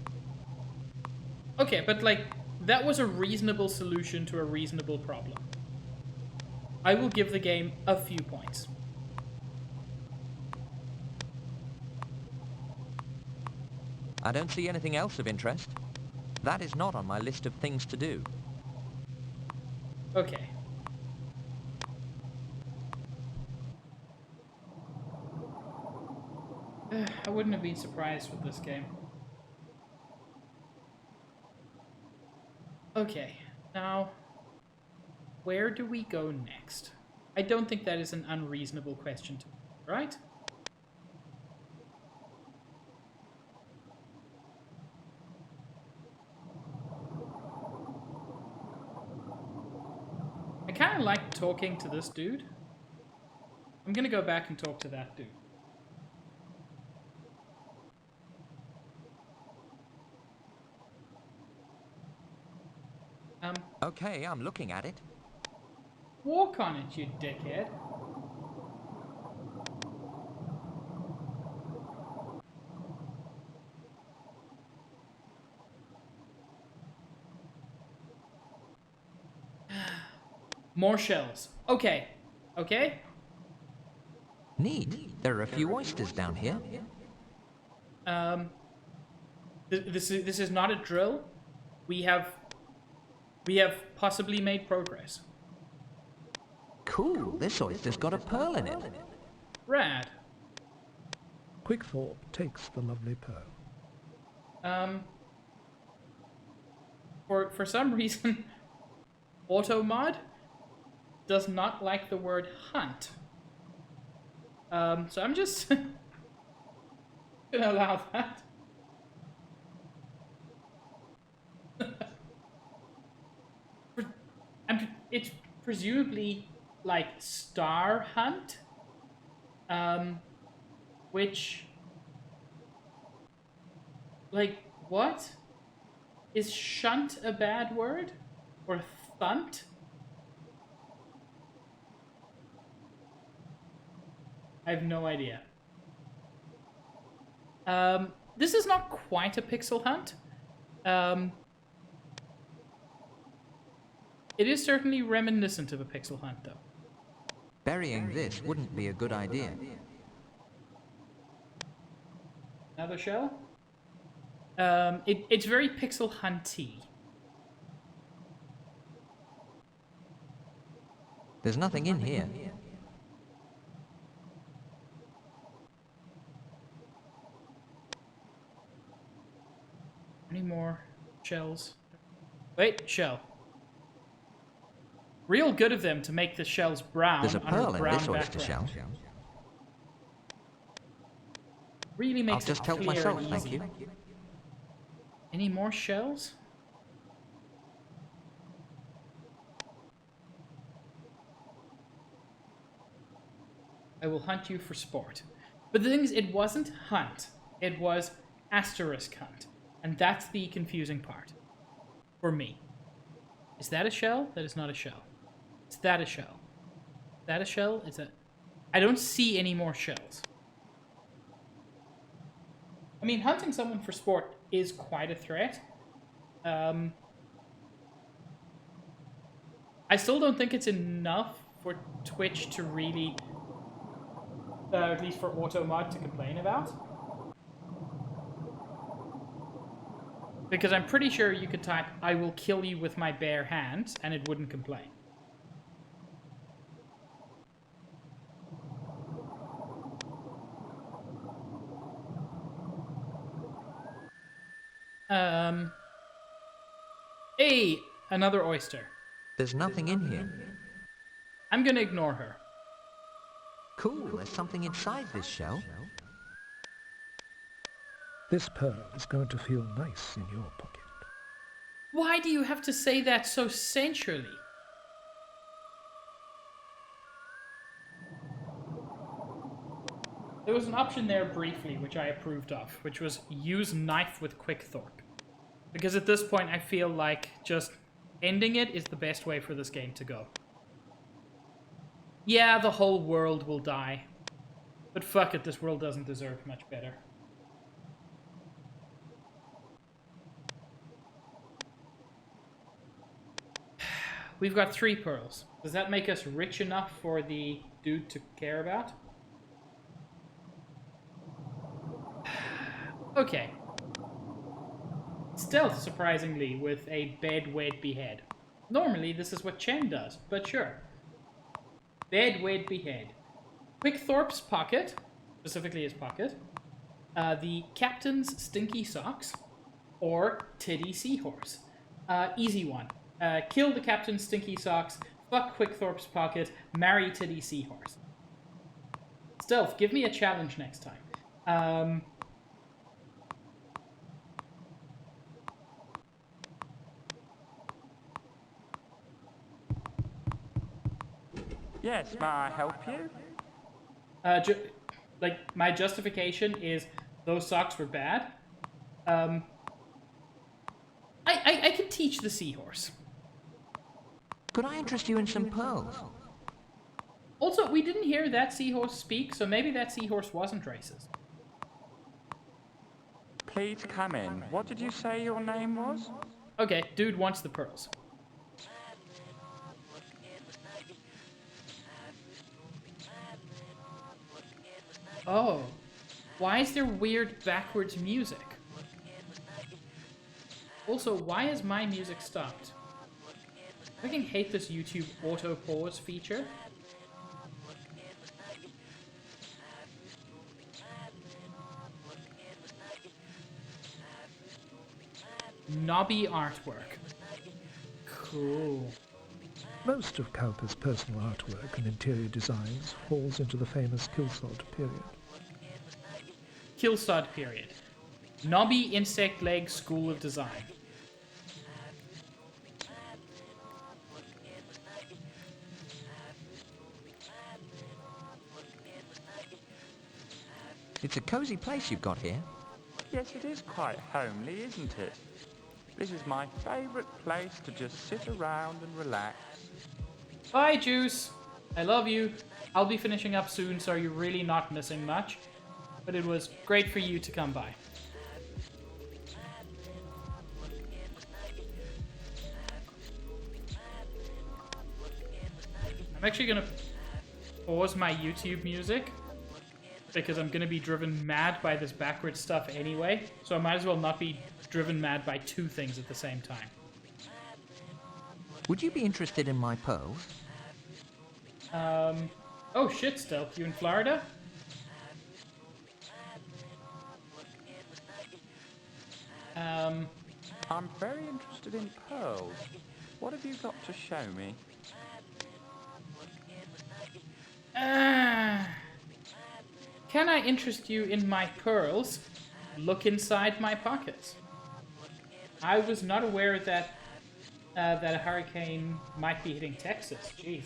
Okay, but like, that was a reasonable solution to a reasonable problem. I will give the game a few points. I don't see anything else of interest. That is not on my list of things to do. Okay. I wouldn't have been surprised with this game. Okay, now, where do we go next? I don't think that is an unreasonable question to ask, right? I kind of like talking to this dude. I'm gonna go back and talk to that dude. Okay, I'm looking at it. Walk on it, you dickhead. More shells. Okay. Okay? Neat. There are a few oysters down here. This is not a drill. We have possibly made progress. Cool, this oyster's got a pearl in it. Rad. Quickthorpe takes the lovely pearl. For some reason, Automod does not like the word hunt. So I'm just gonna allow that. It's presumably like star hunt, which, like, what? Is shunt a bad word? Or thunt? I have no idea. This is not quite a pixel hunt. It is certainly reminiscent of a pixel hunt, though. Burying this wouldn't be a good idea. Another shell? It's very pixel hunty. There's nothing in here. Any more shells? Wait, shell. Real good of them to make the shells brown. There's a pearl in this oyster background. shell. Really makes I'll just it help clear myself, and thank easy. you. Any more shells? I will hunt you for sport. But the thing is, it wasn't hunt. It was asterisk hunt. And that's the confusing part. For me. Is that a shell? That is not a shell. Is that a shell? Is that a shell? Is that... I don't see any more shells. I mean, hunting someone for sport is quite a threat. I still don't think it's enough for Twitch to really... at least for Automod to complain about. Because I'm pretty sure you could type, "I will kill you with my bare hands," and it wouldn't complain. Hey, another oyster. There's nothing in here. I'm gonna ignore her. Cool, there's something inside this shell. This pearl is going to feel nice in your pocket. Why do you have to say that so sensually? There was an option there briefly, which I approved of, which was use knife with Quickthorpe. Because at this point, I feel like just ending it is the best way for this game to go. Yeah, the whole world will die. But fuck it, this world doesn't deserve much better. We've got 3 pearls. Does that make us rich enough for the dude to care about? Okay. Stealth, surprisingly, with a bed, wed, behead. Normally, this is what Chen does, but sure. Bed, wed, behead. Quickthorpe's pocket, specifically his pocket. The captain's stinky socks, or Titty Seahorse. Easy one. Kill the Captain's Stinky Socks, fuck Quickthorpe's Pocket, marry Titty Seahorse. Stealth, give me a challenge next time. Yes, may I help you? My justification is those socks were bad. I can teach the seahorse. Could I interest you in some pearls? Also, we didn't hear that seahorse speak, so maybe that seahorse wasn't racist. Please come in. What did you say your name was? Okay, dude wants the pearls. Oh, why is there weird backwards music? Also, why is my music stopped? I fucking hate this YouTube auto pause feature. Knobby artwork. Cool. Most of Cowper's personal artwork and interior designs falls into the famous Killsod period. Killsod period. Knobby insect leg school of design. It's a cozy place you've got here. Yes, it is quite homely, isn't it? This is my favourite place to just sit around and relax. Bye, Juice. I love you. I'll be finishing up soon, so you're really not missing much. But it was great for you to come by. I'm actually gonna pause my YouTube music because I'm gonna be driven mad by this backwards stuff anyway, so I might as well not be driven mad by two things at the same time. Would you be interested in my pearls? Oh shit, Stealth, you in Florida? I'm very interested in pearls. What have you got to show me? Can I interest you in my pearls? Look inside my pockets. I was not aware that that a hurricane might be hitting Texas. Jeez.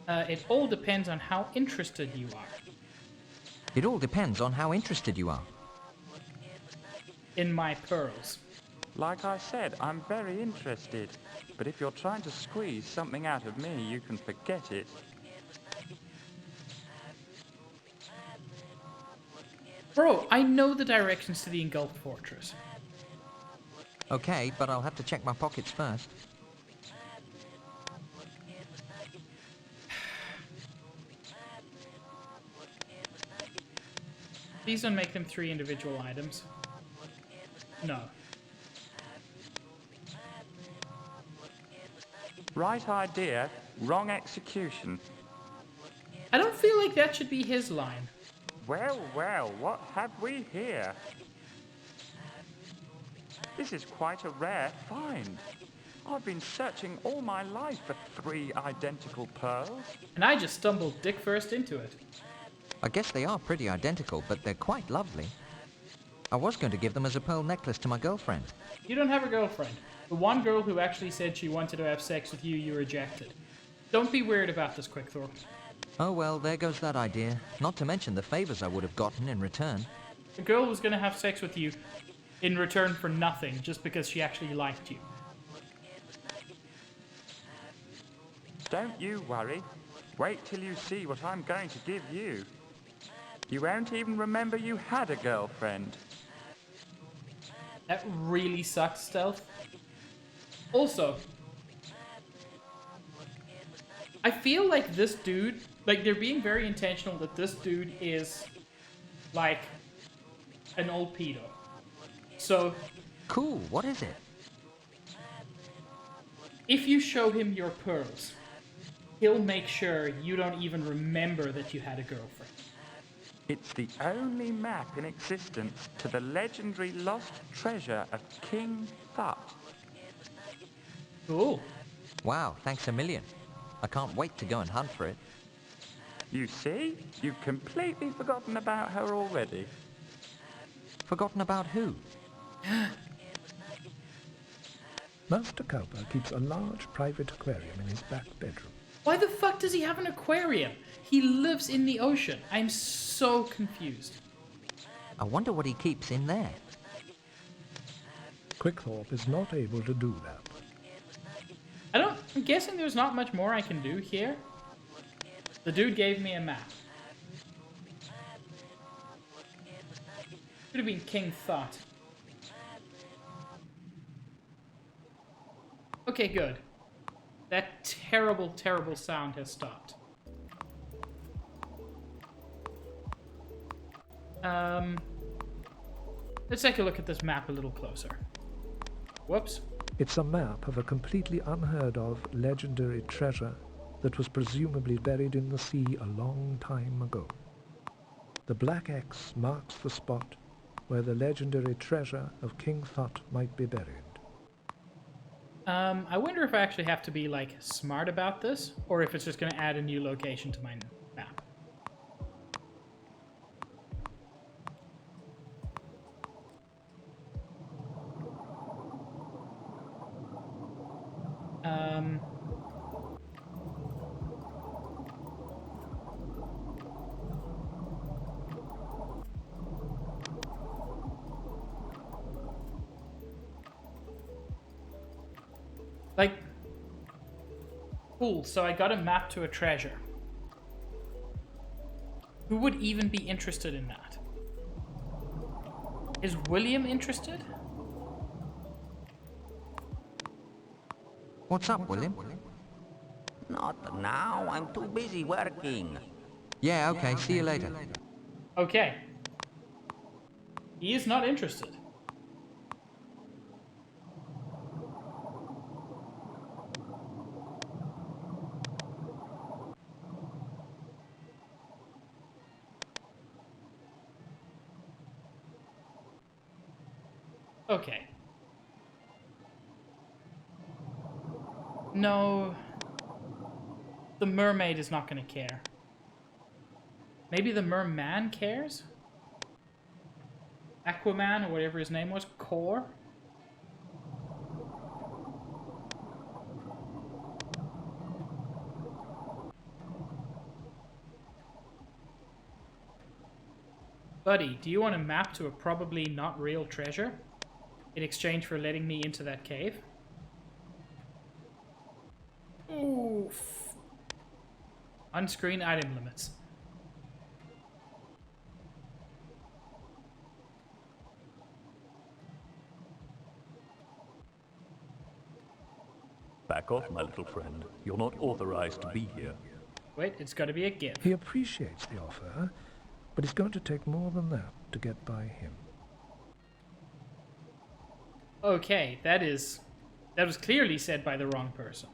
It all depends on how interested you are. It all depends on how interested you are. In my pearls. Like I said, I'm very interested. But if you're trying to squeeze something out of me, you can forget it. Bro, I know the directions to the engulfed fortress. Okay, but I'll have to check my pockets first. Please don't make them 3 individual items. No. Right idea, wrong execution. I don't feel like that should be his line. Well, well, what have we here? This is quite a rare find. I've been searching all my life for 3 identical pearls. And I just stumbled dick first into it. I guess they are pretty identical, but they're quite lovely. I was going to give them as a pearl necklace to my girlfriend. You don't have a girlfriend. The one girl who actually said she wanted to have sex with you, you rejected. Don't be weird about this, Quickthorpe. Oh well, there goes that idea. Not to mention the favors I would have gotten in return. The girl was going to have sex with you in return for nothing, just because she actually liked you. Don't you worry. Wait till you see what I'm going to give you. You won't even remember you had a girlfriend. That really sucks, Stealth. Also, I feel like this dude, like they're being very intentional that this dude is like an old pedo. So, cool, what is it? If you show him your pearls, he'll make sure you don't even remember that you had a girlfriend. It's the only map in existence to the legendary lost treasure of King Thut. Cool. Wow, thanks a million. I can't wait to go and hunt for it. You see? You've completely forgotten about her already. Forgotten about who? Master Cowper keeps a large private aquarium in his back bedroom. Why the fuck does he have an aquarium? He lives in the ocean. I'm so confused. I wonder what he keeps in there. Quickthorpe is not able to do that. I'm guessing there's not much more I can do here. The dude gave me a map. Could have been King Thought. Okay, good. That terrible, terrible sound has stopped. Let's take a look at this map a little closer. Whoops. It's a map of a completely unheard of legendary treasure that was presumably buried in the sea a long time ago. The black X marks the spot where the legendary treasure of King Thut might be buried. I wonder if I actually have to be, like, smart about this, or if it's just going to add a new location to my map. Like, cool, so I got a map to a treasure. Who would even be interested in that? Is William interested? What's up, William? Not now, I'm too busy working. Yeah, okay, see you later. Okay. He is not interested. Okay. No. The mermaid is not going to care. Maybe the merman cares? Aquaman, or whatever his name was. Core? Buddy, do you want a map to a probably not real treasure? In exchange for letting me into that cave? Oof. On-screen item limits. Back off, my little friend. You're not authorized to be here. Wait, it's got to be a gift. He appreciates the offer, but it's going to take more than that to get by him. Okay, that was clearly said by the wrong person.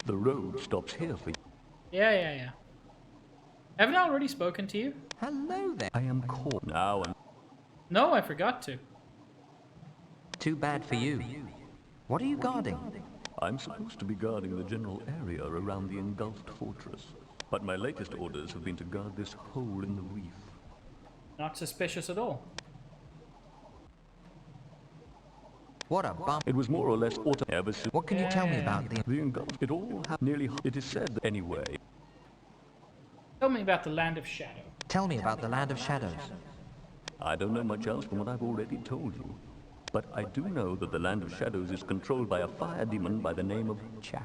The road stops here for you. Yeah. Haven't I already spoken to you? Hello there. I am caught now and... No, I forgot to. Too bad for you. What are you guarding? I'm supposed to be guarding the general area around the engulfed fortress. But my latest orders have been to guard this hole in the reef. Not suspicious at all. What a bump. It was more or less autumn ever since... What can you tell me about the... The engulfed... It all happened nearly... It is said that anyway. Tell me about the Land of Shadow. Tell me about the Land of Shadows. I don't know much else from what I've already told you. But I do know that the Land of Shadows is controlled by a fire demon by the name of Chax.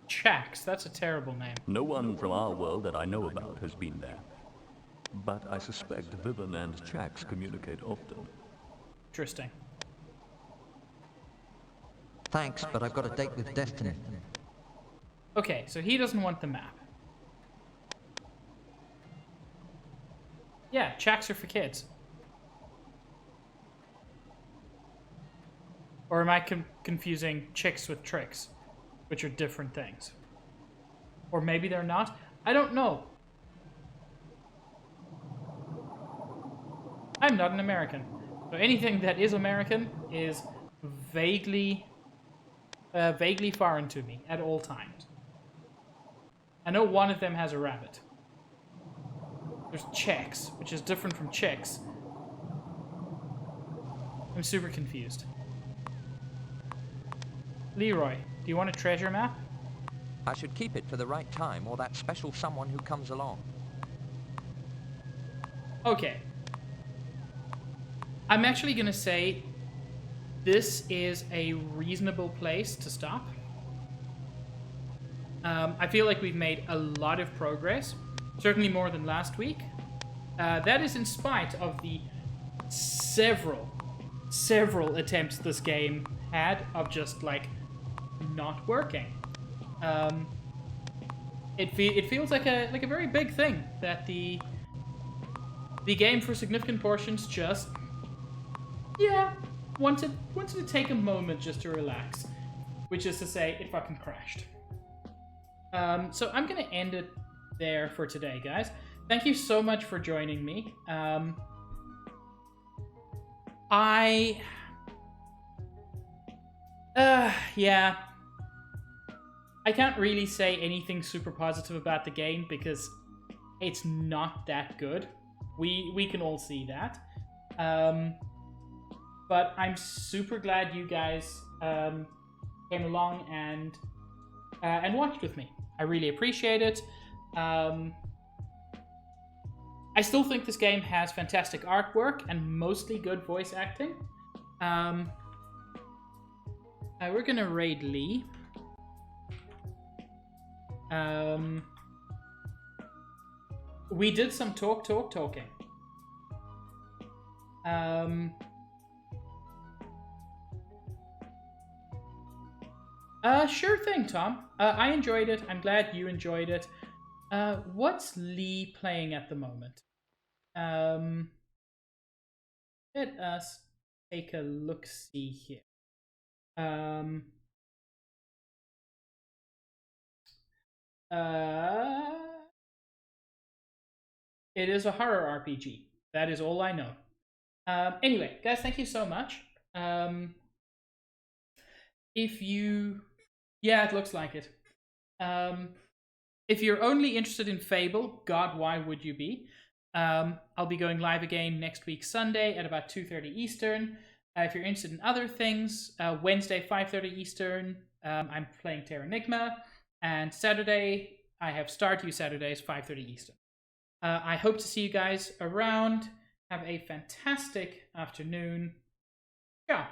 Chax, that's a terrible name. No one from our world that I know about has been there. But I suspect Vivian and Chax communicate often. Interesting. Thanks, but I've got a date with Destiny. Okay, so he doesn't want the map. Yeah, Chax are for kids. Or am I confusing chicks with tricks, which are different things? Or maybe they're not? I don't know. I'm not an American. So anything that is American is vaguely foreign to me at all times. I know one of them has a rabbit. There's Czechs, which is different from Czechs. I'm super confused. Leroy, do you want a treasure map? I should keep it for the right time or that special someone who comes along. Okay. I'm actually gonna say this is a reasonable place to stop. I feel like we've made a lot of progress, certainly more than last week. That is in spite of the several attempts this game had of just like not working. It feels like a very big thing that the game for significant portions just wanted to take a moment just to relax, which is to say it fucking crashed. So I'm gonna end it there for today, guys. Thank you so much for joining me. Yeah. I can't really say anything super positive about the game because it's not that good. We can all see that. But I'm super glad you guys came along and watched with me. I really appreciate it. I still think this game has fantastic artwork and mostly good voice acting. We're gonna raid Lee. We did some talking. Sure thing, Tom. I enjoyed it. I'm glad you enjoyed it. What's Lee playing at the moment? Let us take a look-see here. It is a horror RPG. That is all I know. Anyway, guys, thank you so much. If you... Yeah, it looks like it. If you're only interested in Fable, God, why would you be? I'll be going live again next week, Sunday, at about 2:30 Eastern. If you're interested in other things, Wednesday, 5:30 Eastern, I'm playing Terranigma. And Saturday, I have Stardew Saturdays, 5:30 Eastern. I hope to see you guys around. Have a fantastic afternoon. Ciao.